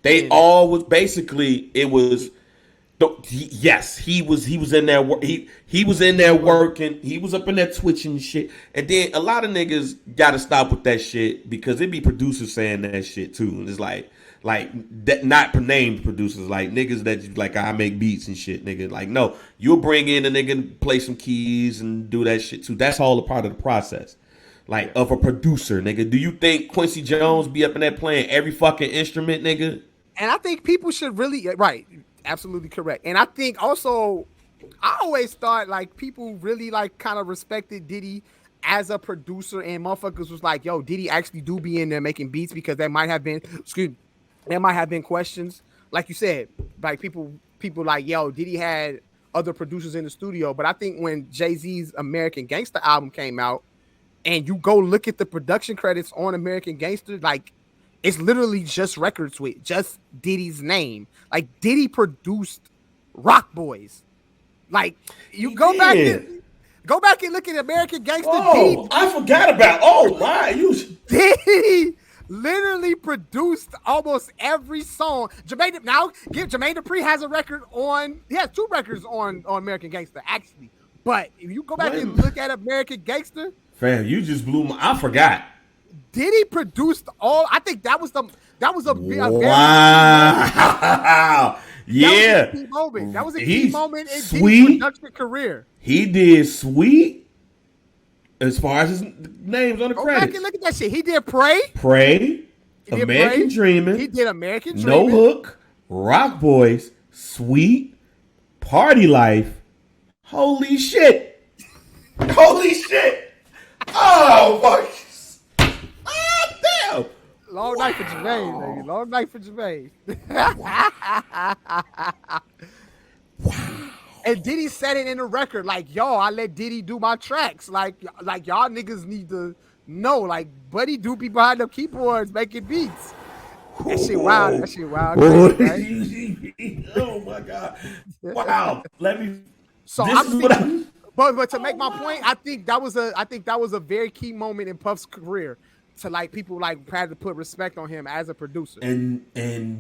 They all was basically, it was... Yes, he was in there. He was in there working. He was up in there twitching shit. And then a lot of niggas got to stop with that shit because it be producers saying that shit too. And it's like that, not named producers, like niggas that like I make beats and shit, nigga. Like, no, you'll bring in a nigga and play some keys and do that shit too. That's all a part of the process. Like, of a producer, nigga. Do you think Quincy Jones be up in there playing every fucking instrument, nigga? And I think people should really absolutely correct. And I think also, I always thought like people really like kind of respected Diddy as a producer, and motherfuckers was like, yo, Diddy actually do be in there making beats, because there might have been questions. Like you said, like people like, yo, Diddy had other producers in the studio. But I think when Jay-Z's American Gangster album came out and you go look at the production credits on American Gangster, like, it's literally just records with just Diddy's name. Like, Diddy produced Rock Boys. Like, you go back and look at American Gangster. Oh, Diddy, I forgot about. Oh my, Diddy literally produced almost every song. Jermaine Dupri has a record on. He has 2 records on American Gangster actually. But if you go back and look at American Gangster, fam, you just blew my. I forgot. Diddy produced all. I think that was a wow. Yeah, that was a key moment in Diddy's production career. He did Sweet as far as his names on the credits. Go back and look at that shit. He did Pray, American Dreaming. He did American Dreaming. No Hook, Rock Boys, Sweet, Party Life. Holy shit! Oh fuck! Long night for Jermaine, nigga. Long night for Jermaine. Wow. And Diddy said it in the record, like, yo, I let Diddy do my tracks. Like y'all niggas need to know, like, Buddy do be behind the keyboards making beats. That shit wild. Right? Oh my God. Wow. So but to make my point, I think that was a very key moment in Puff's career. To like people like had to put respect on him as a producer, and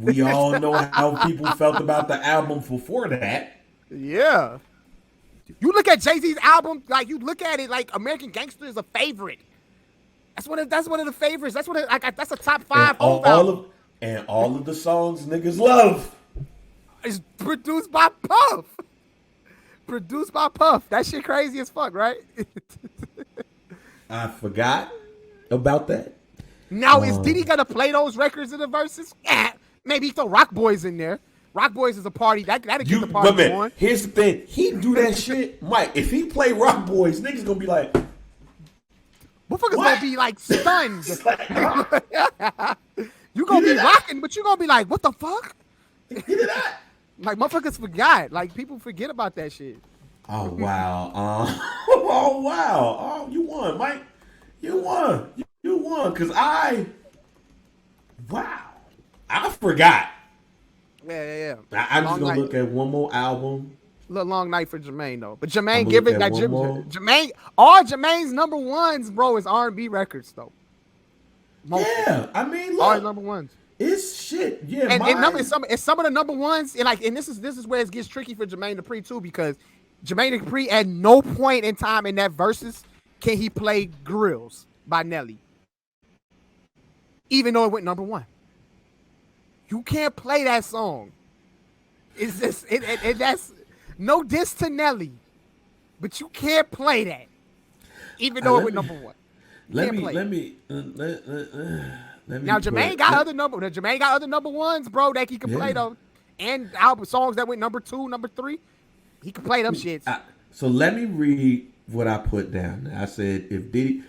we all know how people felt about the album before that. Yeah, you look at Jay-Z's album, like you look at it like American Gangster is a favorite. That's one of the favorites. That's that's a top 5. All of the songs niggas love. It's produced by Puff. That shit crazy as fuck, right? I forgot about that. Now, is Diddy gonna play those records in the verses? Maybe throw Rock Boys in there. Rock Boys is a party that'll get the party going. Here's the thing: he do that shit, Mike. If he play Rock Boys, niggas gonna be like, motherfuckers gonna be like stunned. You gonna be rocking, but you gonna be like, what the fuck? Get it out. Like, motherfuckers forgot. Like, people forget about that shit. Oh wow. Oh wow. Oh, you won, Mike. You won. Cause I forgot. Yeah. I'm just gonna look at one more album. Little long night for Jermaine though. But Jermaine, give it that Jermaine. All Jermaine's number ones, bro, is R&B records though. Yeah, I mean, look, all number ones. It's shit. Yeah, and some of the number ones, and this is where it gets tricky for Jermaine Dupri too, because Jermaine Dupri at no point in time in that verses can he play Grills by Nelly, even though it went number 1. You can't play that song. It's just that's no diss to Nelly, but you can't play that, even though it went number 1. Let me. Now Jermaine got other number ones, bro, that he can play though. and album songs that went number 2, number 3. He can play them shits. So let me read what I put down. I said if Diddy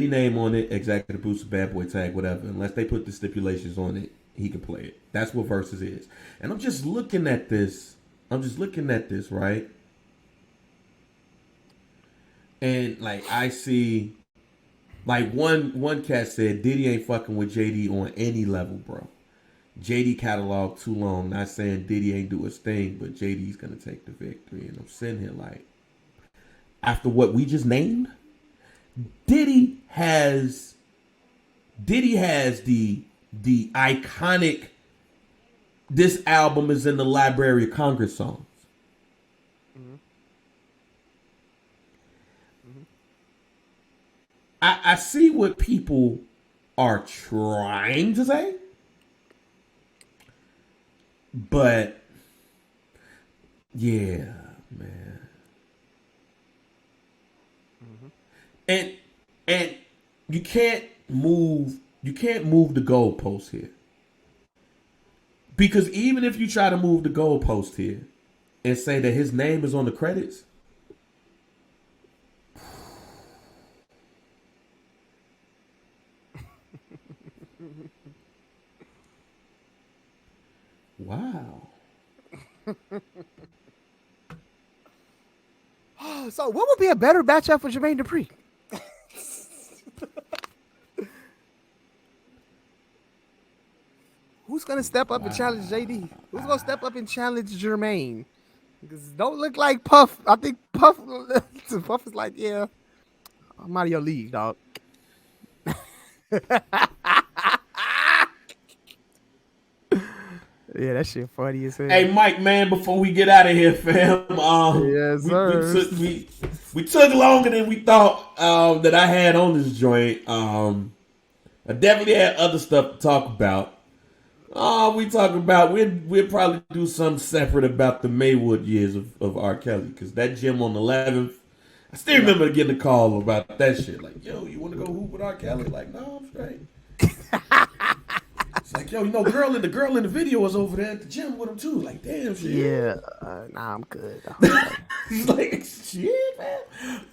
name on it, executive producer, bad boy tag, whatever, unless they put the stipulations on it, he can play it. That's what Verzuz is. And I'm just looking at this. Right? And like I see, like one cat said, Diddy ain't fucking with JD on any level, bro. JD catalog too long. Not saying Diddy ain't do his thing, but JD's gonna take the victory. And I'm sitting here like, after what we just named, Diddy has the iconic. This album is in the Library of Congress songs. Mm-hmm. Mm-hmm. I see what people are trying to say, but yeah, man. Mm-hmm. And you can't move the goalpost here. Because even if you try to move the goalpost here and say that his name is on the credits, wow. So what would be a better matchup for Jermaine Dupri? Who's gonna step up and challenge JD? Who's gonna step up and challenge Jermaine? Because don't look like Puff. I think Puff is like, yeah, I'm out of your league, dog. Yeah, that shit funny as hell. Hey, Mike, man, before we get out of here, fam. Yes, sir. We took longer than we thought that I had on this joint. I definitely had other stuff to talk about. We'll probably do something separate about the Maywood years of R. Kelly, because that gym on the 11th, I still remember getting a call about that shit. Like, yo, you want to go hoop with R. Kelly? Like, no, I'm straight. It's like, yo, you know, the girl in the video was over there at the gym with him too. Like, damn, shit. Yeah, nah, I'm good. He's like, shit, man.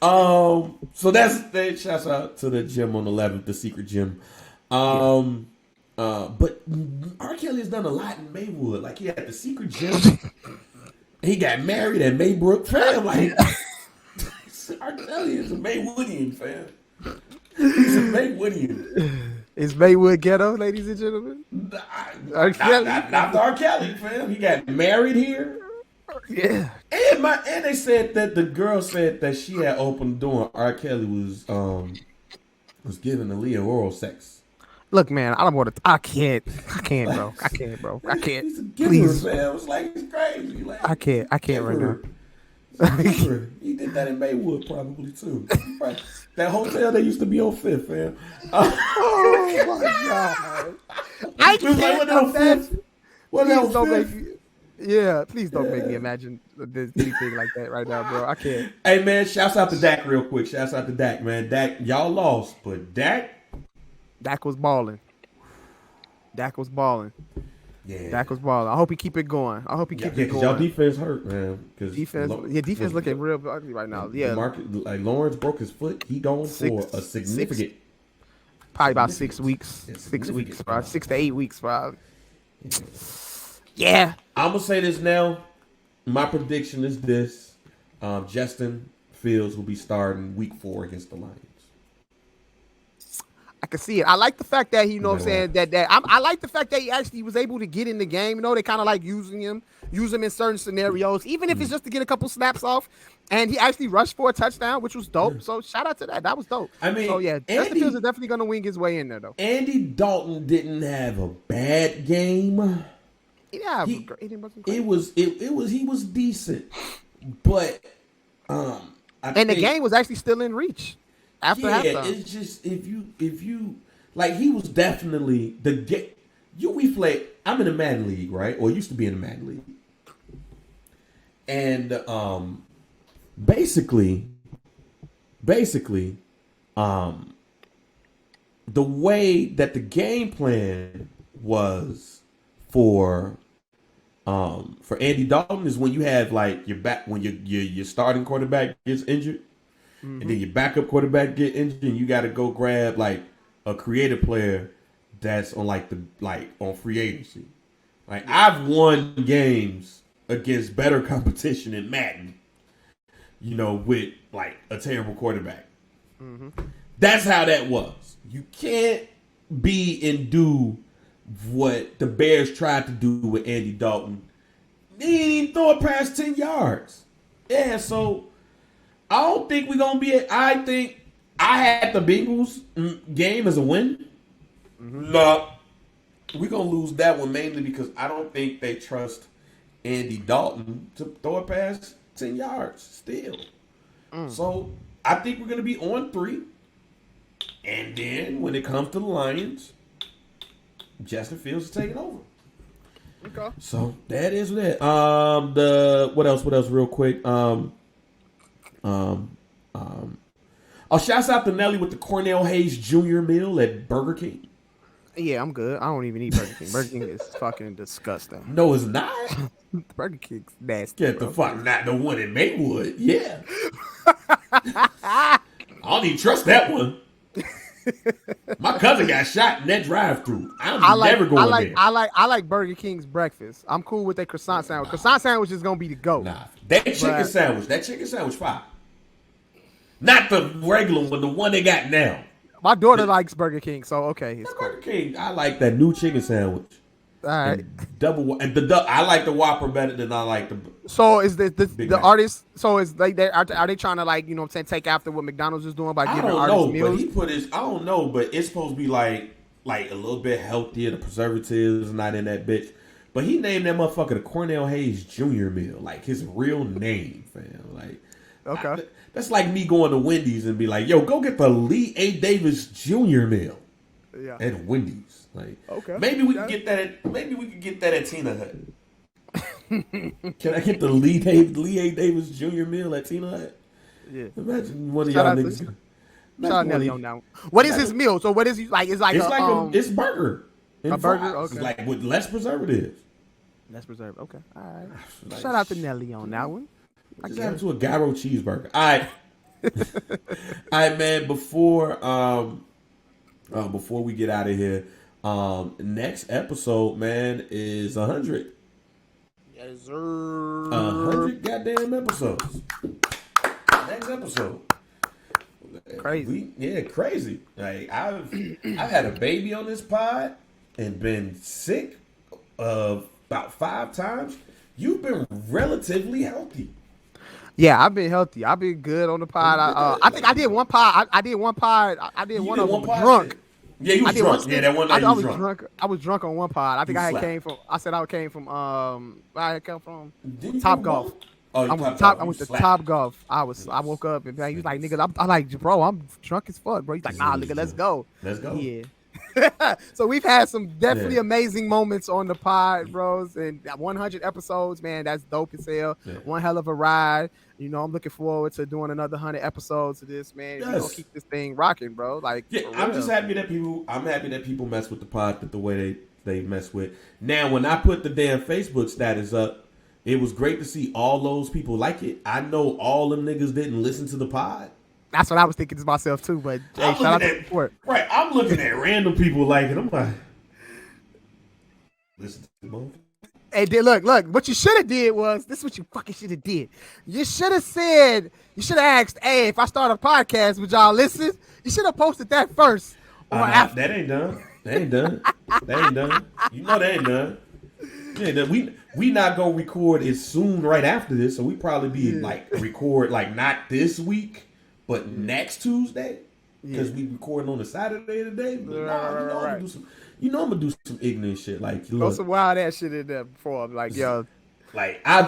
So that. Shouts out to the gym on the 11th, the secret gym. But R. Kelly has done a lot in Maywood. Like, he had the secret gym. He got married at Maybrook, fam. Like, R. Kelly is a Maywoodian, fam. He's a Maywoodian. Is Maywood ghetto, ladies and gentlemen? R. Kelly. Not the R. Kelly, fam. He got married here. Yeah. And they said that the girl said that she had opened the door. R. Kelly was giving Aaliyah oral sex. Look, man, I can't, bro. I can't. He's a giver, Please, man. It was like, it's crazy. Like, I can't right now. He did that in Maywood probably too. That hotel they used to be on Fifth, man. Oh my god! I can't imagine. Please don't make me imagine anything like that right now, bro. I can't. Hey man, shouts out to Dak real quick. Shouts out to Dak, man. Dak, y'all lost, but Dak was balling. Yeah, Dak was balling. I hope he keep it going. I hope he keep it going. Y'all defense hurt, man. Defense looking real ugly right now. Yeah, like Lawrence broke his foot. He going for a significant. Probably about 6 weeks. 6 weeks, bro. 6 to 8 weeks, bro. Yeah. I'm gonna say this now. My prediction is this: Justin Fields will be starting Week 4 against the Lions. I can see it. I like the fact that you know what I'm saying that I like the fact that he actually was able to get in the game. You know, they kind of like use him in certain scenarios, even if it's just to get a couple snaps off. And he actually rushed for a touchdown, which was dope. So shout out to that. That was dope. I mean, so yeah, Justin Fields is definitely gonna wing his way in there though. Andy Dalton didn't have a bad game. Yeah, he was decent, but the game was actually still in reach. After halftime. It's just if you like, he was definitely we play. I'm in a Madden league, right? Or used to be in a Madden league, and basically, the way that the game plan was for For Andy Dalton is when you have like your back when your starting quarterback gets injured, and then your backup quarterback get injured, and you got to go grab like a creative player that's on on free agency. Like I've won games against better competition in Madden, with like a terrible quarterback. That's how that was. You can't be and do what the Bears tried to do with Andy Dalton. They didn't even throw it past 10 yards. Yeah, so I don't think we're going to be... I think I had the Bengals game as a win. No, we're going to lose that one mainly because I don't think they trust Andy Dalton to throw it past 10 yards still. So I think we're going to be on 3. And then when it comes to the Lions, Justin Fields is taking over. Okay. So that is that. What else real quick? Shouts out to Nelly with the Cornell Hayes Jr. meal at Burger King. Yeah, I'm good. I don't even eat Burger King. Burger King is fucking disgusting. No, it's not. Burger King's nasty. Get the fuck not the one in Maywood. Yeah. I don't even trust that one. My cousin got shot in that drive-thru. I'm never going there. I like Burger King's breakfast. I'm cool with that croissant sandwich. Croissant sandwich is gonna be the GOAT. Nah, that chicken sandwich fire. Not the regular one, the one they got now. My daughter likes Burger King, so okay, it's cool. Burger King, I like that new chicken sandwich. All right. I like the Whopper better than I like the. So is the artist? So is like are they trying to like take after what McDonald's is doing by giving artists meals? But I don't know, but it's supposed to be like a little bit healthier. The preservatives not in that bitch. But he named that motherfucker the Cornell Hayes Jr. meal, like his real name, fam. Like, okay, that's like me going to Wendy's and be like, "Yo, go get the Lee A. Davis Jr. meal." Yeah. At Wendy's. Like, okay. Maybe we can get that at Tina Hut. Can I get the Lee A. Davis Jr. meal at Tina Hut? Yeah. Imagine one of y'all niggas. Shout out Nelly on that one. What is his meal? So what is he like? It's burger. A burger, okay. It's like with less preservatives. Less preservatives. Okay. All right. Like, shout out to Nelly on that one. I just happened to a gyro cheeseburger. All right. All right, man. Before we get out of here, next episode, man, is 100. Yes, sir. 100 goddamn episodes. Next episode. Crazy. Crazy. Like I've had a baby on this pod and been sick about 5 times. You've been relatively healthy. Yeah, I've been healthy. I've been good on the pod. I think I did one pod. I did one pod. I did one of them drunk. Yeah, you was drunk. Yeah, that one night you was drunk. I was drunk on one pod. I think I came from Top Golf. Oh, I went to Top Golf. I woke up and he was like, nigga, I'm like, bro, I'm drunk as fuck, bro. He's like, nah, nigga, let's go. Let's go. Yeah. So we've had some definitely amazing moments on the pod, bros, and 100 episodes, man, that's dope as hell. Yeah. One hell of a ride. I'm looking forward to doing another 100 episodes of this, man. Yes. We're gonna keep this thing rocking, bro. Like, yeah, I'm happy that people mess with the pod the way they mess with. Now, when I put the damn Facebook status up, it was great to see all those people like it. I know all them niggas didn't listen to the pod. That's what I was thinking to myself too. But hey, shout out to the support. Right, I'm looking at random people like it. I'm like, listen to the motherfucker. Hey, look. What you should have did was this. Is what you fucking should have did. You should have said. You should have asked. Hey, if I start a podcast, would y'all listen? You should have posted that first or after. That ain't done. You know that ain't done. Yeah, we not gonna record it soon right after this, so we probably be record not this week. But next Tuesday, because we recording on the Saturday today. But I'm gonna do some ignorant shit. Like, throw some wild ass shit in there before I'm like, yo. Like, I'm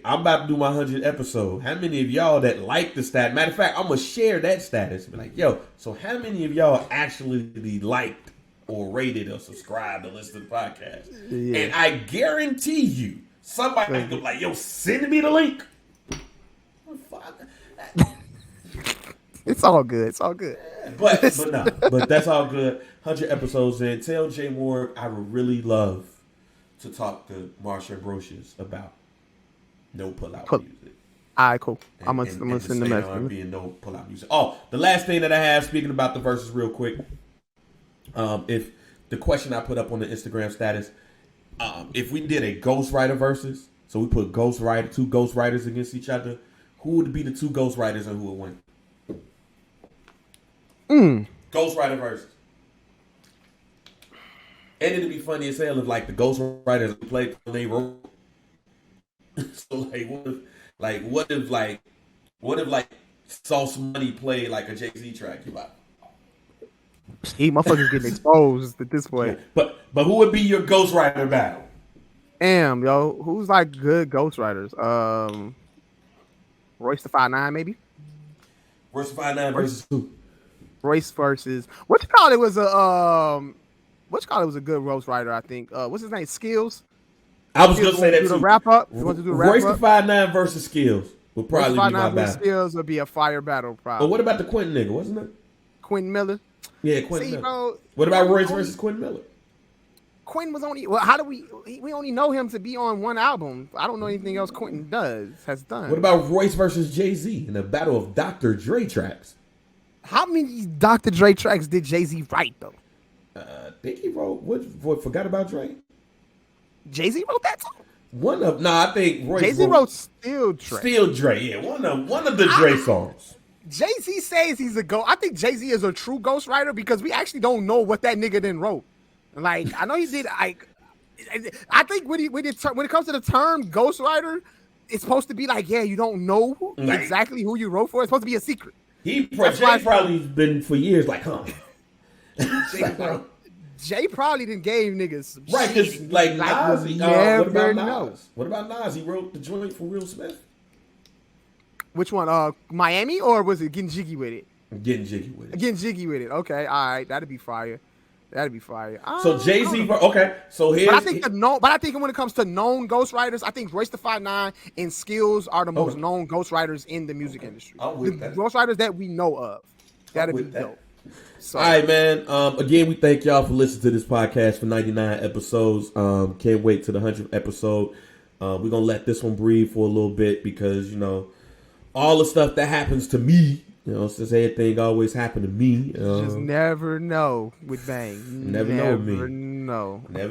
about to do my 100th episode. How many of y'all that like the stat? Matter of fact, I'm gonna share that status. Be like, yo, so how many of y'all actually liked or rated or subscribed or listened to the podcast? Yeah. And I guarantee you, somebody gonna be like, yo, send me the link. It's all good. But that's all good. 100 episodes in. Tell Jay Moore I would really love to talk to Marsha Ambrosius about no pullout music. All right, cool. I'm gonna send the message. Being no pullout music. Oh, the last thing that I have, speaking about the verses real quick. If the question I put up on the Instagram status, if we did a ghostwriter versus, so we put two ghostwriters against each other, who would be the two ghostwriters and who would win? Ghostwriter versus. And it'd be funny as hell if like the ghostwriters played when they wrote. So what if Sauce Money played like a Jay-Z track? You like, motherfuckers getting exposed at this point. Yeah. But who would be your ghostwriter battle? Damn, yo, who's like good ghostwriters? Royce the 5'9", maybe. Royce the 5'9" versus who? Royce versus what you call it was a good ghostwriter, I think. What's his name? Skills. I was gonna say that too. Wrap up. You want to do the wrap Royce up? the 5'9" versus Skills would probably be my battle. Skills would be a fire battle, probably. But what about the Quentin nigga? Wasn't it? Quentin Miller. Yeah, Quentin Miller. Bro, what about Royce versus Quentin Miller? Quentin was only. Well, how do we only know him to be on one album? I don't know anything else Quentin has done. What about Royce versus Jay-Z in the battle of Dr. Dre tracks? How many Dr. Dre tracks did Jay-Z write though? I think he wrote. What? Forgot about Dre. Jay-Z wrote that too. I think Royce Jay-Z wrote Still Dre. Still Dre, yeah, one of the Dre songs. Jay-Z says he's a ghost. I think Jay-Z is a true ghostwriter because we actually don't know what that nigga then wrote. Like, I know he did. I think when it comes to the term ghostwriter, it's supposed to be like, yeah, you don't know exactly who you wrote for. It's supposed to be a secret. Jay probably been for years like, huh? Jay probably done gave niggas some right, because like Nas, what about Nas? Know. What about Nas? He wrote the joint for Will Smith. Which one? Miami, or was it Getting Jiggy With It? Getting Jiggy With It. Getting Jiggy With It. Okay, all right, that'd be fire. So Jay-Z, okay. So here's. But I think when it comes to known ghostwriters, I think Royce the 5'9" and Skills are the most known ghostwriters in the music industry. The ghostwriters that we know of. That'd be dope. So. All right, man. Again, we thank y'all for listening to this podcast for 99 episodes. Can't wait to the 100th episode. We're gonna let this one breathe for a little bit because all the stuff that happens to me. Since everything always happened to me. Just never know with Bang. Never know with me. Never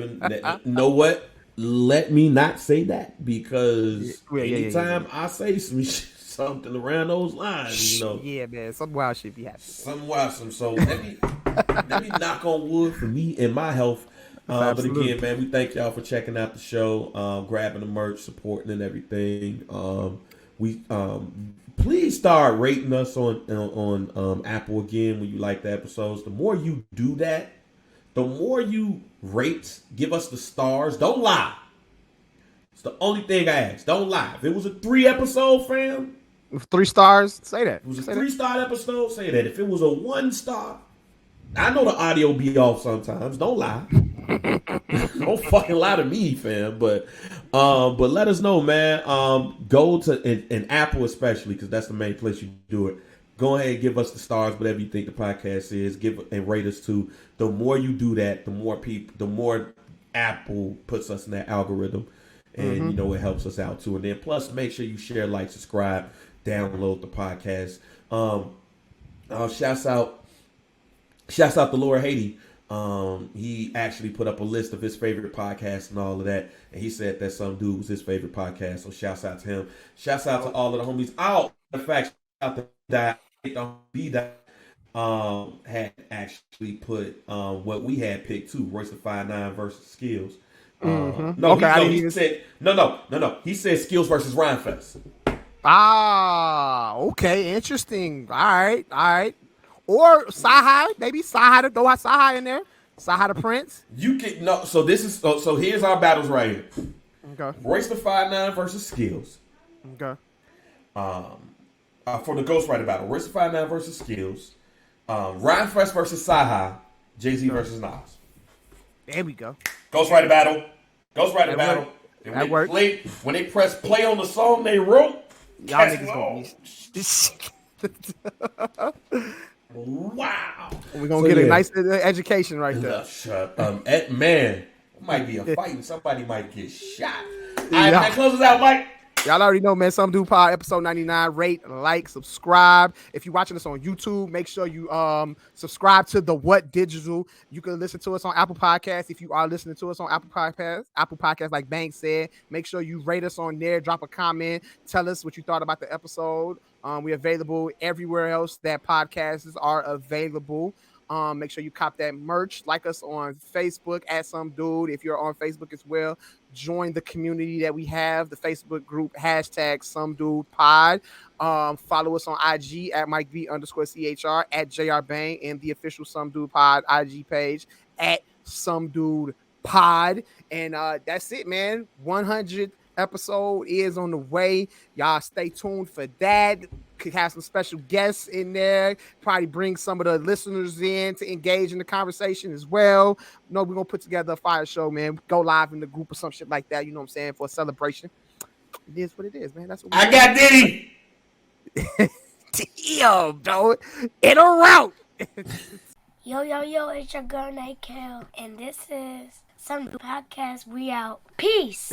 know. Know what? Let me not say that because anytime I say something around those lines, Yeah, man. Some wild shit be happening. So let me knock on wood for me and my health. But again, man, we thank y'all for checking out the show, grabbing the merch, supporting and everything. Please start rating us on Apple again when you like the episodes. The more you do that, the more you rate, give us the stars. Don't lie. It's the only thing I ask. Don't lie. If it was a 3-episode, fam. 3 stars, say that. If it was a 3-star episode, say that. If it was a 1-star, I know the audio be off sometimes. Don't lie. Don't fucking lie to me, fam. But let us know, man. Go to and Apple especially because that's the main place you do it. Go ahead and give us the stars, whatever you think the podcast is. Give and rate us too. The more you do that, the more Apple puts us in that algorithm, and it helps us out too. And then plus, make sure you share, like, subscribe, download the podcast. Shouts out to Laura Haiti. He actually put up a list of his favorite podcasts and all of that, and he said that some dude was his favorite podcast. So shouts out to him. Shouts out to all of the homies. In fact, shout out to that had actually put what we had picked too, Royce the 5'9" versus Skills. He said Skills versus Rhymefest. Okay, interesting. All right. Or Sahai, maybe Sahai to throw Sahai in there. Sahai the Prince. You can so here's our battles right here. Okay. Royce the 5'9" versus Skills. Okay. For the Ghostwriter battle, Royce the 5'9" versus Skills. Rhymefest versus Sahai. Jay-Z versus Nas. There we go. Ghostwriter battle. That worked. When they press play on the song they wrote, y'all niggas gonna be. Wow. We're going to get a nice education right there. Man, might be a fight and somebody might get shot. All right, man, close us out, Mike. Y'all already know, man. Some Dude Pod, episode 99. Rate, like, subscribe. If you're watching us on YouTube, make sure you subscribe to the What Digital. You can listen to us on Apple Podcasts. If you are listening to us on Apple Podcasts, like Bank said, make sure you rate us on there. Drop a comment. Tell us what you thought about the episode. We're available everywhere else that podcasts are available. Make sure you cop that merch. Like us on Facebook at Some Dude. If you're on Facebook as well, join the community that we have, the Facebook group hashtag Some Dude Pod. Follow us on IG at Mike V_CHR at JR Bang and the official Some Dude Pod IG page at Some Dude Pod. And that's it, man. 100 episode is on the way. Y'all stay tuned for that. Could have some special guests in there. Probably bring some of the listeners in to engage in the conversation as well. No, we're gonna put together a fire show, man. Go live in the group or some shit like that. You know what I'm saying? For a celebration. It is what it is, man. That's what I got Diddy. Damn, dog. In a route. Yo, it's your girl Night Kel, and this is Some Podcast. We out. Peace.